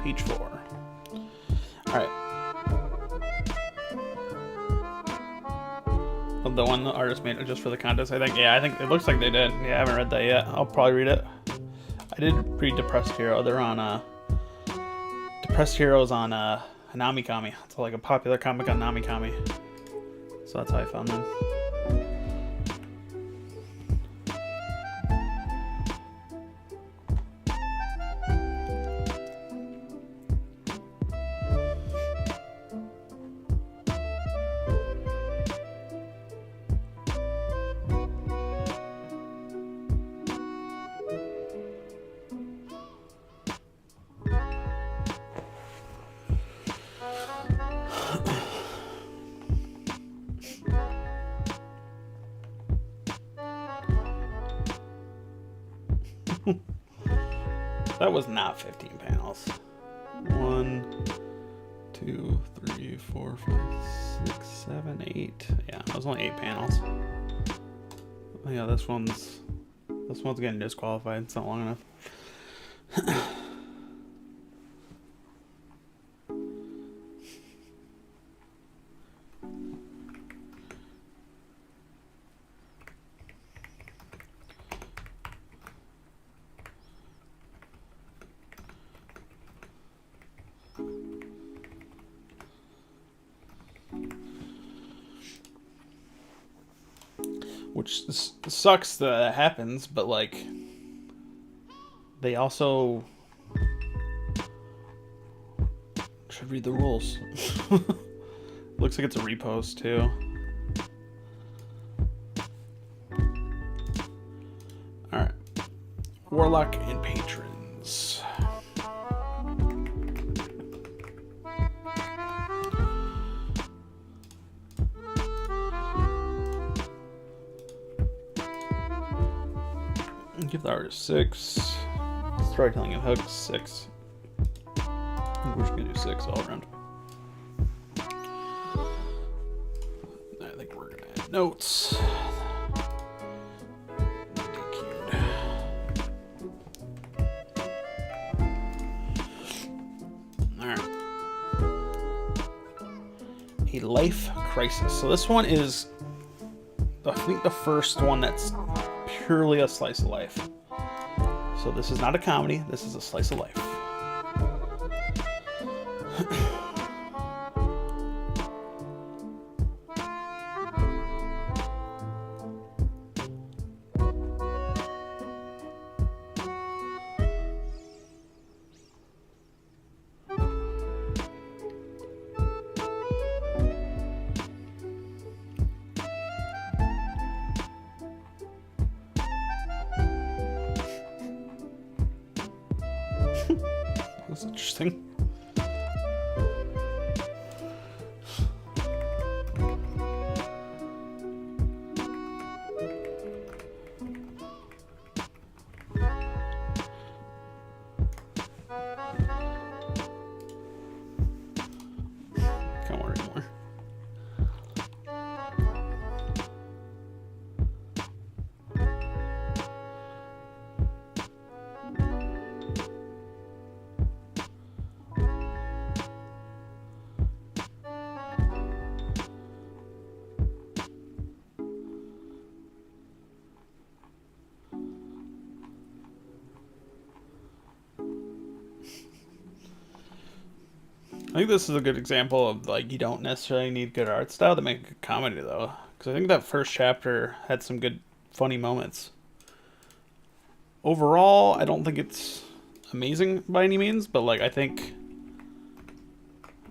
Page 4. All right. The one the artist made just for the contest, I think. Yeah, I think it looks like they did. Yeah, I haven't read that yet. I'll probably read it. I did read Depressed Hero. They're on Depressed Heroes on Namikami. It's like a popular comic on Namikami. So that's how I found them. That was not 15 panels. 1, 2, 3, 4, 5, 6, 7, 8. Yeah, it was only 8 panels. Yeah, this one's getting disqualified. It's not long enough. Which sucks that it happens, but like they also should read the rules. Looks like it's a repost too. Alright. Warlock and Patrons. Give the artist 6. Storytelling and hooks 6. I think we're just gonna do 6 all around. I think we're gonna add notes. Alright. A life crisis. So this one is, I think, the first one that's purely a slice of life. So this is not a comedy, this is a slice of life. That's interesting. Can't worry anymore. I think this is a good example of like you don't necessarily need good art style to make a good comedy though, because I think that first chapter had some good funny moments. Overall, I don't think it's amazing by any means, but like I think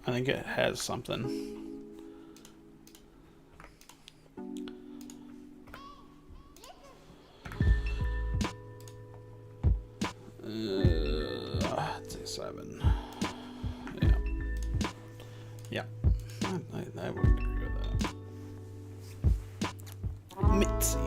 it has something. I'd say 7. Yeah. Yeah. I would agree with that. Mitzi.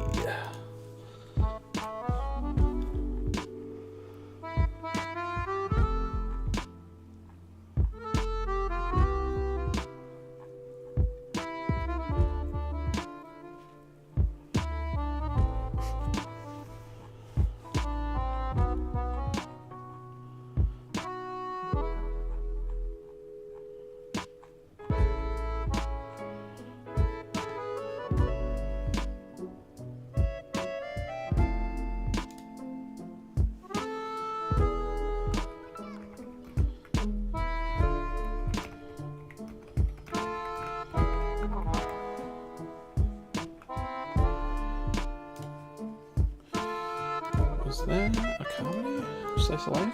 Was that a comedy? Slice of Life?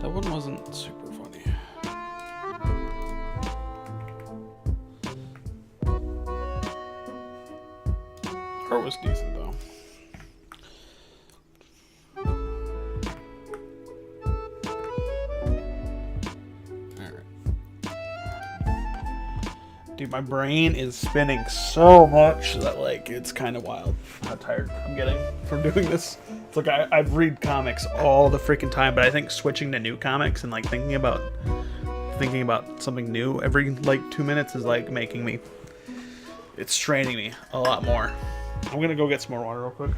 That one wasn't super funny. Art was decent though. Dude, my brain is spinning so much that, like, it's kind of wild how tired I'm getting from doing this. It's like I read comics all the freaking time, but I think switching to new comics and, like, thinking about something new every, like, 2 minutes is, like, making me... It's straining me a lot more. I'm gonna go get some more water real quick.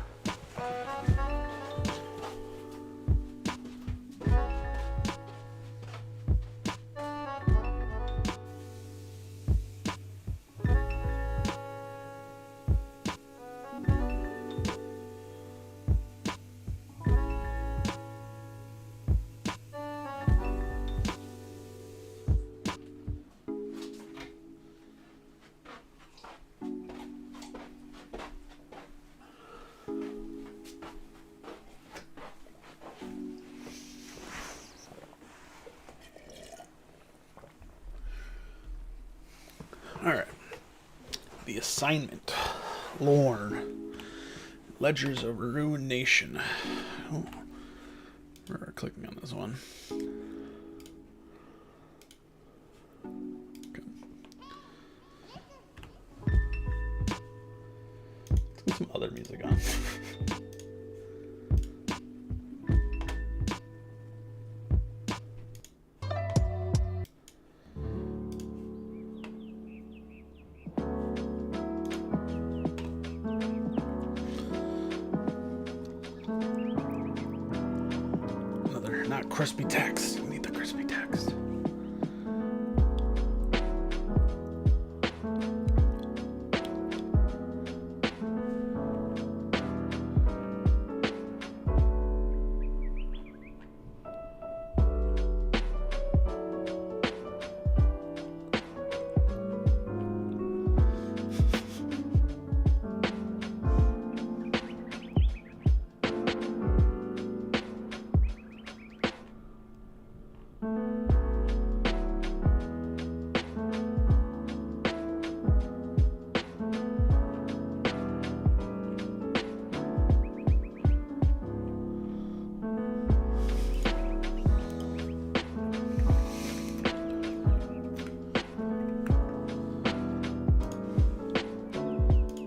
Alright. The Assignment. Lorne. Ledgers of a Ruined Nation. Oh. We're clicking on this one. Okay. Let's get some other music on. Not crispy text. We need the crispy text.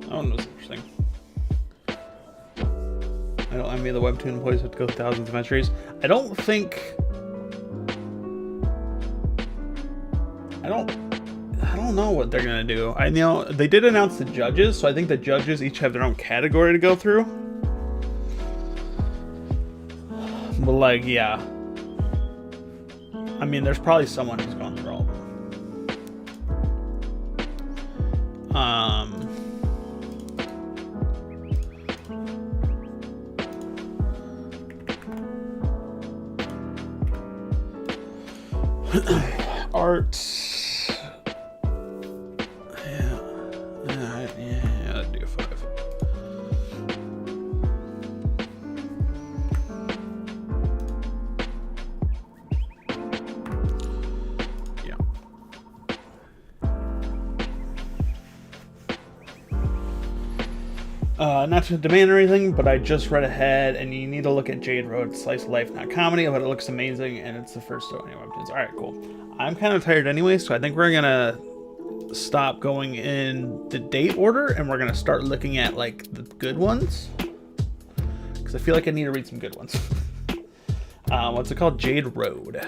That one was interesting. I don't envy the Webtoon employees who have to go thousands of entries. I don't know what they're gonna do. I know they did announce the judges, so I think the judges each have their own category to go through. But like, yeah. I mean, there's probably someone who's gone through all of them. Art. Yeah, I'd do a 5. Yeah. Not to demand or anything, but I just read ahead, and you need to look at Jade Road, Slice of Life, not comedy, but it looks amazing, and it's the first story on Webtoons. Alright, cool. I'm kind of tired anyway, so I think we're gonna stop going in the date order, and we're gonna start looking at, like, the good ones. Because I feel like I need to read some good ones. What's it called? Jade Road.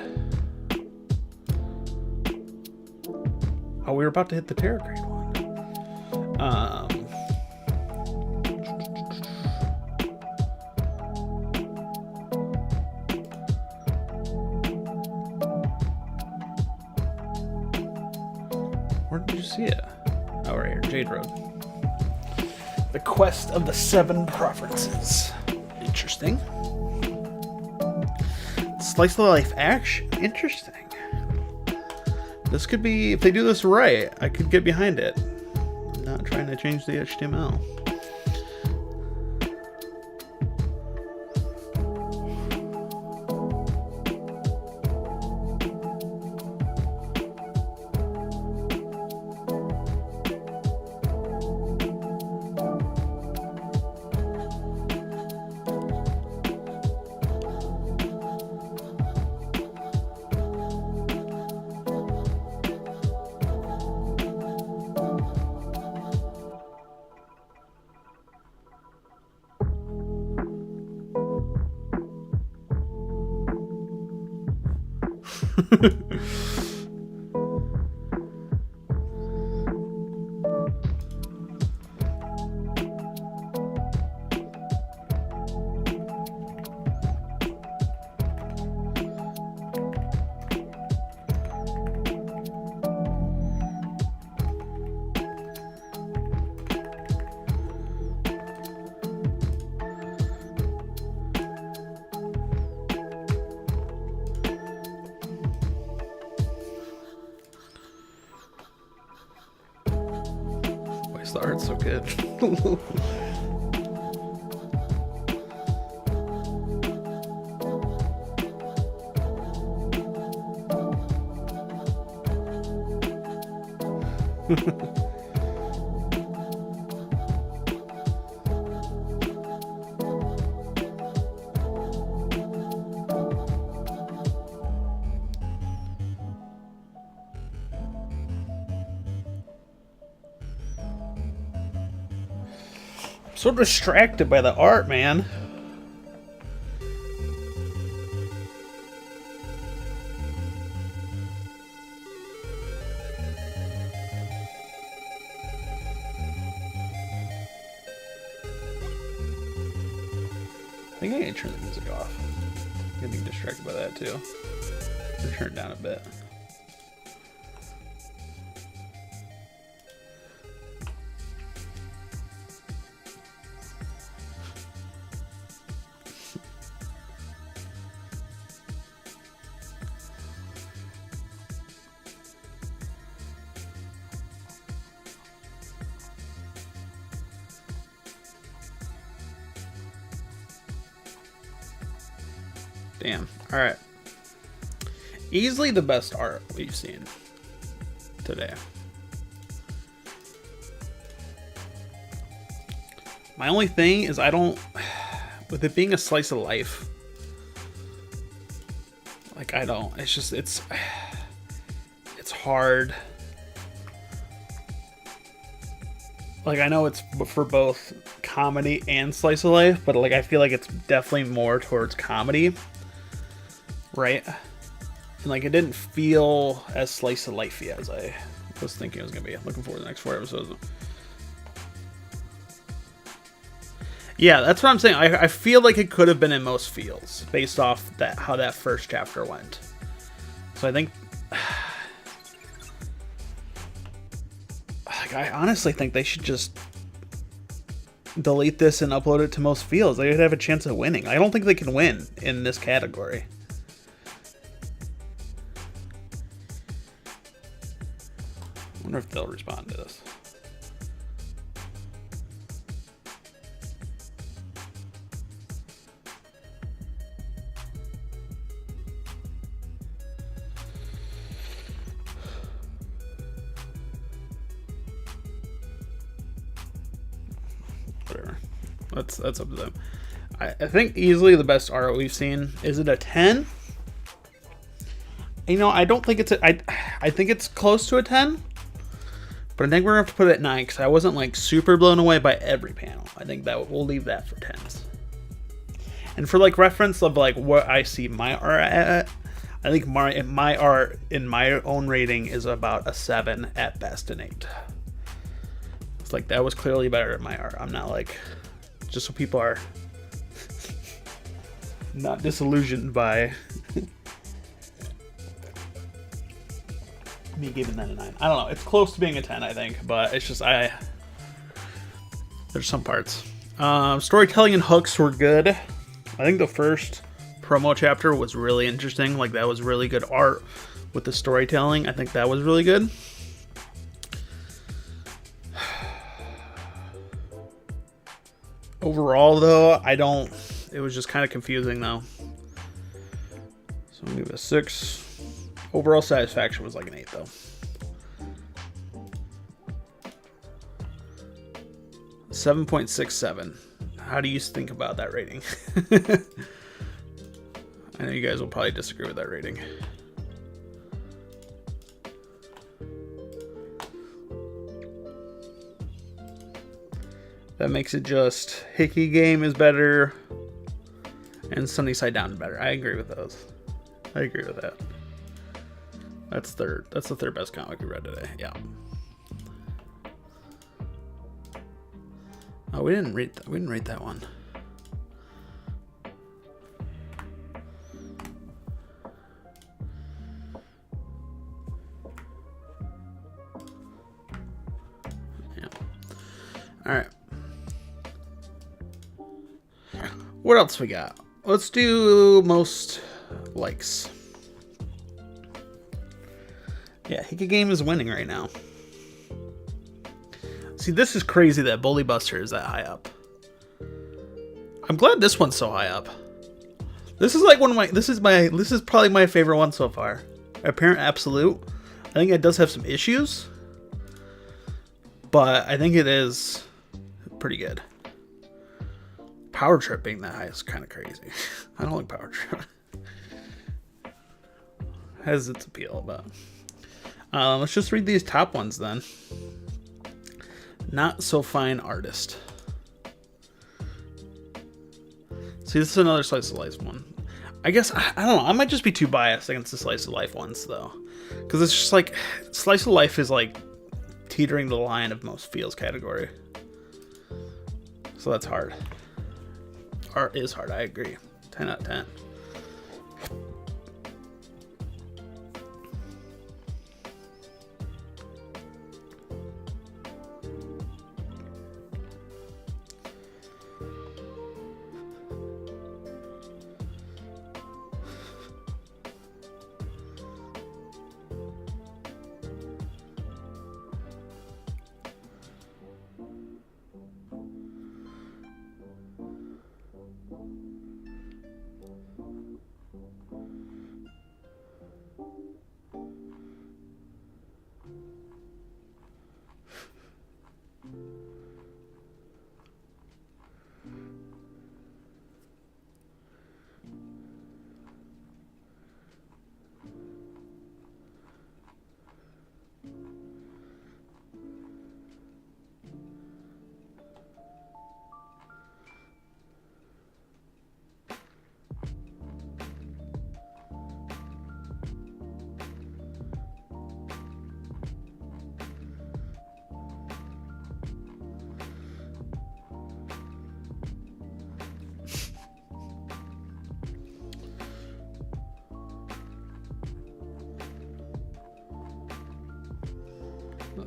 Oh, we were about to hit the tarot grade one. Where did you see it? Oh, right here, Jade Road. The Quest of the 7 Provinces. Interesting. Slice of life action. Interesting. This could be, if they do this right, I could get behind it. I'm not trying to change the HTML. The art's so good. So distracted by the art, man. I think I need to turn the music off. I'm getting distracted by that too. Turn it down a bit. Damn. Alright. Easily the best art we've seen today. My only thing is I don't... With it being a slice of life... Like, I don't... It's just... It's hard. Like, I know it's for both comedy and slice of life, but, like, I feel like it's definitely more towards comedy. Right? And, like, it didn't feel as slice of lifey as I was thinking it was going to be. I'm looking forward to the next 4 episodes. Yeah, that's what I'm saying. I feel like it could have been in most feels based off that how that first chapter went. So I think... Like, I honestly think they should just delete this and upload it to most feels. They would have a chance of winning. I don't think they can win in this category. wonder if they'll respond to this. Whatever. That's up to them. I think easily the best art we've seen. Is it a 10? You know, I don't think it's I think it's close to a 10. But I think we're going to have to put it at 9 because I wasn't like super blown away by every panel. I think that we'll leave that for 10s. And for like reference of like what I see my art at, I think my art in my own rating is about a 7 at best, an 8. It's like that was clearly better than my art. I'm not like, just so people are not disillusioned by me giving that a 9. I don't know. It's close to being a 10, I think, but it's just there's some parts. Storytelling and hooks were good. I think the first promo chapter was really interesting. Like that was really good art with the storytelling. I think that was really good. Overall, though, it was just kind of confusing, though. So I'm gonna give it a 6. Overall satisfaction was like an 8, though. $7.67. How do you think about that rating? I know you guys will probably disagree with that rating. That makes it just Hickey Game is better and Sunny Side Down better. I agree with those. I agree with that. That's third. That's the third best comic we read today. Yeah. Oh, we didn't rate that. We didn't rate that one. Yeah. All right. What else we got? Let's do most likes. Yeah, Hickey Game is winning right now. See, this is crazy that Bully Buster is that high up. I'm glad this one's so high up. This is like one of my. This is probably my favorite one so far. Apparent Absolute. I think it does have some issues, but I think it is pretty good. Power Trip being that high is kind of crazy. I don't like Power Trip. Has its appeal, but let's just read these top ones then. Not So Fine Artist. See, this is another Slice of Life one. I guess, I don't know, I might just be too biased against the Slice of Life ones, though. Because it's just like, Slice of Life is like teetering the line of most feels category. So that's hard. Art is hard, I agree. 10 out of 10.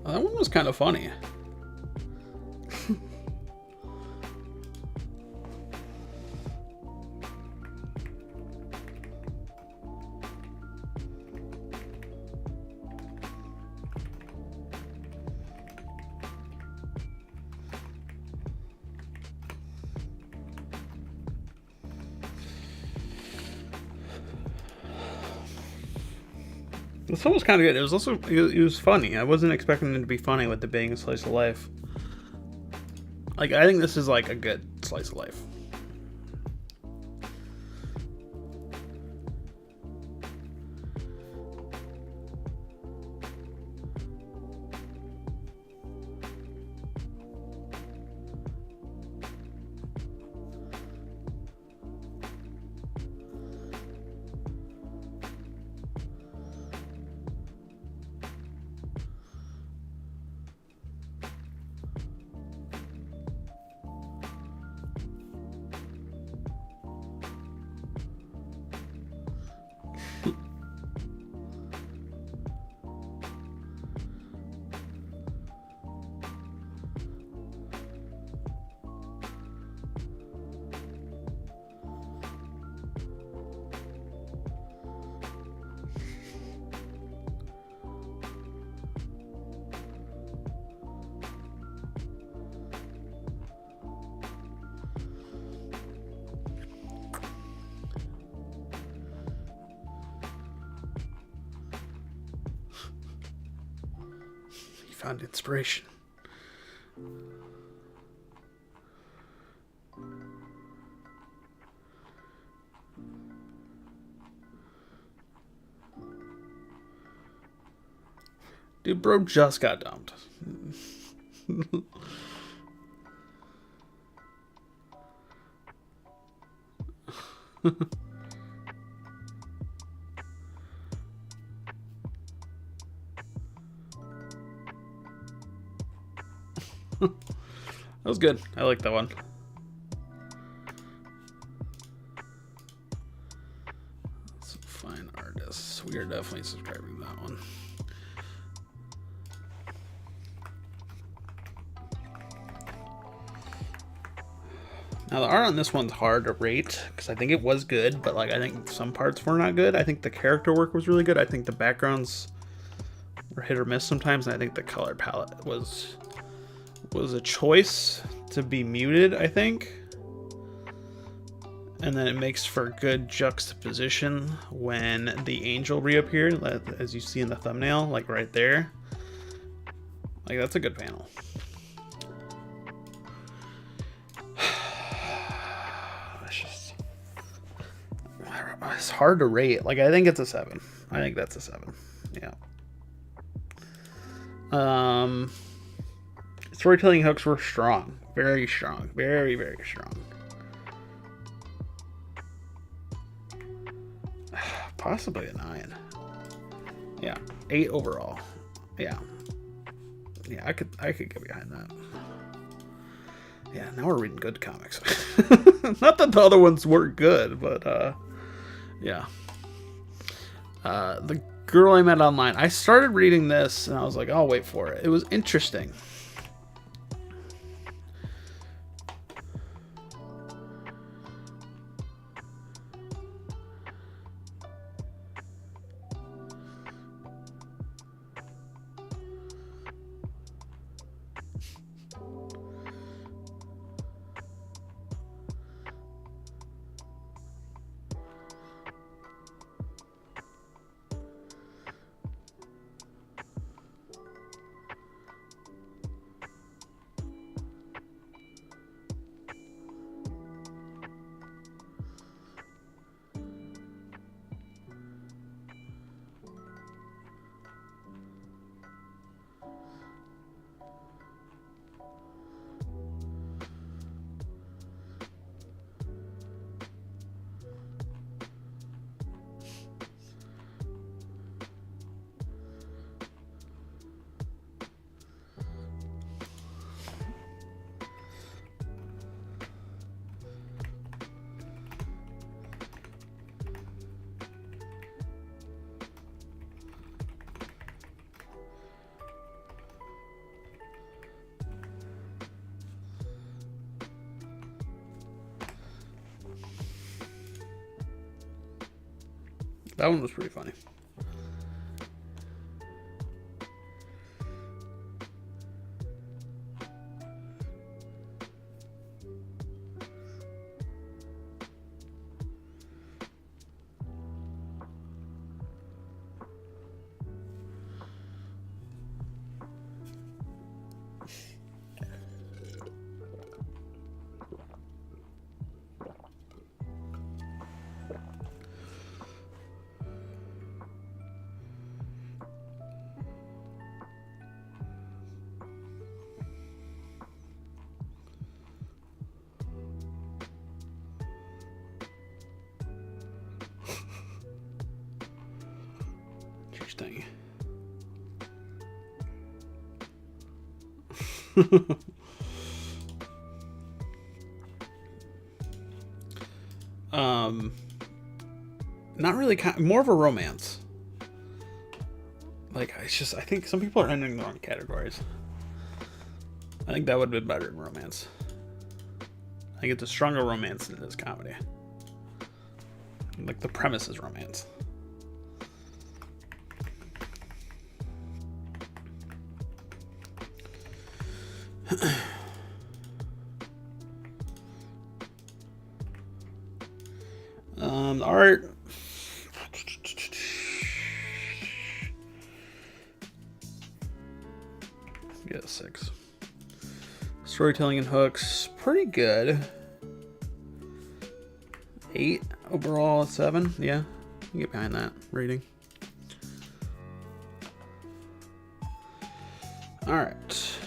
That one was kind of funny. This one was kind of good. It was also it was funny. I wasn't expecting it to be funny with it being a slice of life. Like, I think this is like a good slice of life. Found inspiration. Dude, bro just got dumped. That was good. I like that one. Some fine artists. We are definitely subscribing to that one. Now the art on this one's hard to rate because I think it was good, but like I think some parts were not good. I think the character work was really good. I think the backgrounds were hit or miss sometimes, and I think the color palette was a choice to be muted, I think. And then it makes for good juxtaposition when the angel reappeared, as you see in the thumbnail, like right there. Like, that's a good panel. It's hard to rate. Like, I think it's a 7. I think that's a 7. Yeah. Storytelling hooks were strong. Very strong. Very, very strong. Possibly a 9. Yeah. 8 overall. Yeah. Yeah, I could get behind that. Yeah, now we're reading good comics. Not that the other ones weren't good, but yeah. The Girl I Met Online. I started reading this and I was like, I'll wait for it. It was interesting. That one was pretty funny. everything. Not really. More of a romance. Like, it's just, I think some people are entering the wrong categories. I think that would have been better in romance. I think it's a stronger romance than it is comedy. Like, the premise is romance. The art. Yeah, 6. Storytelling and hooks, pretty good. 8 overall, 7. Yeah, you can get behind that rating. All right.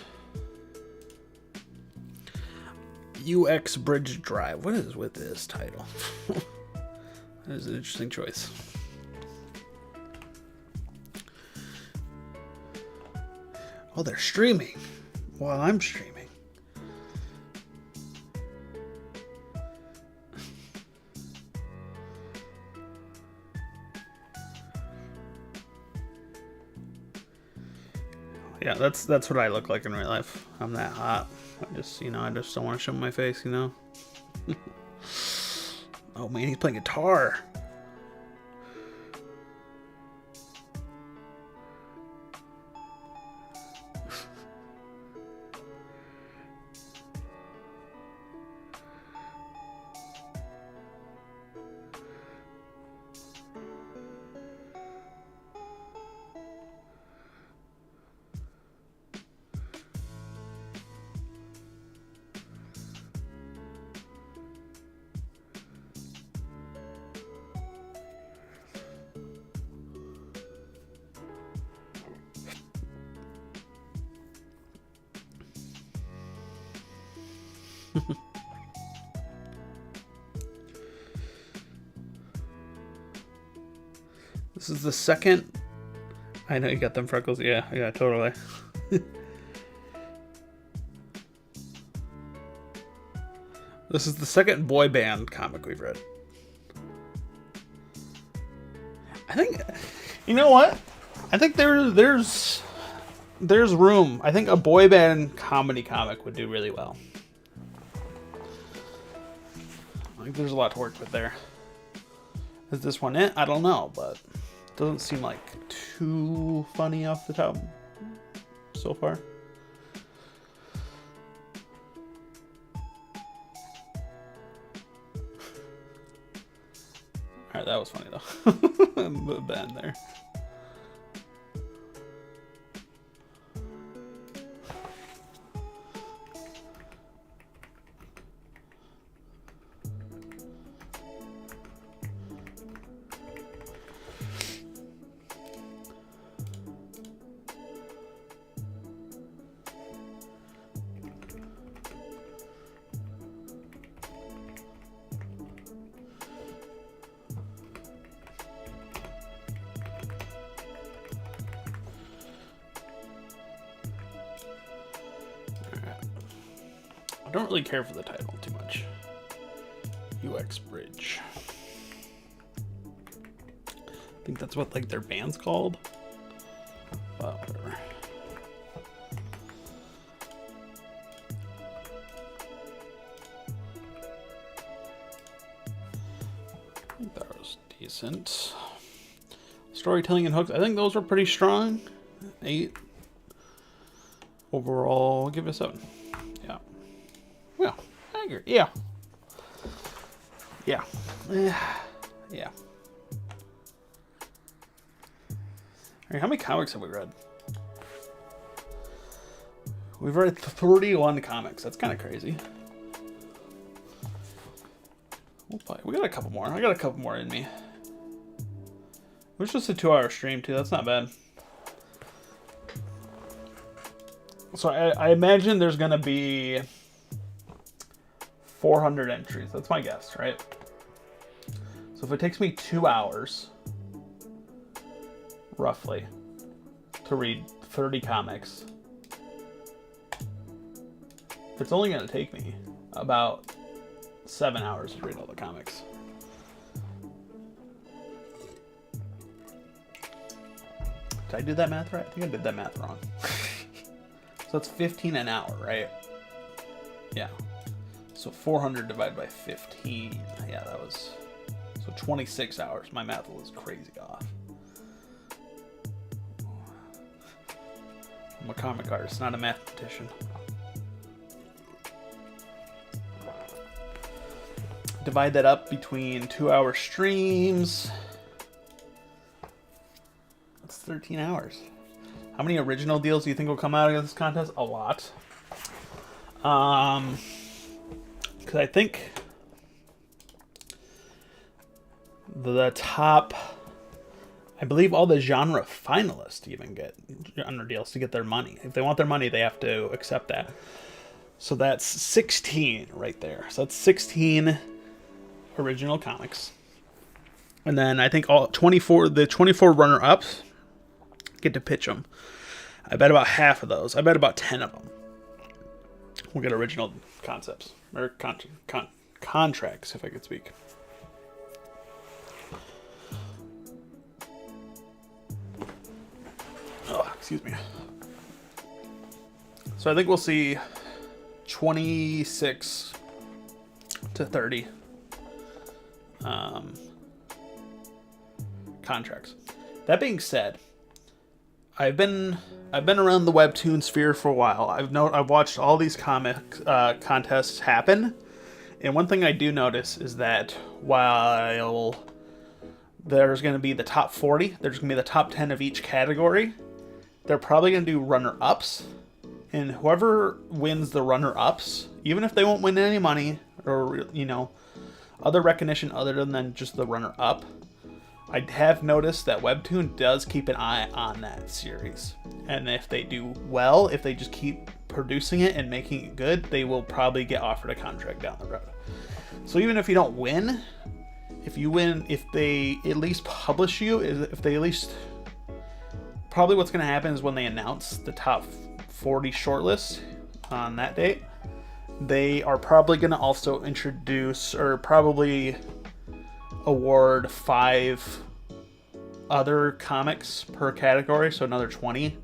UX Bridge Drive. What is with this title? That is an interesting choice. Oh, they're streaming while I'm streaming. Yeah, that's what I look like in real life. I'm that hot. I just don't want to show my face, you know. Oh man, he's playing guitar. This is the second. I know you got them freckles. Yeah, totally. This is the second boy band comic we've read. I think, you know what? I think there's room. I think a boy band comedy comic would do really well. I think there's a lot to work with there. Is this one it? I don't know, but it doesn't seem like too funny off the top so far. Alright, that was funny though. The band there. I don't really care for the title too much. UX Bridge. I think that's what like their band's called. But whatever. I think that was decent. Storytelling and hooks. I think those were pretty strong. 8. Overall, I'll give it a 7. Yeah. Well, I agree. Yeah. Yeah. Yeah. Alright, how many comics have we read? We've read 31 comics. That's kind of crazy. We got a couple more. I got a couple more in me. It was just a 2-hour stream, too. That's not bad. So I imagine there's going to be 400 entries. That's my guess, right? So if it takes me 2 hours, roughly, to read 30 comics, it's only going to take me about 7 hours to read all the comics. Did I do that math right? I think I did that math wrong. So it's 15 an hour, right? Yeah. So 400 divided by 15. Yeah, that was... So 26 hours. My math was crazy off. I'm a comic artist, not a mathematician. Divide that up between 2-hour streams. That's 13 hours. How many original deals do you think will come out of this contest? A lot. Because I think the top, I believe all the genre finalists even get genre deals to get their money. If they want their money, they have to accept that. So that's 16 right there. So that's 16 original comics. And then I think the 24 runner-ups get to pitch them. I bet about half of those. I bet about 10 of them will get original concepts or contracts, if I could speak. Oh, excuse me. So I think we'll see 26 to 30 contracts. That being said, I've been around the Webtoon sphere for a while. I've watched all these comic contests happen, and one thing I do notice is that while there's going to be the top 40, there's going to be the top 10 of each category. They're probably going to do runner-ups, and whoever wins the runner-ups, even if they won't win any money or other recognition other than just the runner-up, I have noticed that Webtoon does keep an eye on that series. And if they do well, if they just keep producing it and making it good, they will probably get offered a contract down the road. So even if you don't win, if you win, if they at least publish you, if they at least... Probably what's going to happen is when they announce the top 40 shortlists on that date, they are probably going to also introduce or probably award 5 other comics per category, so another 20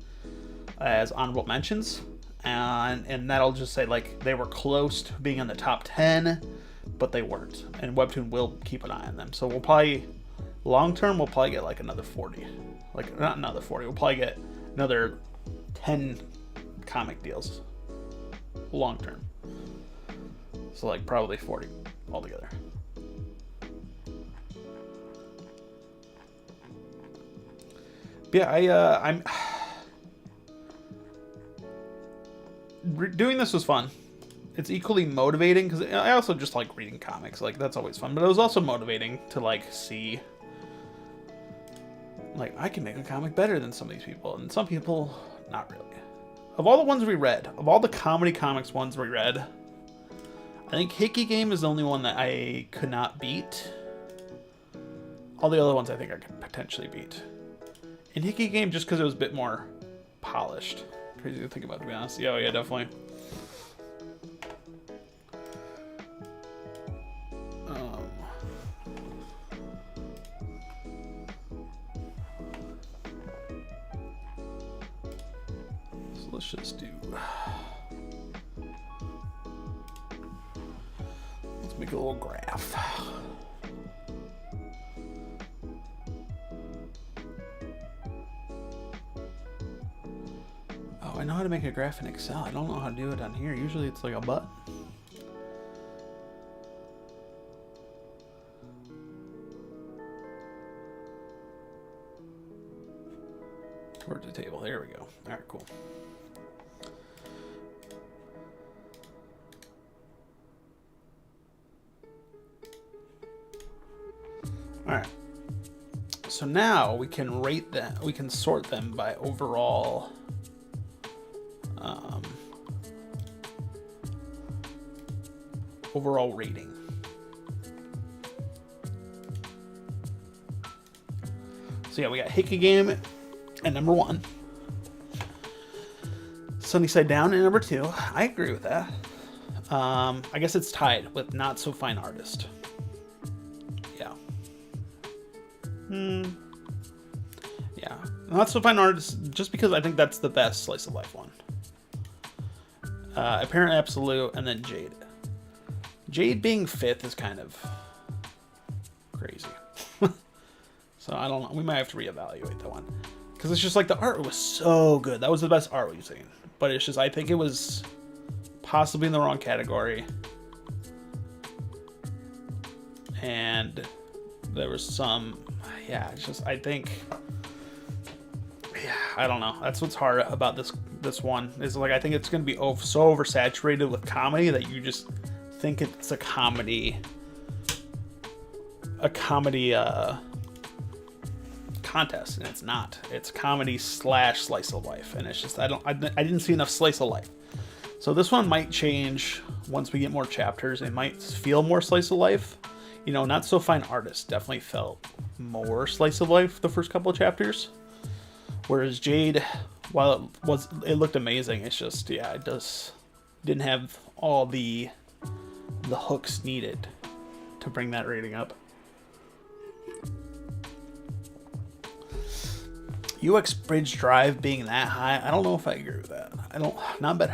as honorable mentions, and that'll just say like they were close to being in the top 10, but they weren't, and Webtoon will keep an eye on them. So we'll probably long term we'll probably get like another 40, like not another 40, we'll probably get another 10 comic deals long term, so like probably 40 altogether. Yeah, I'm doing this was fun. It's equally motivating because I also just like reading comics. Like that's always fun, but it was also motivating to like see, like I can make a comic better than some of these people, and some people not really. Of all the ones we read, of all the comedy comics ones we read, I think Hickey Game is the only one that I could not beat. All the other ones I think I could potentially beat. In Hickey Game, just because it was a bit more polished. Crazy to think about, to be honest. Yeah, definitely. So let's just do... Let's make a little graph. I know how to make a graph in Excel. I don't know how to do it on here. Usually it's like a button. Towards the table. There we go. All right, cool. All right. So now we can rate them. We can sort them by overall... overall rating. So yeah, we got Hickey Game at number 1. Sunny Side Down at number 2. I agree with that. I guess it's tied with Not So Fine Artist. Yeah. Yeah. Not So Fine Artist, just because I think that's the best slice of life one. Apparent Absolute, and then Jade. Jade being 5th is kind of crazy. So I don't know. We might have to reevaluate that one. Because it's just like the art was so good. That was the best art we've seen. But it's just, I think it was possibly in the wrong category. And there was some, yeah, it's just, I think, yeah, I don't know. That's what's hard about this one. Is like, I think it's going to be so oversaturated with comedy that you just think it's a comedy contest, and it's not. It's comedy / slice of life, and it's just I didn't see enough slice of life. So this one might change once we get more chapters. It might feel more slice of life. You know, Not So Fine Artist definitely felt more slice of life the first couple of chapters, whereas Jade, while it looked amazing, it's just, yeah, it didn't have all the hooks needed to bring that rating up. UX Bridge Drive being that high, I don't know if I agree with that. Not better.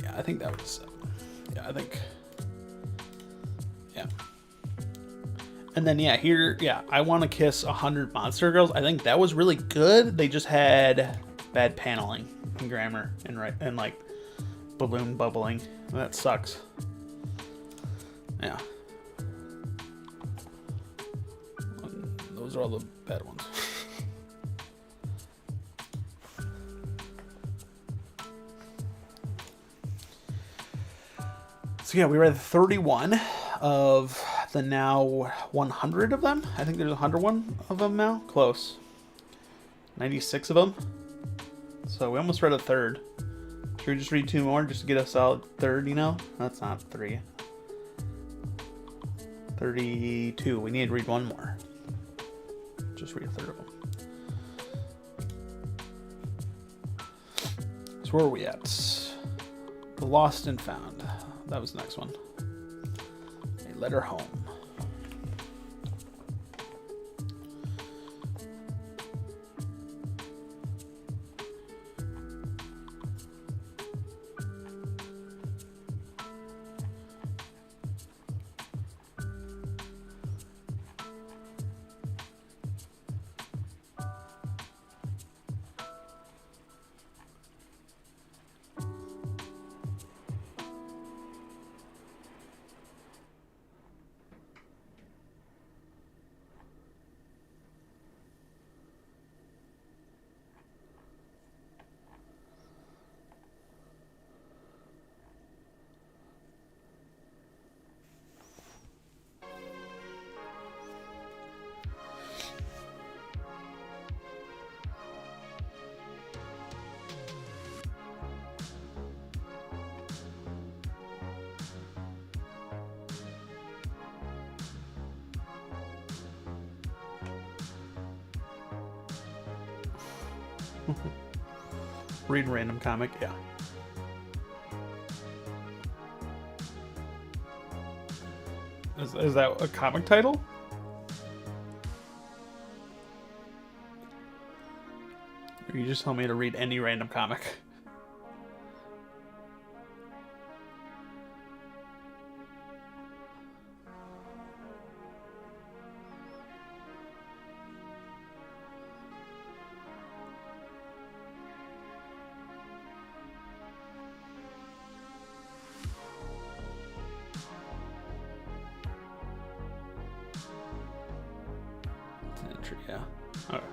Yeah, I think that was, yeah, I think, yeah. And then, yeah, here, yeah, I Want to Kiss 100 Monster Girls. I think that was really good. They just had bad paneling and grammar and like balloon bubbling. That sucks. Yeah. Those are all the bad ones. So yeah, we read 31 of the now 100 of them. I think there's 101 of them now. Close. 96 of them. So we almost read a third. Should we just read 2 more just to get a solid third, you know? That's not 3. 32. We need to read 1 more. Just read a third of them. So where are we at? The Lost and Found. That was the next one. A Letter Home. Read random comic, yeah. Is that a comic title? Or you just tell me to read any random comic? Yeah. All right.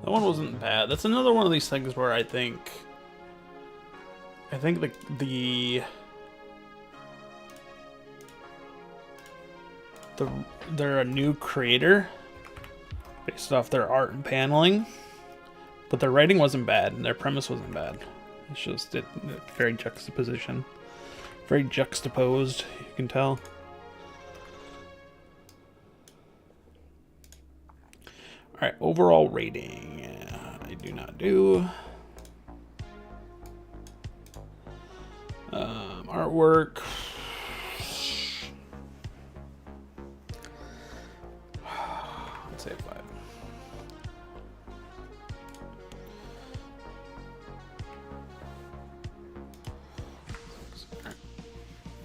That one wasn't bad. That's another one of these things where I think they're a new creator based off their art and paneling, but their writing wasn't bad and their premise wasn't bad. It's just very juxtaposition, very juxtaposed. You can tell. All right, overall rating. I do not do. Artwork. Let's say a 5.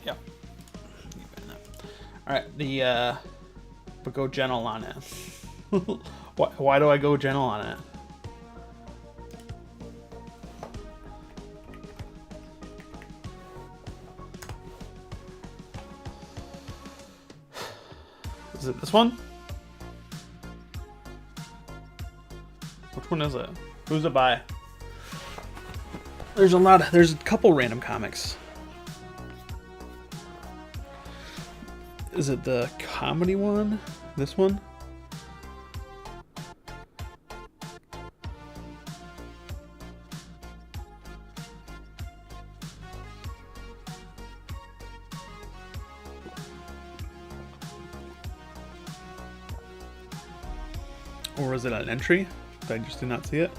Yeah. All right, but go gentle on it. Why do I go gentle on it? Is it this one? Which one is it? Who's it by? There's a couple random comics. Is it the comedy one? This one? Or was it an entry? I just did not see it.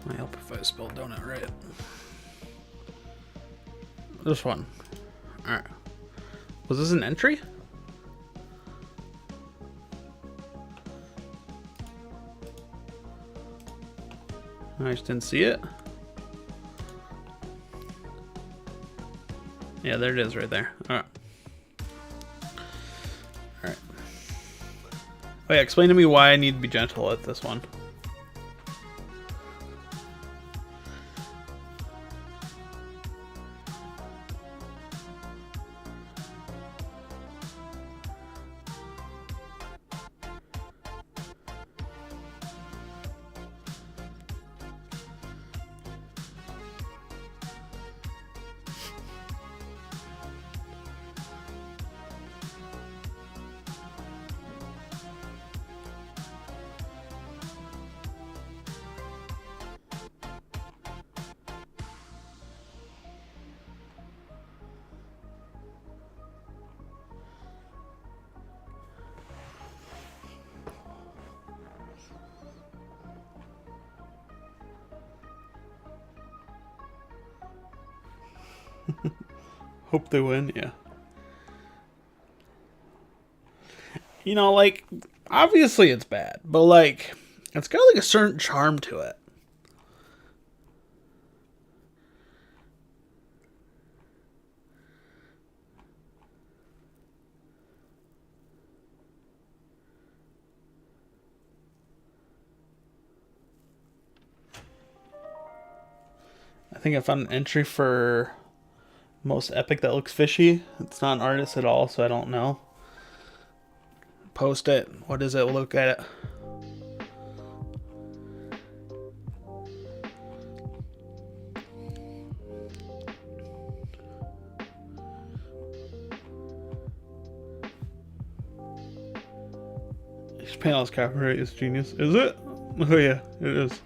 I hope if I spelled donut right. This one. Alright. Was this an entry? I just didn't see it. Yeah, there it is right there. Alright. Alright. Oh yeah, explain to me why I need to be gentle at this one. Hope they win, yeah. You know, like, obviously it's bad, but, like, it's got, like, a certain charm to it. I think I found an entry for most epic that looks fishy. It's not an artist at all, so I don't know. Post it. What does it look at? This panel's copyright is genius. Is it? Oh yeah, it is.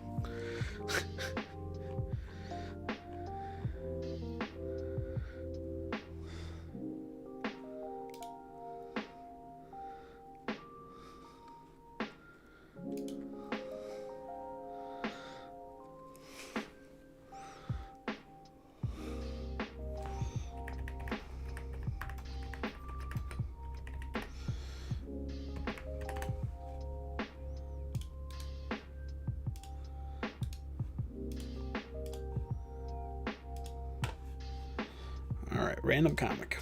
Random comic.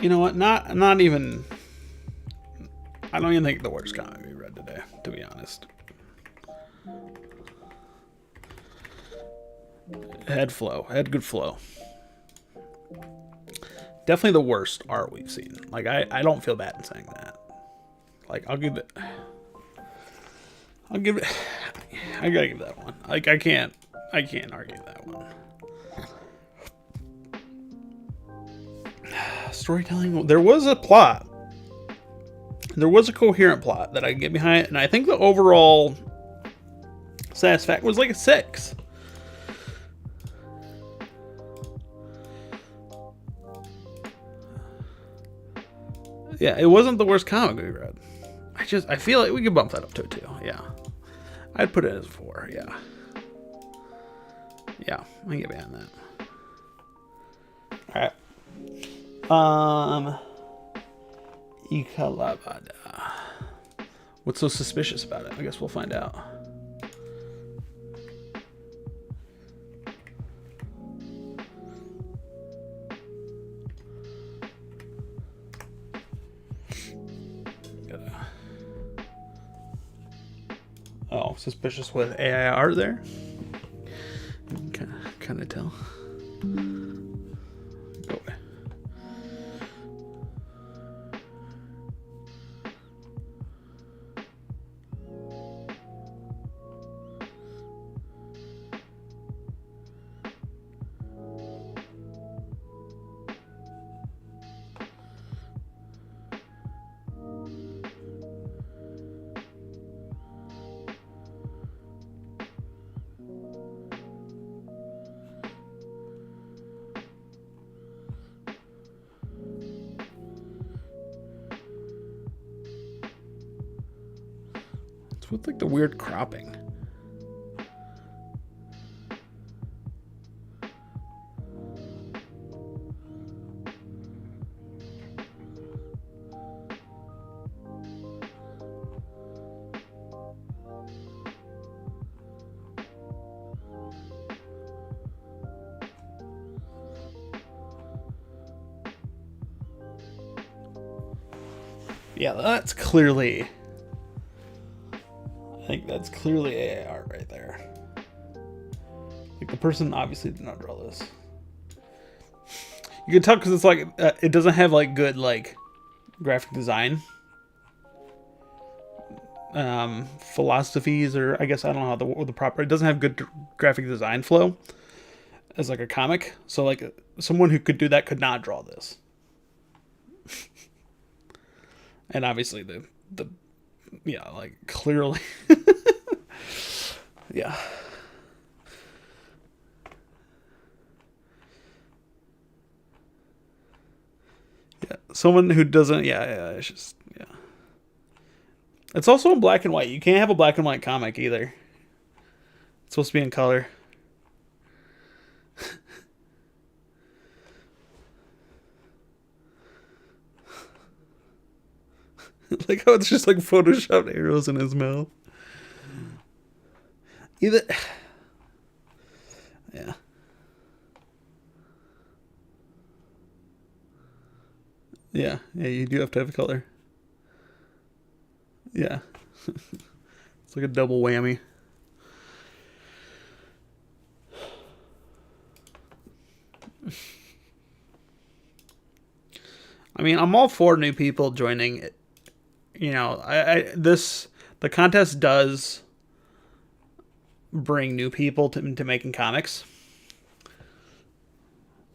You know what? Not even. I don't even think the worst comic we read today, to be honest. Had good flow. Definitely the worst art we've seen. Like, I don't feel bad in saying that. Like, I gotta give that one. Like, I can't argue that one. Storytelling, there was a plot. There was a coherent plot that I can get behind, and I think the overall satisfaction was like a 6. Yeah, it wasn't the worst comic we read. I feel like we could bump that up to a 2. Yeah, I'd put it as a 4. Yeah, I can get behind that. All right. Ikalabada. What's so suspicious about it? I guess we'll find out. Oh, suspicious with AI art there? Kind of tell. Go away. It's with like the weird cropping. Yeah, that's clearly. I think that's clearly AI art right there. Like, the person obviously did not draw this. You can tell because it's like it doesn't have like good like graphic design philosophies, or I guess I don't know how the proper. It doesn't have good graphic design flow as like a comic. So like someone who could do that could not draw this. And obviously the yeah, like clearly yeah. Yeah, someone who doesn't it's just it's also in black and white. You can't have a black and white comic either. It's supposed to be in color. Like how it's just like photoshopped arrows in his mouth. Either yeah. Yeah, you do have to have a color. Yeah. It's like a double whammy. I mean, I'm all for new people joining it. You know, the contest does bring new people to making comics.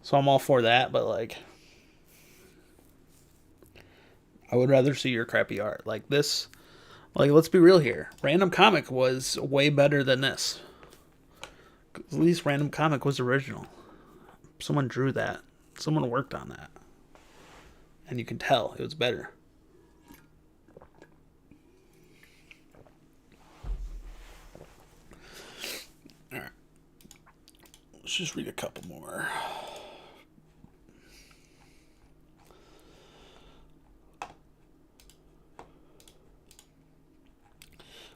So I'm all for that, but like I would rather see your crappy art. Like this, like let's be real here. Random Comic was way better than this. At least Random Comic was original. Someone drew that. Someone worked on that. And you can tell it was better. Alright. Let's just read a couple more.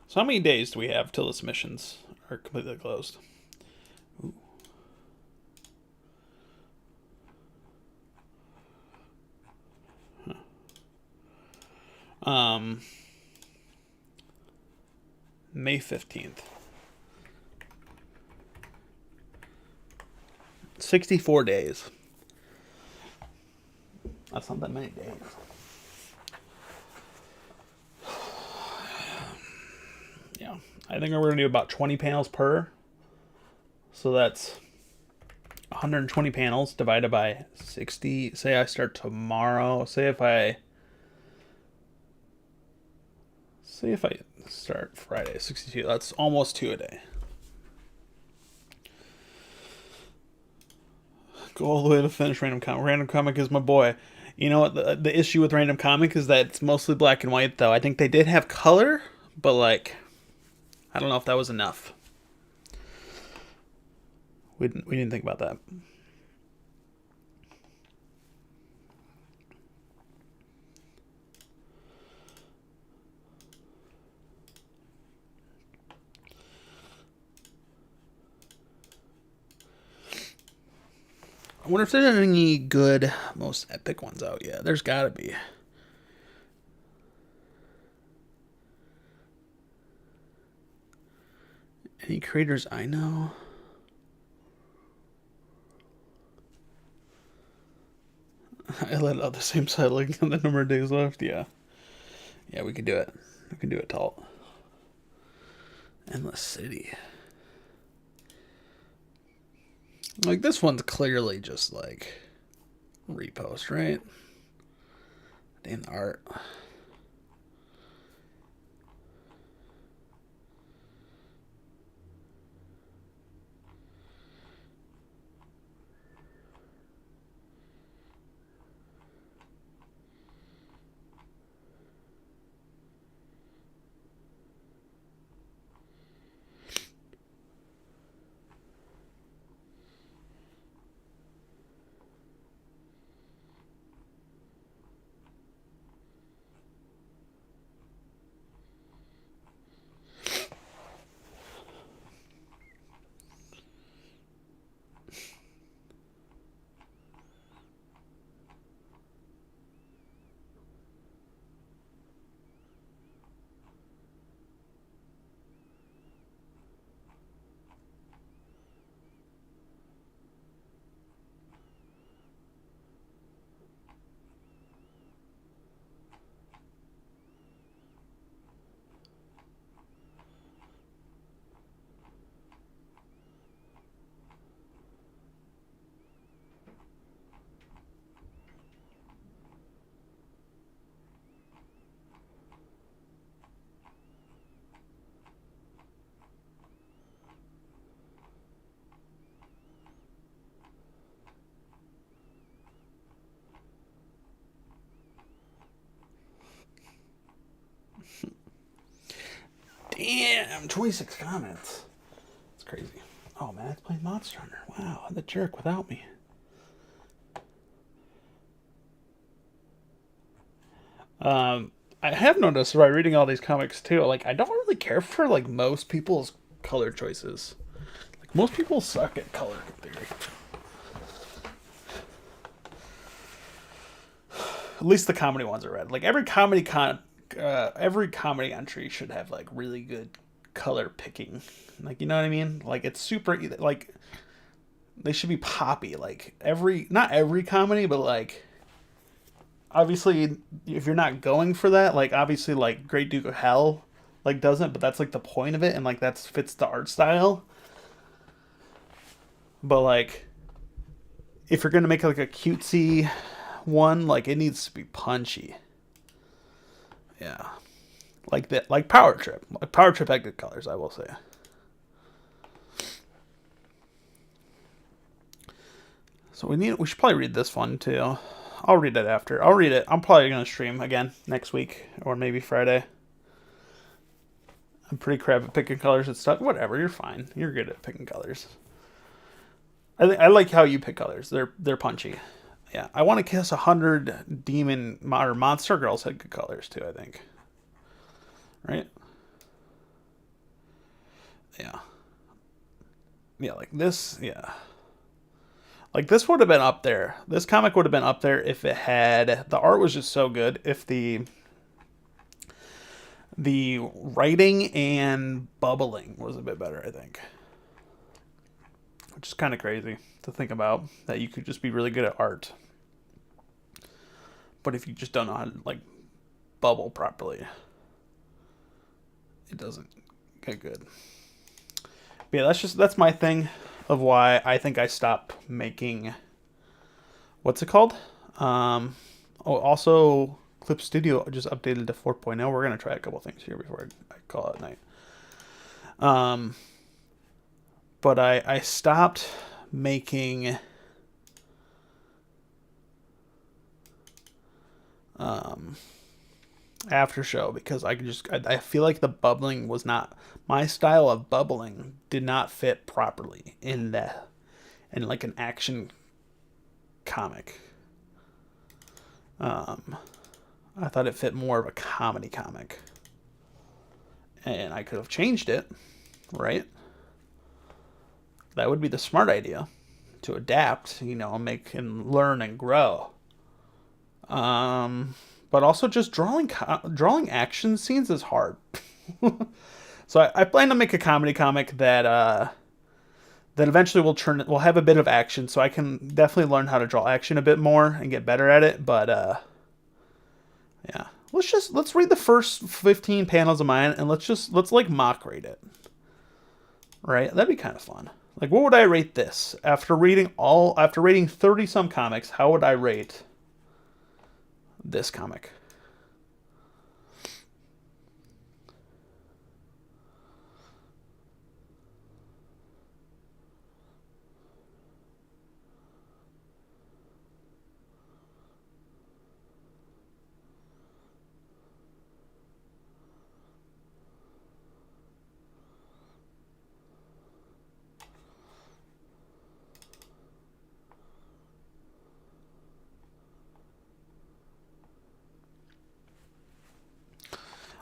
So how many days do we have till the submissions are completely closed? Ooh. Um, May 15th. 64 days. That's not that many days. Yeah. I think we're going to do about 20 panels per. So that's 120 panels divided by 60. Say I start tomorrow. Say if I start Friday, 62. That's almost 2 a day. Go all the way to finish Random Comic. Random Comic is my boy. You know what? The issue with Random Comic is that it's mostly black and white, though. I think they did have color, but, like, I don't know if that was enough. We didn't think about that. I wonder if there's any good most epic ones out yet. There's gotta be. Any creators I know? I let out the same side like the number of days left. Yeah. Yeah, we can do it. We can do it, Talt. Endless City. Like, this one's clearly just, like, repost, right? Damn the art. Damn, 26 comments. That's crazy. Oh, man, it's playing Monster Hunter. Wow, the jerk without me. I have noticed by reading all these comics too, like, I don't really care for, like, most people's color choices. Like, most people suck at color theory. At least the comedy ones are read. Like, every comedy entry should have, like, really good color picking. Like, you know what I mean? Like, it's super, like, they should be poppy. Like, not every comedy, but, like, obviously, if you're not going for that, like, obviously, like, Great Duke of Hell, like, doesn't, but that's, like, the point of it, and, like, that fits the art style. But, like, if you're gonna make, like, a cutesy one, like, it needs to be punchy. Yeah. Like that, like Power Trip. Like, Power Trip had good colors, I will say. So we should probably read this one too. I'll read it after. I'll read it. I'm probably gonna stream again next week or maybe Friday. I'm pretty crap at picking colors and stuff. Whatever, you're fine. You're good at picking colors. I like how you pick colors. They're punchy. Yeah, I Want to Kiss 100 Demon or Monster Girls had good colors too, I think. Right? Yeah. Yeah, like this, yeah. Like, this would have been up there. This comic would have been up there if it had... The art was just so good. If the The writing and bubbling was a bit better, I think. Which is kind of crazy to think about, that you could just be really good at art. But if you just don't know how to, like, bubble properly, it doesn't get good. But yeah, that's my thing of why I think I stopped making, what's it called? Also Clip Studio just updated to 4.0. We're gonna try a couple things here before I call it night. But I stopped making after show because I feel like the bubbling was not my style of bubbling, did not fit properly in like an action comic. I thought it fit more of a comedy comic, and I could have changed it, right? That would be the smart idea, to adapt, make and learn and grow. But also just drawing action scenes is hard. So I plan to make a comedy comic that eventually will have a bit of action, so I can definitely learn how to draw action a bit more and get better at it. But yeah, let's read the first 15 panels of mine and let's like mock rate it. Right? That'd be kind of fun. Like, what would I rate this? After reading 30 some comics, how would I rate this comic?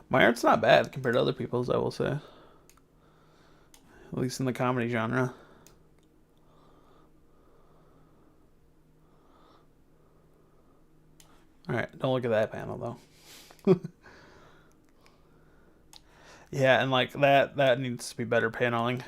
My art's not bad compared to other people's, I will say. At least in the comedy genre. Alright, don't look at that panel, though. Yeah, and like that needs to be better paneling.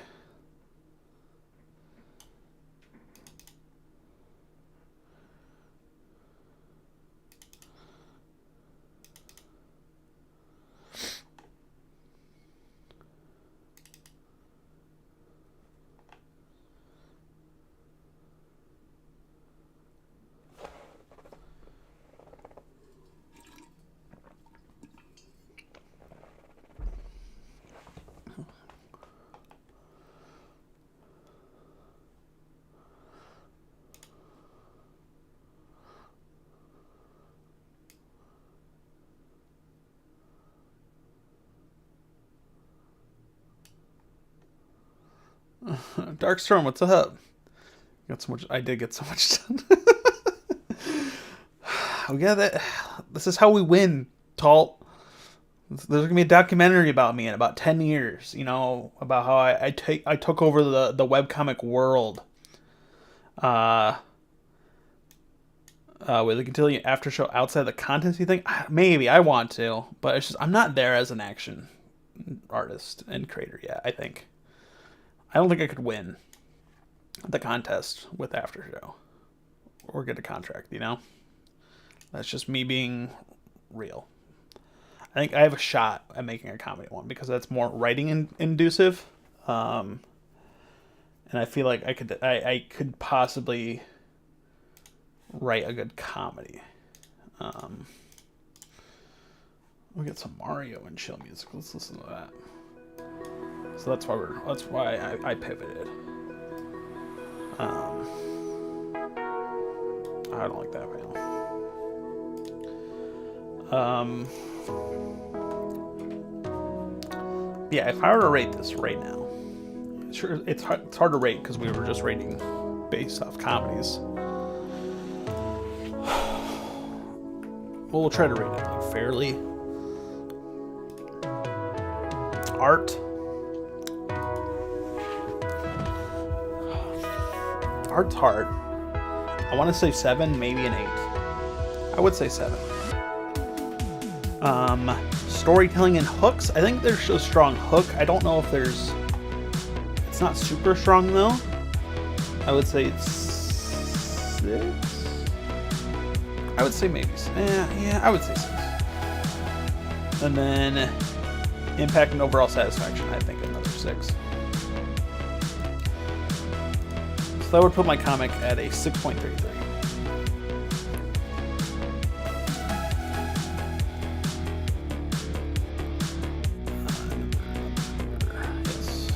Darkstorm, what's up? I did get so much done. This is how we win, Talt. There's gonna be a documentary about me in about 10 years, about how I took over the webcomic world. Will they continue after show outside the content, you think? Maybe, I want to, but it's just I'm not there as an action artist and creator yet, I think. I don't think I could win the contest with After Show or get a contract, That's just me being real. I think I have a shot at making a comedy one because that's more writing inducive. And I feel like I could possibly write a good comedy. We'll get some Mario and chill music. Let's listen to that. So that's why I pivoted. I don't like that panel. Yeah, if I were to rate this right now, sure, it's hard to rate because we were just rating based off comedies. Well, we'll try to rate it like fairly. Art's hard. I want to say 7, maybe an 8. I would say 7. storytelling and hooks, I think there's a strong hook. I don't know if there's... It's not super strong, though. I would say it's 6? I would say maybe... Yeah, I would say 6. And then impact and overall satisfaction, I think another 6. So that would put my comic at a 6.33. Yes.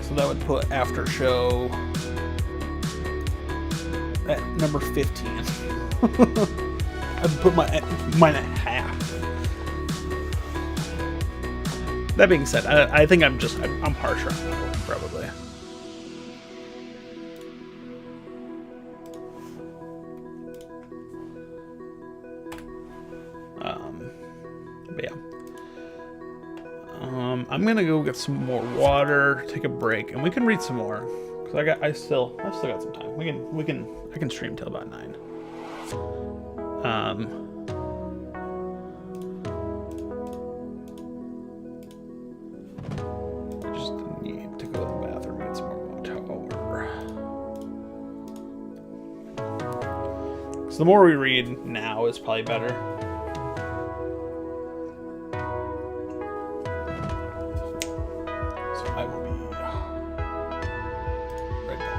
So that would put After Show at number 15. I'd put mine at half. That being said, I think I'm harsher on that one, probably. But yeah. I'm gonna go get some more water, take a break, and we can read some more. Cause I still got some time. I can stream till about 9. I just need to go to the bathroom and get some more water. So the more we read now is probably better. So I will be right back.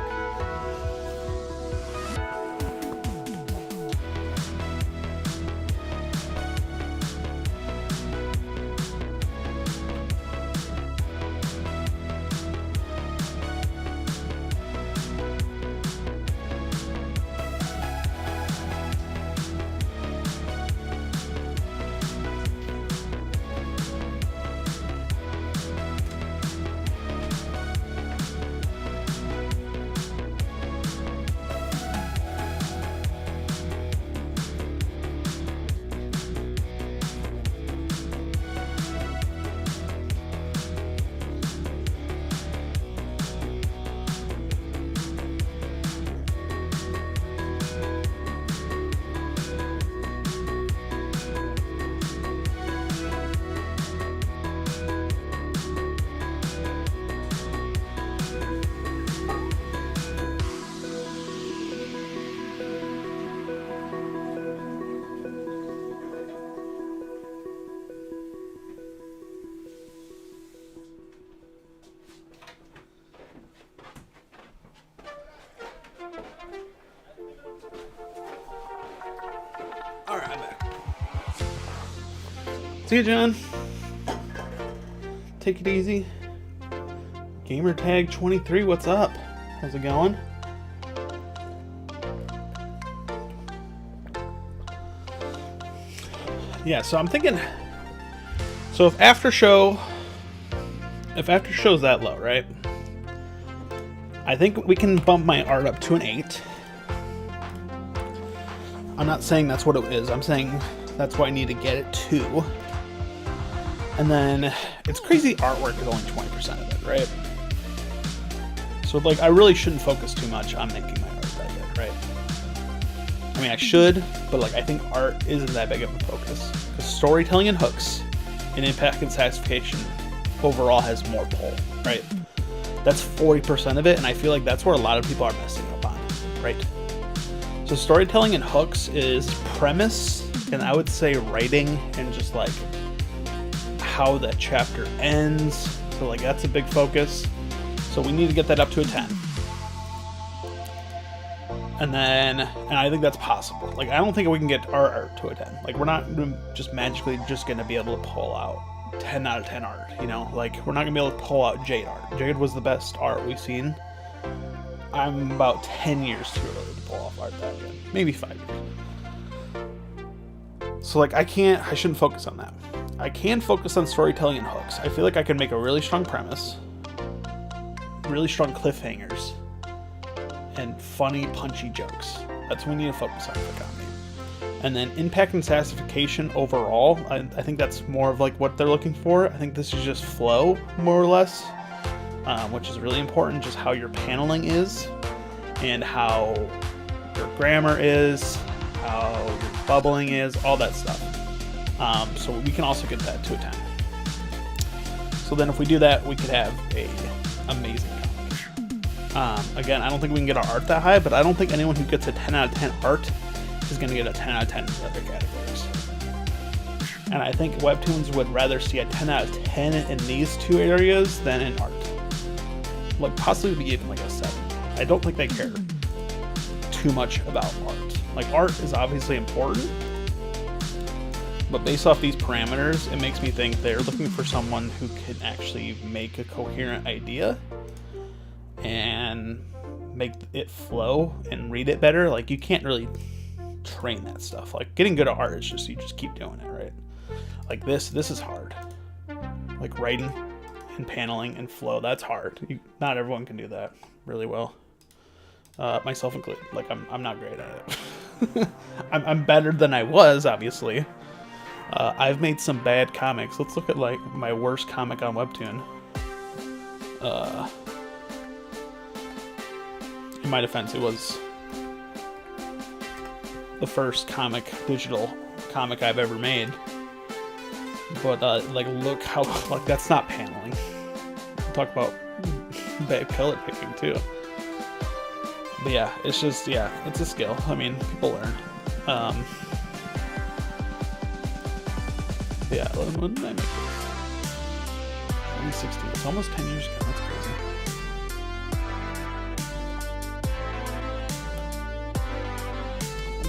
Alright, I'm back. See you, John. Take it easy. Gamertag 23, what's up? How's it going? Yeah, so I'm thinking... So if After Show's that low, right? I think we can bump my art up to an 8. I'm not saying that's what it is. I'm saying that's what I need to get it to. And then it's crazy artwork is only 20% of it, right? So like I really shouldn't focus too much on making my art that good, right? I mean I should, but like I think art isn't that big of a focus. Because storytelling and hooks and impact and satisfaction overall has more pull, right? That's 40% of it, and I feel like that's where a lot of people are messing up on, right? So storytelling and hooks is premise, and I would say writing and just like how the chapter ends. So like that's a big focus. So we need to get that up to a 10. And I think that's possible. Like I don't think we can get our art to a 10. Like we're not just magically just gonna be able to pull out 10 out of 10 art, you know? Like we're not gonna be able to pull out Jade art. Jade was the best art we've seen. I'm about 10 years too early to pull off art that good. Maybe 5 years. So like I shouldn't focus on that. I can focus on storytelling and hooks. I feel like I can make a really strong premise, really strong cliffhangers, and funny, punchy jokes. That's what we need to focus on for comedy. And then impact and satisfaction overall, I think that's more of like what they're looking for. I think this is just flow, more or less, which is really important, just how your paneling is and how your grammar is, how your bubbling is, all that stuff. So we can also get that to a 10. So then if we do that, we could have a amazing comic. Again, I don't think we can get our art that high, but I don't think anyone who gets a 10 out of 10 art is going to get a 10 out of 10 in the other categories. And I think Webtoons would rather see a 10 out of 10 in these two areas than in art. Like, possibly even like a 7. I don't think they care too much about art. Like, art is obviously important, but based off these parameters, it makes me think they're looking for someone who can actually make a coherent idea and make it flow and read it better. Like, you can't really train that stuff. Like, getting good at art is just, you just keep doing it, right? Like, this is hard. Like, writing and paneling and flow, that's hard. Not everyone can do that really well. Myself included. Like, I'm not great at it. I'm better than I was, obviously. I've made some bad comics. Let's look at, like, my worst comic on Webtoon. In my defense, it was the first digital comic I've ever made. But, like, look how, like, that's not paneling. Talk about bad color picking, too. But yeah, it's just, yeah, it's a skill. I mean, people learn. Yeah, when did I make this? 2016. It's almost 10 years ago. That's crazy.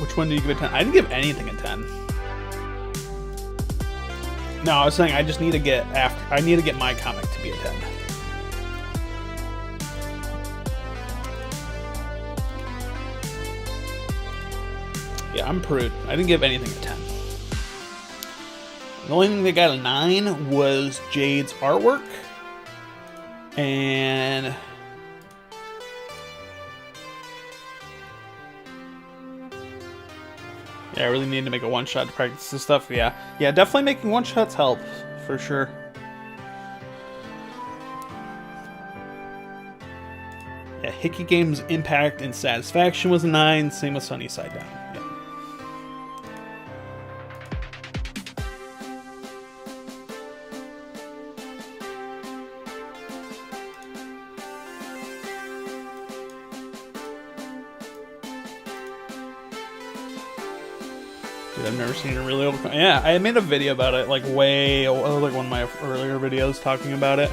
Which one did you give a 10? I didn't give anything a 10. No, I was saying I just need to get I need to get my comic to be a 10. Yeah, I'm prude. I didn't give anything a 10. The only thing that got a 9 was Jade's artwork. And yeah, I really need to make a one-shot to practice this stuff. Yeah, definitely making one-shots help, for sure. Yeah, Hickey Games' impact and satisfaction was a 9. Same with Sunny Side Down. Yeah. Dude, I've never seen a really old. Yeah, I made a video about it, like like one of my earlier videos talking about it.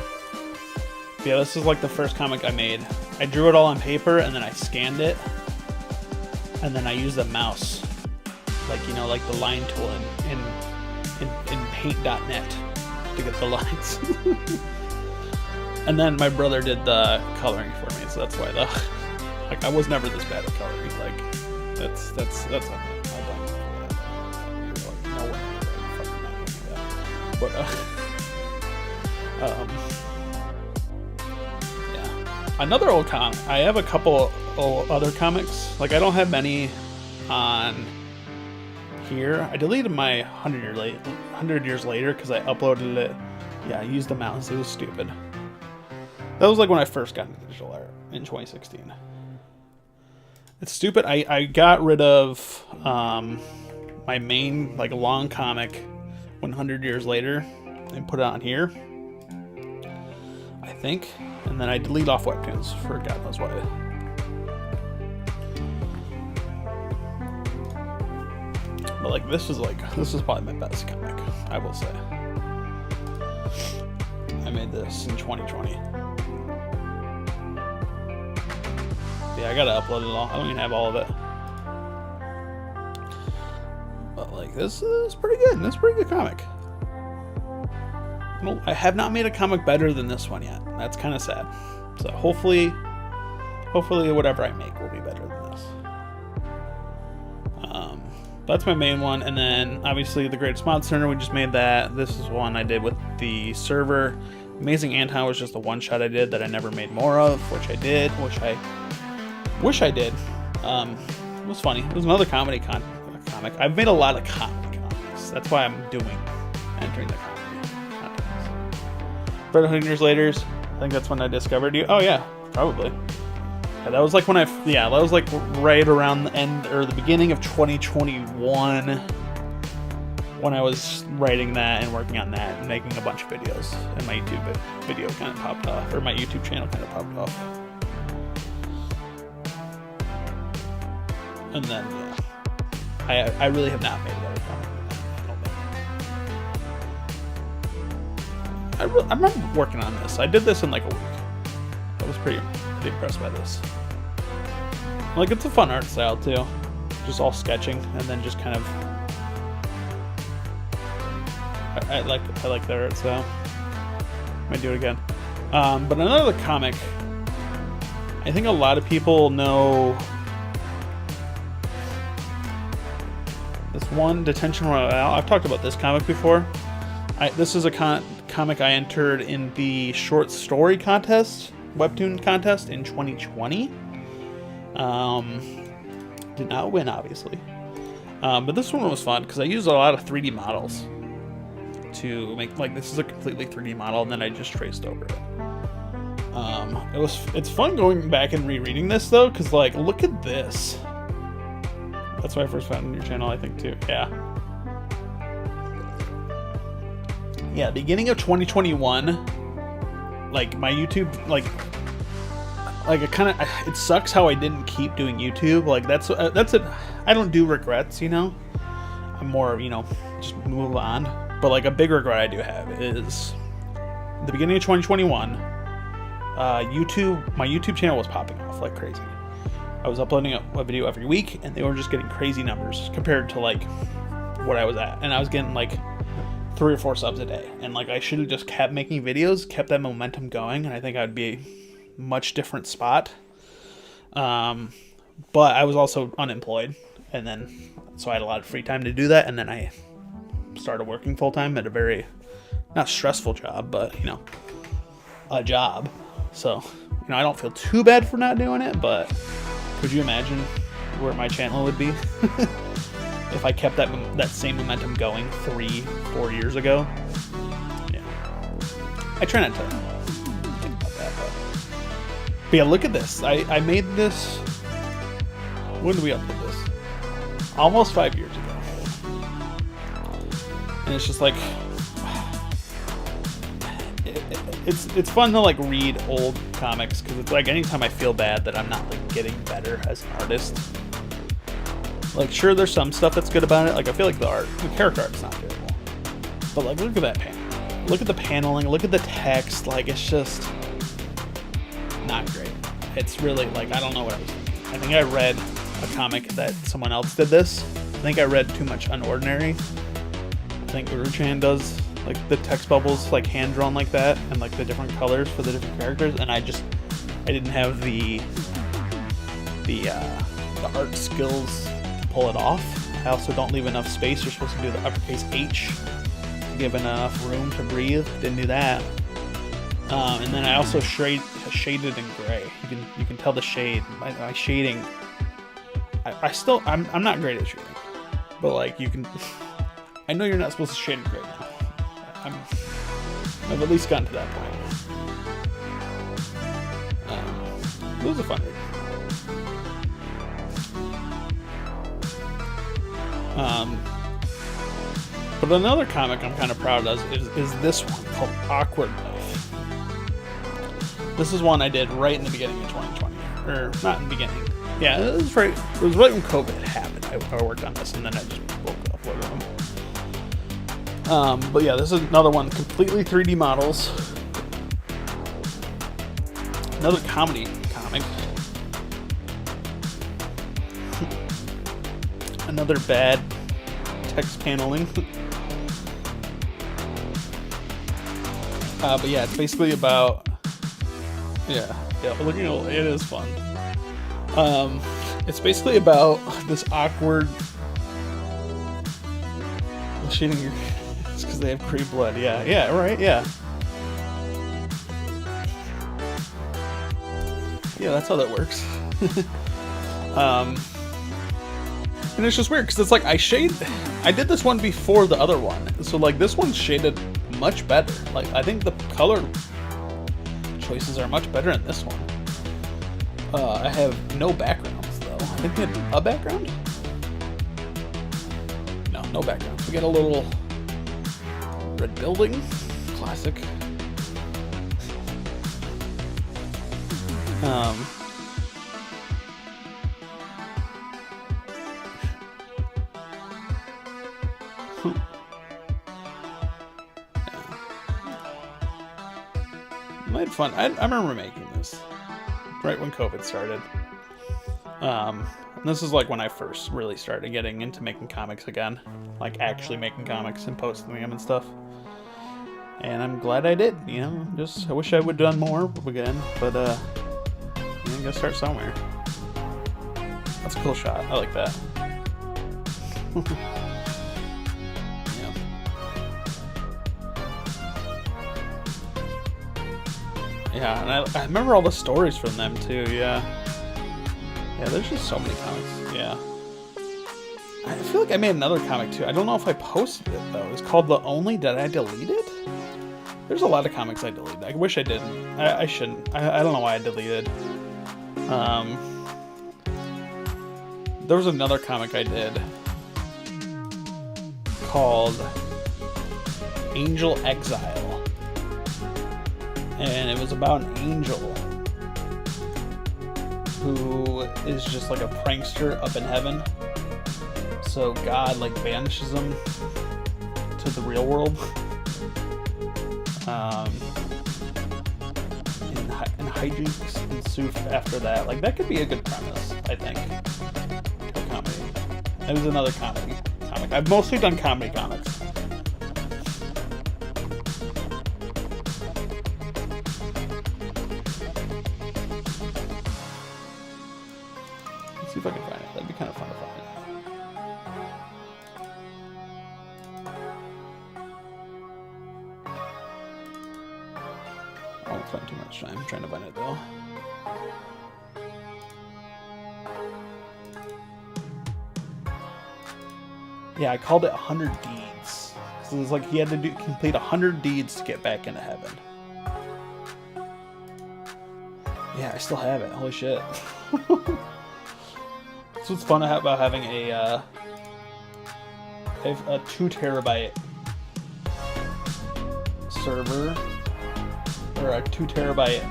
Yeah, this is like the first comic I made. I drew it all on paper and then I scanned it, and then I used the mouse, like, you know, like the line tool in Paint.net to get the lines. And then my brother did the coloring for me, so that's why like I was never this bad at coloring. Like that's okay. I'll done that. Like, no way, fucking not doing that. But yeah, another old comic. I have a couple other comics. Like, I don't have many on here. I deleted my 100 Years Later because I uploaded it. Yeah, I used the mouse. It was stupid. That was like when I first got into digital art in 2016. It's stupid. I got rid of my main, like, long comic 100 Years Later and put it on here, I think. And then I delete off Webtoons for God knows why. But like, this is probably my best comic, I will say. I made this in 2020. Yeah, I gotta upload it all. I don't even have all of it. But like, this is pretty good. This is a pretty good comic. I have not made a comic better than this one yet. That's kind of sad. So hopefully whatever I make will be better than this. That's my main one. And then obviously the Greatest Monster, we just made that. This is one I did with the server. Amazing Anton was just a one shot I did that I never made more of, which I did, which I wish I did. It was funny. It was another comedy comic. I've made a lot of comedy comics. That's why I'm entering the comedy contest. 100 Years Later, I think that's when I discovered you. Oh yeah, probably. Yeah, that was like when that was like right around the end or the beginning of 2021 when I was writing that and working on that and making a bunch of videos, and my YouTube video kind of popped off, or my YouTube channel kind of popped off. And then, yeah, I really have not made another comic. I remember working on this. I did this in like a week. I was pretty impressed by this. Like, it's a fun art style too, just all sketching and then just kind of. I like their art style. Might do it again. But another comic. I think a lot of people know. This one, Detention Royale. I've talked about this comic before. This is a comic I entered in the short story contest, Webtoon contest in 2020. Did not win, obviously. But this one was fun because I used a lot of 3D models to make, like, this is a completely 3D model, and then I just traced over it. It's fun going back and rereading this though, because like, look at this. That's why I first found your channel, I think, too. Yeah. Yeah, beginning of 2021, like, my YouTube, like it sucks how I didn't keep doing YouTube. Like, that's it. I don't do regrets, you know? I'm more, you know, just move on. But, like, a big regret I do have is the beginning of 2021, my YouTube channel was popping off like crazy. I was uploading a video every week, and they were just getting crazy numbers compared to, like, what I was at. And I was getting, like, 3 or 4 subs a day. And, like, I should have just kept making videos, kept that momentum going, and I think I'd be a much different spot. But I was also unemployed, and then, so I had a lot of free time to do that, and then I started working full-time at a very, not stressful job, but, you know, a job. So, you know, I don't feel too bad for not doing it, but could you imagine where my channel would be if I kept that same momentum going 3-4 years ago? Yeah. I try not to think about that, but yeah, look at this. I made this. When did we upload this? Almost 5 years ago. And it's just like, it's fun to like read old comics, because it's like anytime I feel bad that I'm not like getting better as an artist. Like, sure, there's some stuff that's good about it. Like, I feel like the character art's not terrible, but like, look at that panel. Look at the paneling. Look at the text. Like, it's just not great. It's really like, I don't know what I was thinking. I think I read a comic that someone else did this. I think I read Too Much Unordinary. I think Uruchan does like the text bubbles like hand drawn like that, and like the different colors for the different characters, and I didn't have the art skills to pull it off. I also don't leave enough space. You're supposed to do the uppercase H to give enough room to breathe. Didn't do that. And then I also shaded in gray. You can tell the shade. My shading. I'm not great at shading, but like, you can. I know you're not supposed to shade in gray now. I've at least gotten to that point. It was a fun read. But another comic I'm kind of proud of is this one called Awkward Life. This is one I did right in the beginning of 2020, or not in the beginning. Yeah, it was right when COVID happened. I worked on this, and then I just uploaded them. But yeah, this is another one, completely 3D models. Another comedy comic. Another bad text paneling. But yeah, it's basically about, looking at it is fun. It's basically about this awkward shooting your. Because they have Cree blood. Yeah, right, yeah. Yeah, that's how that works. And it's just weird, because it's like, I did this one before the other one. So, like, this one's shaded much better. Like, I think the color choices are much better in this one. I have no backgrounds though. I think we had a background. No, no background. We got a little red building, classic. I had fun. I remember making this right when COVID started. And this is like when I first really started getting into making comics again, like actually making comics and posting them and stuff. And I'm glad I did. You know, just I wish I would have done more again, but you gotta start somewhere. That's a cool shot. I like that. Yeah, and I remember all the stories from them too, yeah. Yeah, there's just so many comics, yeah. I feel like I made another comic too. I don't know if I posted it though. It's called The Only. Did I delete it? There's a lot of comics I deleted. I wish I didn't. I shouldn't. I don't know why I deleted. There was another comic I did called Angel Exile. And it was about an angel who is just like a prankster up in heaven. So God like banishes him to the real world. And hijinks ensue after that. Like that could be a good premise, I think. A comedy. It was another comedy comic. I've mostly done comedy comics. See if I can find it. That'd be kind of fun to find. I won't spend too much time trying to find it though. Yeah, I called it 100 Deeds. So it was like he had to complete 100 deeds to get back into heaven. Yeah, I still have it. Holy shit. That's what's fun about having a 2 terabyte server, or a 2 terabyte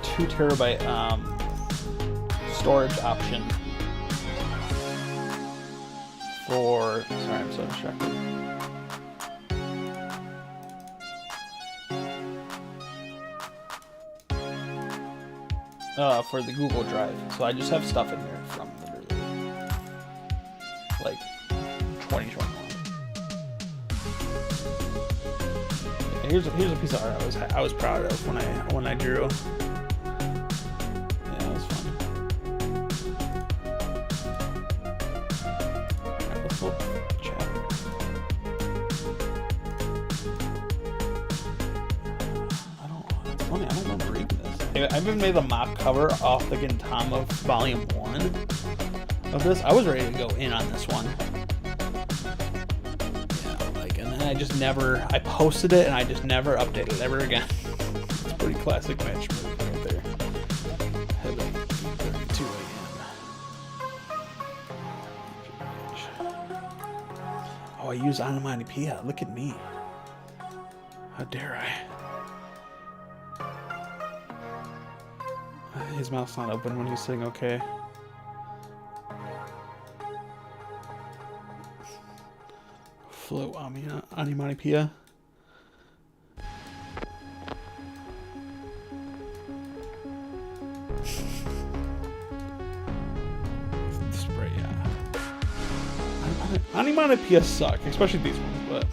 2 terabyte storage option for. Sorry, I'm so distracted. For the Google Drive. So I just have stuff in there from literally like 2021. Yeah, here's a piece of art I was proud of when I drew. Yeah, it was fun. Alright, let's look chat. It's funny, I don't remember reading this. I even made the mop cover off the Gintama Volume 1 of this. I was ready to go in on this one. Yeah, like, and then I just never, I posted it and I just never updated it ever again. It's pretty classic Mitch move right there. Heaven, 32 a.m. Oh, I use onomatopoeia. Look at me. How dare I? His mouth's not open when he's saying okay. Flow onomatopoeia. Spray, yeah. Onomatopoeia suck, especially these ones, but.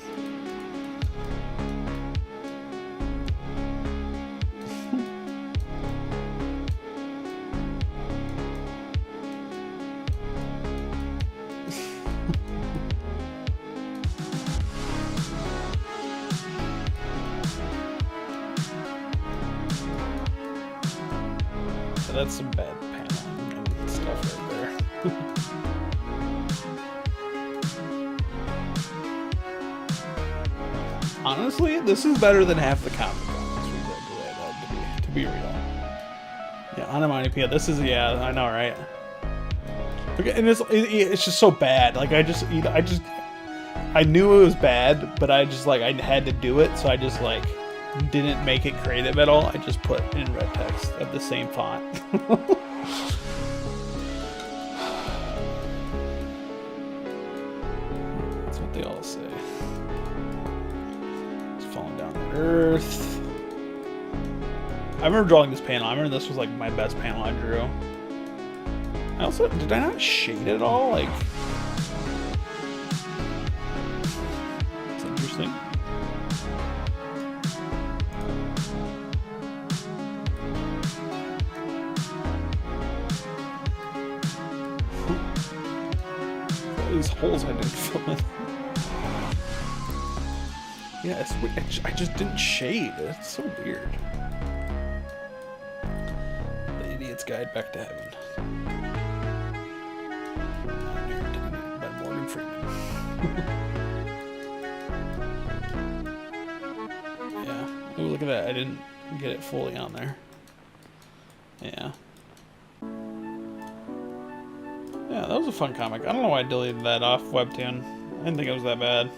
That's some bad paneling and stuff right there. Honestly, this is better than half the comic comics we read today, to be real. Yeah, onomatopoeia. This is, yeah, I know, right? Okay, and it's just so bad. Like, I knew it was bad, but I just, like, I had to do it, so I just, like, didn't make it creative at all. I just put in red text of the same font. That's what they all say. It's falling down to earth. I remember drawing this panel. I remember this was like my best panel I drew. I also, did I not shade it all? Like, it's interesting. These holes I didn't fill in. Yeah, it's weird. I just didn't shade. It's so weird. The Idiot's Guide Back to Heaven. By Morgan Freeman. Yeah. Ooh, look at that. I didn't get it fully on there. Yeah. Yeah, that was a fun comic. I don't know why I deleted that off Webtoon. I didn't think it was that bad.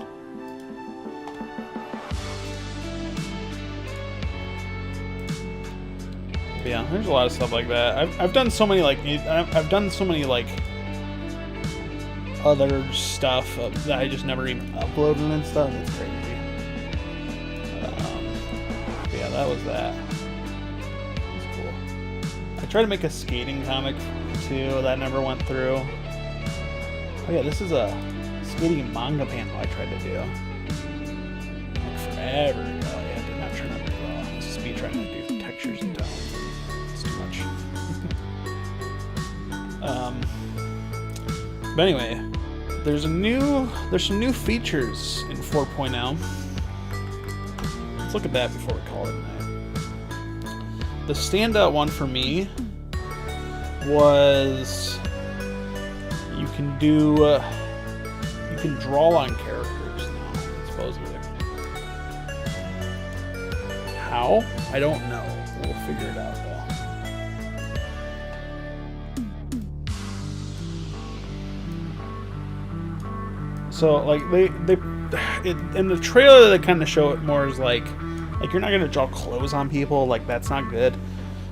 But yeah, there's a lot of stuff like that. I've done so many like other stuff that I just never even uploaded and stuff. It's crazy. But yeah, that was that. That's cool. I tried to make a skating comic too. That never went through. Oh yeah, this is a skating manga panel I tried to do. Like forever ago. Yeah, it did not turn out very well. This is me trying to do textures and tones. It's too much. But anyway, there's some new features in 4.0. Let's look at that before we call it a night. The standout one for me was you can draw on characters now, supposedly. How? I don't know. We'll figure it out though. So like in the trailer they kind of show it more as like you're not gonna draw clothes on people, like that's not good.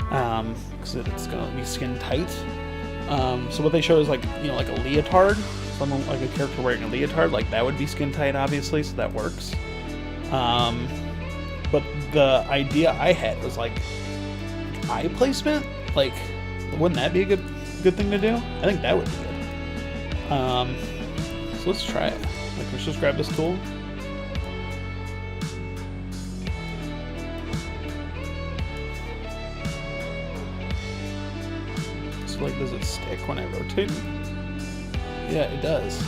Because it's gonna be skin tight. So what they show is like, you know, like a leotard, someone like a character wearing a leotard, like that would be skin tight, obviously, so that works. But the idea I had was like eye placement, like wouldn't that be a good thing to do? I think that would be good. So let's try it. Like, let's just grab this tool. Like, does it stick when I rotate it? Yeah, it does.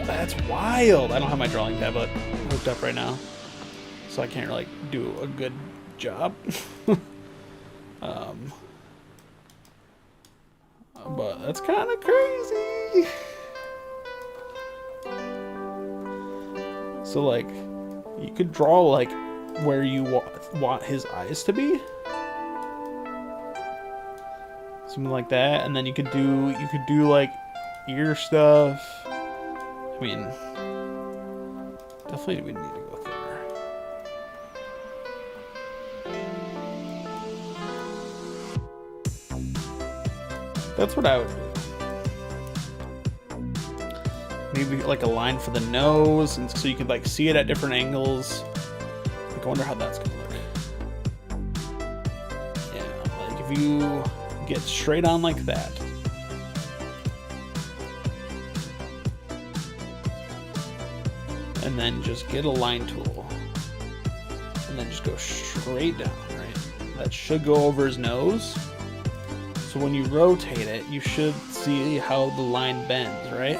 That's wild. I don't have my drawing tablet hooked up right now, so I can't like do a good job. But that's kind of crazy. So like, you could draw like where you want his eyes to be. Something like that, and then you could do like ear stuff. I mean, definitely we need to go there. That's what I would do. Maybe like a line for the nose, and so you could like see it at different angles. Like, I wonder how that's gonna look. Yeah, like if you get straight on like that. And then just get a line tool. And then just go straight down, right? That should go over his nose. So when you rotate it, you should see how the line bends, right?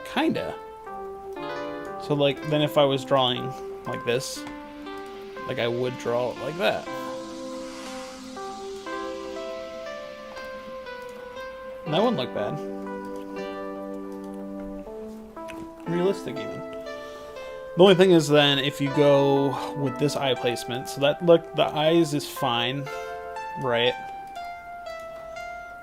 Kinda. So like, then if I was drawing like this, like I would draw it like that. And that wouldn't look bad. realistic even. The only thing is then if you go with this eye placement, so that look, the eyes is fine, right?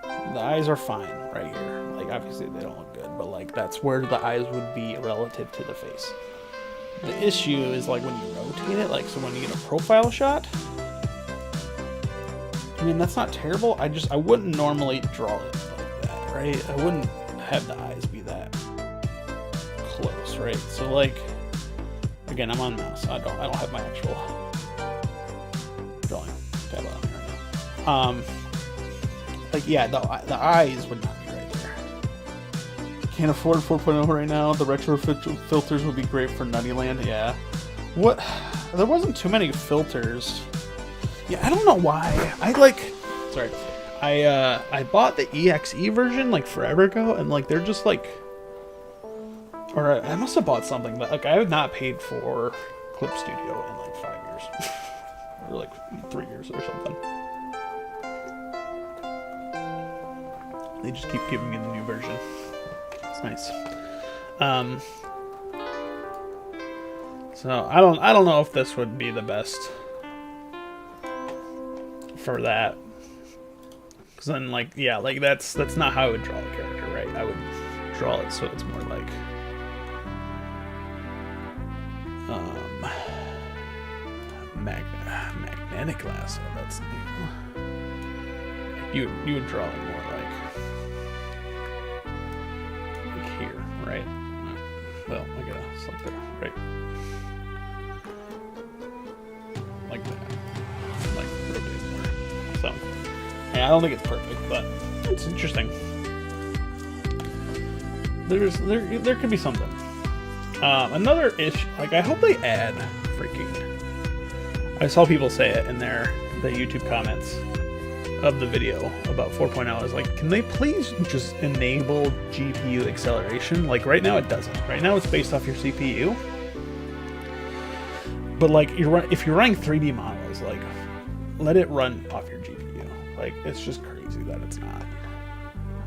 The eyes are fine right here. Like obviously they don't look good, but like that's where the eyes would be relative to the face. The issue is like when you rotate it, like so when you get a profile shot. I mean that's not terrible. I wouldn't normally draw it like that, right? I wouldn't have the eyes be that close, right? So like again, I'm on mouse. I don't have my actual drawing tab on here right now. Like yeah, the eyes would not be right there. Can't afford 4.0 right now. The retro filters would be great for Nuttyland. Yeah. What? There wasn't too many filters. Yeah, I don't know why. I bought the EXE version like forever ago, and like they're just like, or I must have bought something, but like I have not paid for Clip Studio in like 5 years, or like 3 years or something. They just keep giving me the new version. It's nice. So I don't know if this would be the best for that. Cause then like yeah, like that's not how I would draw the character, right? I would draw it so it's more like magnetic glass. Oh, that's new. You would draw it more like here, right? Well, I gotta select there, right? Like that. Like rotate more. So, yeah, I don't think it's perfect, but it's interesting. There could be something. Another issue, like I hope they add freaking. I saw people say it in the YouTube comments of the video about 4.0. I was like, can they please just enable GPU acceleration? Like right now it doesn't. Right now it's based off your CPU. But like if you're running 3D models, like let it run off your GPU. Like it's just crazy that it's not.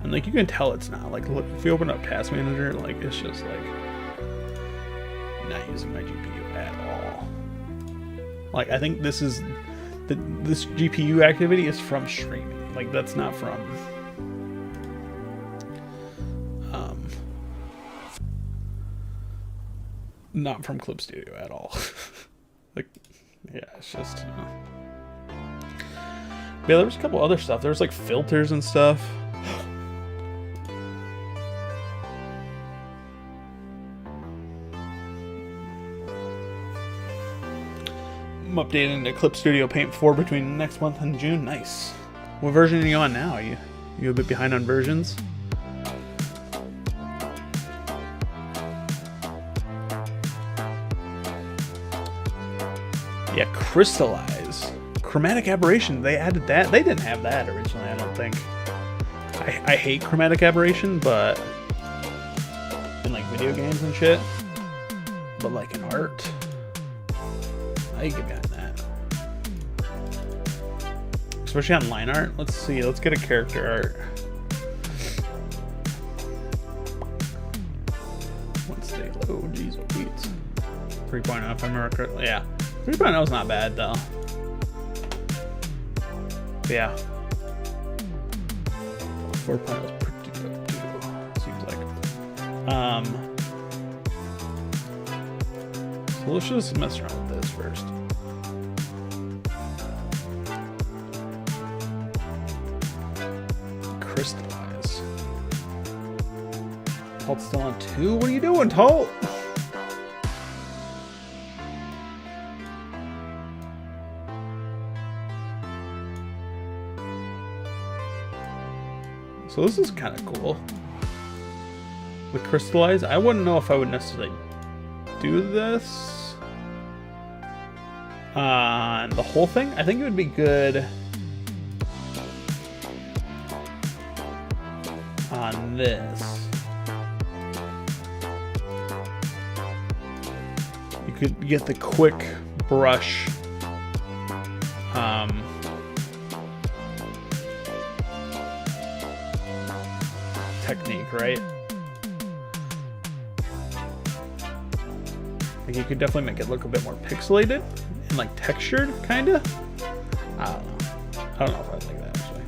And like you can tell it's not. Like look, if you open up Task Manager, like it's just like not using my GPU at all. Like I think this is this GPU activity is from streaming. Like that's not from not from Clip Studio at all. Like yeah, it's just yeah, there was a couple other stuff. There was like filters and stuff. I'm updating to Clip Studio Paint 4 between next month and June. Nice. What version are you on now? You a bit behind on versions? Yeah, crystallize. Chromatic aberration, they added that. They didn't have that originally, I don't think. I hate chromatic aberration, but in like video games and shit. But like in art, I get behind that. Especially on line art. Let's see, let's get a character art. Let's see. Oh, geez, what beats? 3.0 if I remember correctly. Yeah. 3.0 is not bad though. But yeah. 4.0 is pretty good too, seems like. So let's just mess around with this first. Crystallize. Talt's still on 2? What are you doing, Talt? So this is kind of cool. With crystallize, I wouldn't know if I would necessarily do this on the whole thing. I think it would be good on this. You could get the quick brush technique, right? Like you could definitely make it look a bit more pixelated and like textured, kinda. I don't know. I don't know if I like that actually.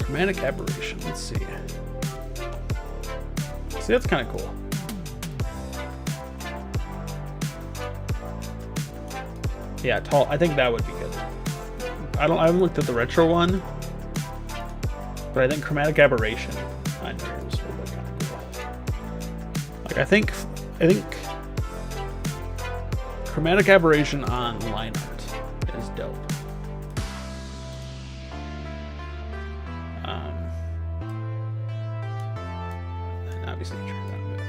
Chromatic aberration. Let's see. See, that's kind of cool. Yeah, tall. I think that would be good. I haven't looked at the retro one, but I think chromatic aberration on yours would look kind of cool. Like I think chromatic aberration on line art is dope. And obviously turn that a bit.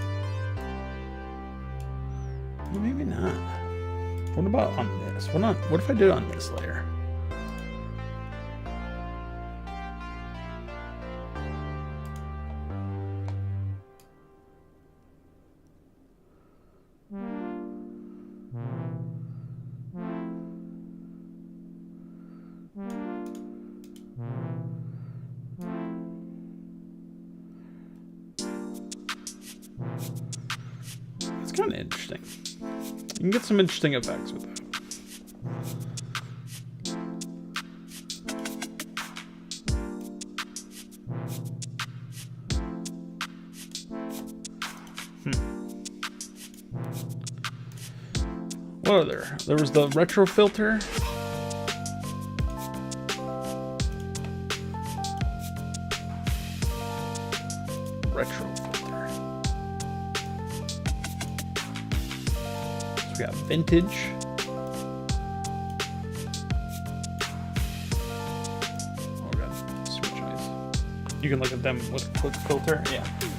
Well, maybe not. What about on this? What if I did it on this layer? It's kind of interesting. You can get some interesting effects with that. What are there? There was the retro filter. Retro filter. So we got vintage. Oh god, switch eyes. You can look at them with a quick filter. Yeah. Look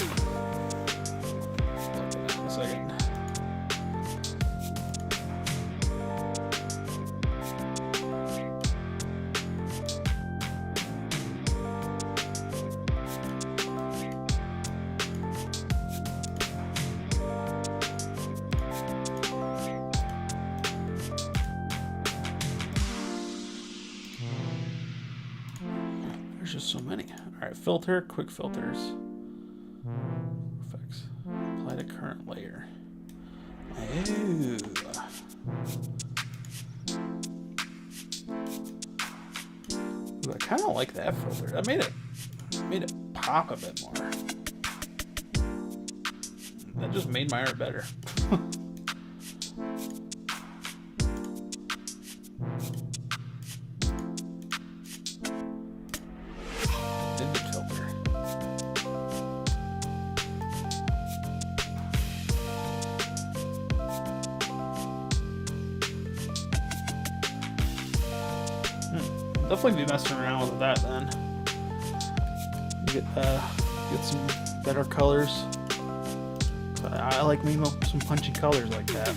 at that in a second. There's just so many. All right, filter, quick filters. Effects. Apply to current layer. Ooh. Ooh, I kind of like that filter. That made it pop a bit more. That just made my art better. Definitely be messing around with that then. Get some better colors. I like me some punchy colors like that.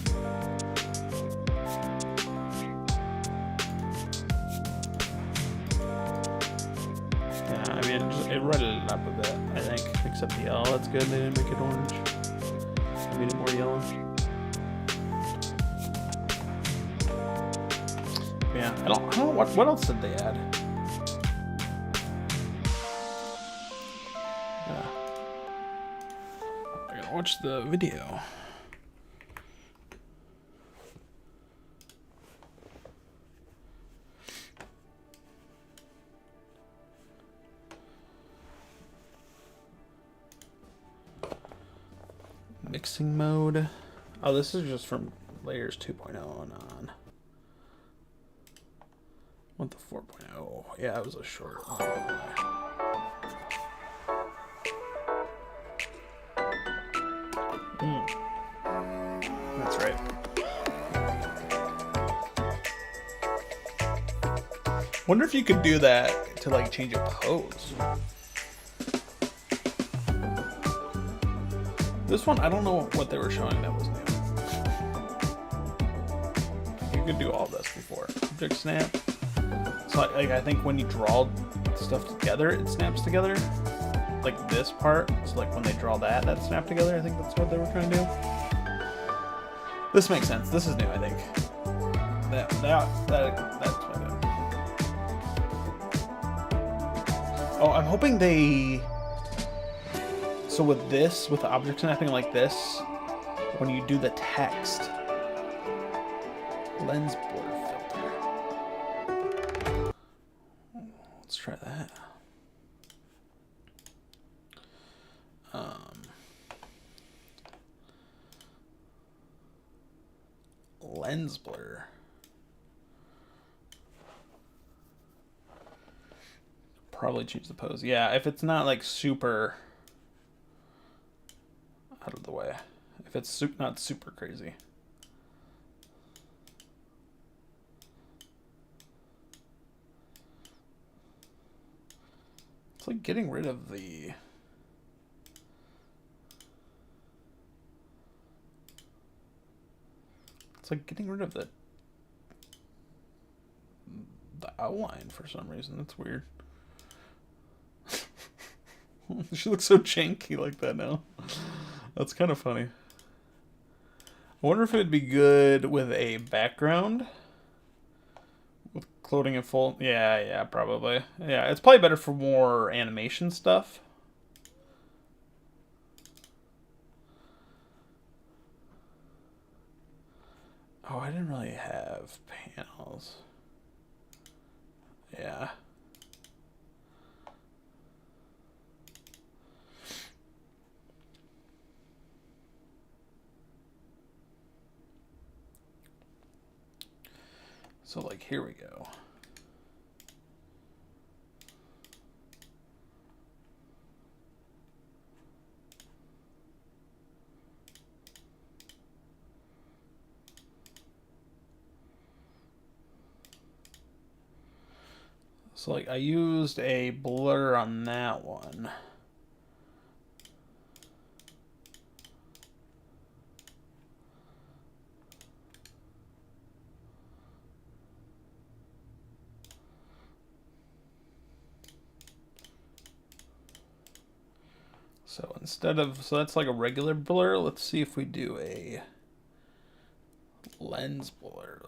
Yeah, I mean it reddened it up a bit, I think. Except the yellow, that's good. They didn't make it orange. They made it more yellow. Yeah, I don't know what else did they add? Yeah. I gotta watch the video. Mixing mode. Oh, this is just from layers 2.0 and on. What the 4.0? Yeah, it was a short. That's right. Wonder if you could do that to like change a pose. This one, I don't know what they were showing that was new. You could do all this before. Object snap. So like I think when you draw stuff together, it snaps together. Like this part, so like when they draw that snapped together. I think that's what they were trying to do. This makes sense. This is new, I think. That's what I do. Oh, I'm hoping they So with this, with object snapping like this, when you do the text, lens blur filter. Let's try that. Lens blur. Probably choose the pose. Yeah, if it's not like super out of the way. If it's not super crazy. It's like getting rid of the... It's like getting rid of the outline for some reason. That's weird. She looks so janky like that now. That's kind of funny. I wonder if it'd be good with a background. With clothing in full. Yeah, probably. Yeah, it's probably better for more animation stuff. Oh, I didn't really have panels. Yeah. So, like, here we go. So, like, I used a blur on that one. So instead of, so that's like a regular blur. Let's see if we do a lens blur.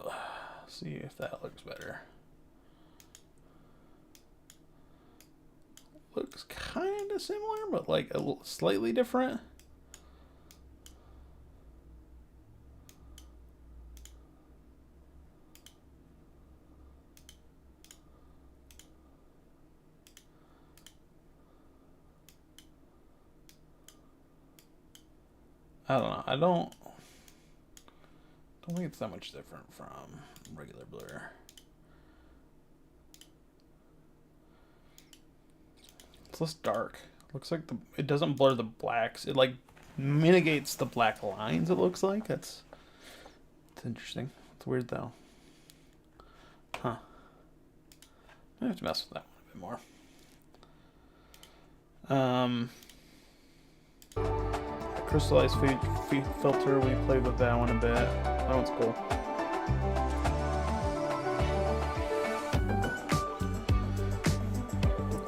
See if that looks better. Looks kind of similar, but like a little slightly different. I don't know. I don't think it's that much different from regular blur. It's less dark. Looks like it doesn't blur the blacks. It like mitigates the black lines. It looks like it's interesting. It's weird though. Huh. I have to mess with that one a bit more. Crystallized filter, we played with that one a bit. That one's cool.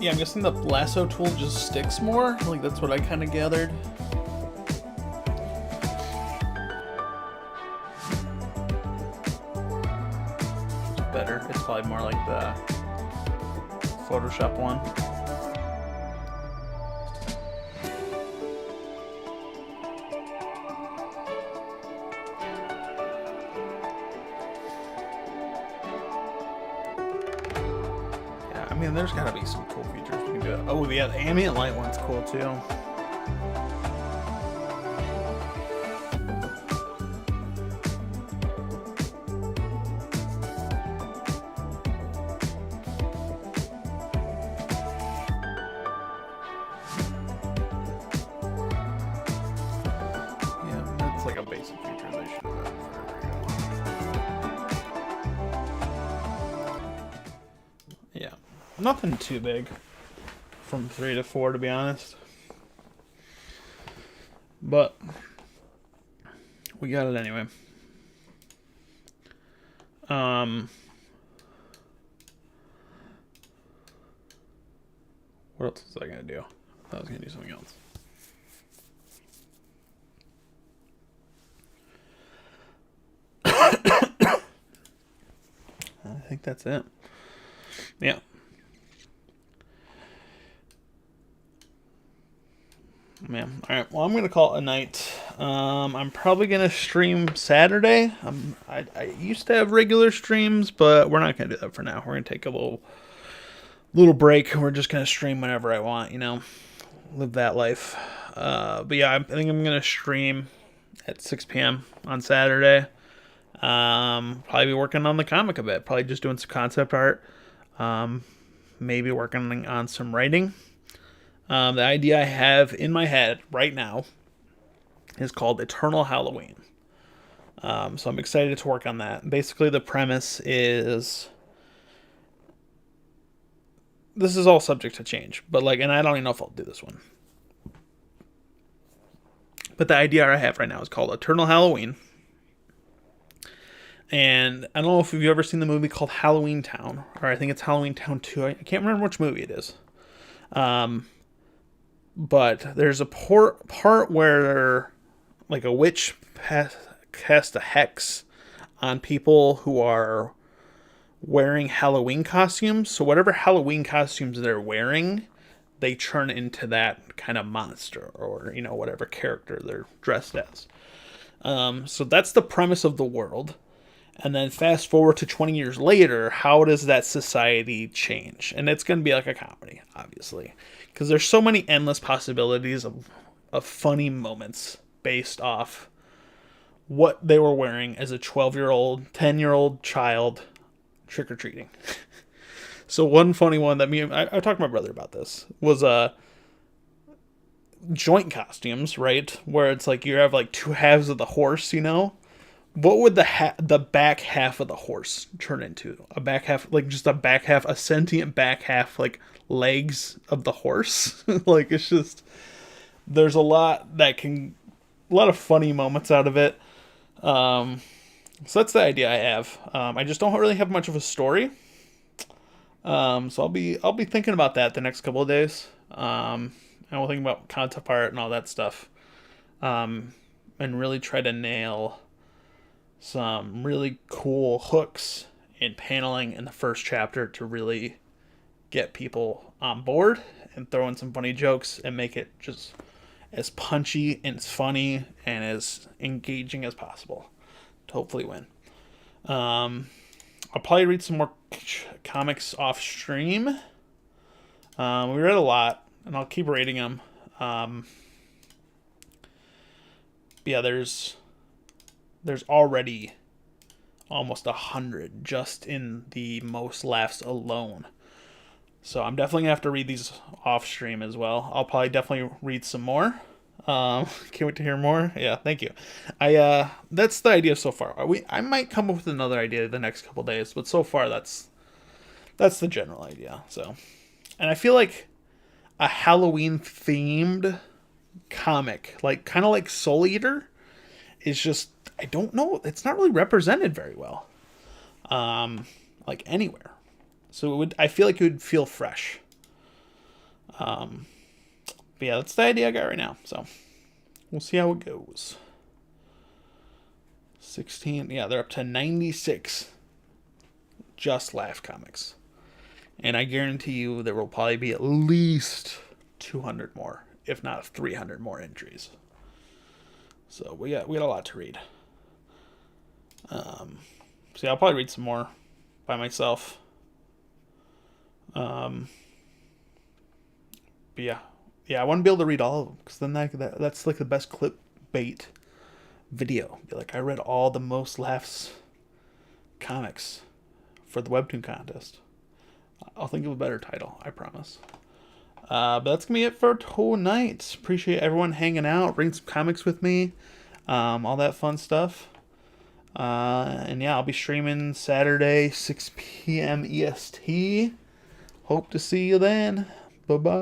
Yeah, I'm guessing the lasso tool just sticks more. Like, that's what I kind of gathered. It's better. It's probably more like the Photoshop one. I mean, there's gotta be some cool features we can do. Oh, yeah, the ambient light one's cool too. Yeah, that's like a basic feature they should have done for everyone. Yeah. Nothing too big from 3 to 4, to be honest. But we got it anyway. What else was I gonna do? I thought I was gonna do something else. I think that's it. Yeah. Man, all right. Well, I'm gonna call it a night. I'm probably gonna stream Saturday. I used to have regular streams, but we're not gonna do that for now. We're gonna take a little break. We're just gonna stream whenever I want. Live that life. But yeah, I think I'm gonna stream at 6 p.m. on Saturday. Probably be working on the comic a bit. Probably just doing some concept art. Maybe working on some writing. The idea I have in my head right now is called Eternal Halloween. So I'm excited to work on that. Basically, the premise is this is all subject to change, but and I don't even know if I'll do this one. But the idea I have right now is called Eternal Halloween. And I don't know if you've ever seen the movie called Halloween Town, or I think it's Halloween Town 2. I can't remember which movie it is. But there's a part where a witch cast a hex on people who are wearing Halloween costumes. So whatever Halloween costumes they're wearing, they turn into that kind of monster or, whatever character they're dressed as. So that's the premise of the world. And then fast forward to 20 years later, how does that society change? And it's going to be like a comedy, obviously. Because there's so many endless possibilities of funny moments based off what they were wearing as a 12-year-old, 10-year-old child trick-or-treating. So one funny one that I talked to my brother about this was joint costumes, right? Where it's you have two halves of the horse, What would the back half of the horse turn into? A back half, just a back half, a sentient back half, legs of the horse. It's just, there's a lot of funny moments out of it. So that's the idea I have. I just don't really have much of a story. So I'll be thinking about that the next couple of days. And we'll think about concept art and all that stuff. And really try to nail some really cool hooks and paneling in the first chapter to really get people on board and throw in some funny jokes and make it just as punchy and as funny and as engaging as possible to hopefully win. I'll probably read some more comics off stream. We read a lot and I'll keep reading them. Yeah, there's already almost 100 just in the most laughs alone. So I'm definitely going to have to read these off stream as well. I'll probably definitely read some more. Can't wait to hear more. Yeah, thank you. That's the idea so far. I might come up with another idea the next couple days, but so far that's the general idea. So, and I feel like a Halloween themed comic, kind of like Soul Eater, is just, I don't know, it's not really represented very well, anywhere. So I feel like it would feel fresh. But yeah, that's the idea I got right now. So we'll see how it goes. 16, yeah, they're up to 96 just Laugh comics. And I guarantee you there will probably be at least 200 more, if not 300 more entries. So we got a lot to read. So yeah, I'll probably read some more by myself. But yeah, I want to be able to read all of them because then that's the best clickbait video. Be I read all the most laughs comics for the Webtoon contest. I'll think of a better title, I promise. But that's gonna be it for tonight. Appreciate everyone hanging out, reading some comics with me, all that fun stuff. And yeah, I'll be streaming Saturday, 6 p.m. EST. Hope to see you then. Bye-bye.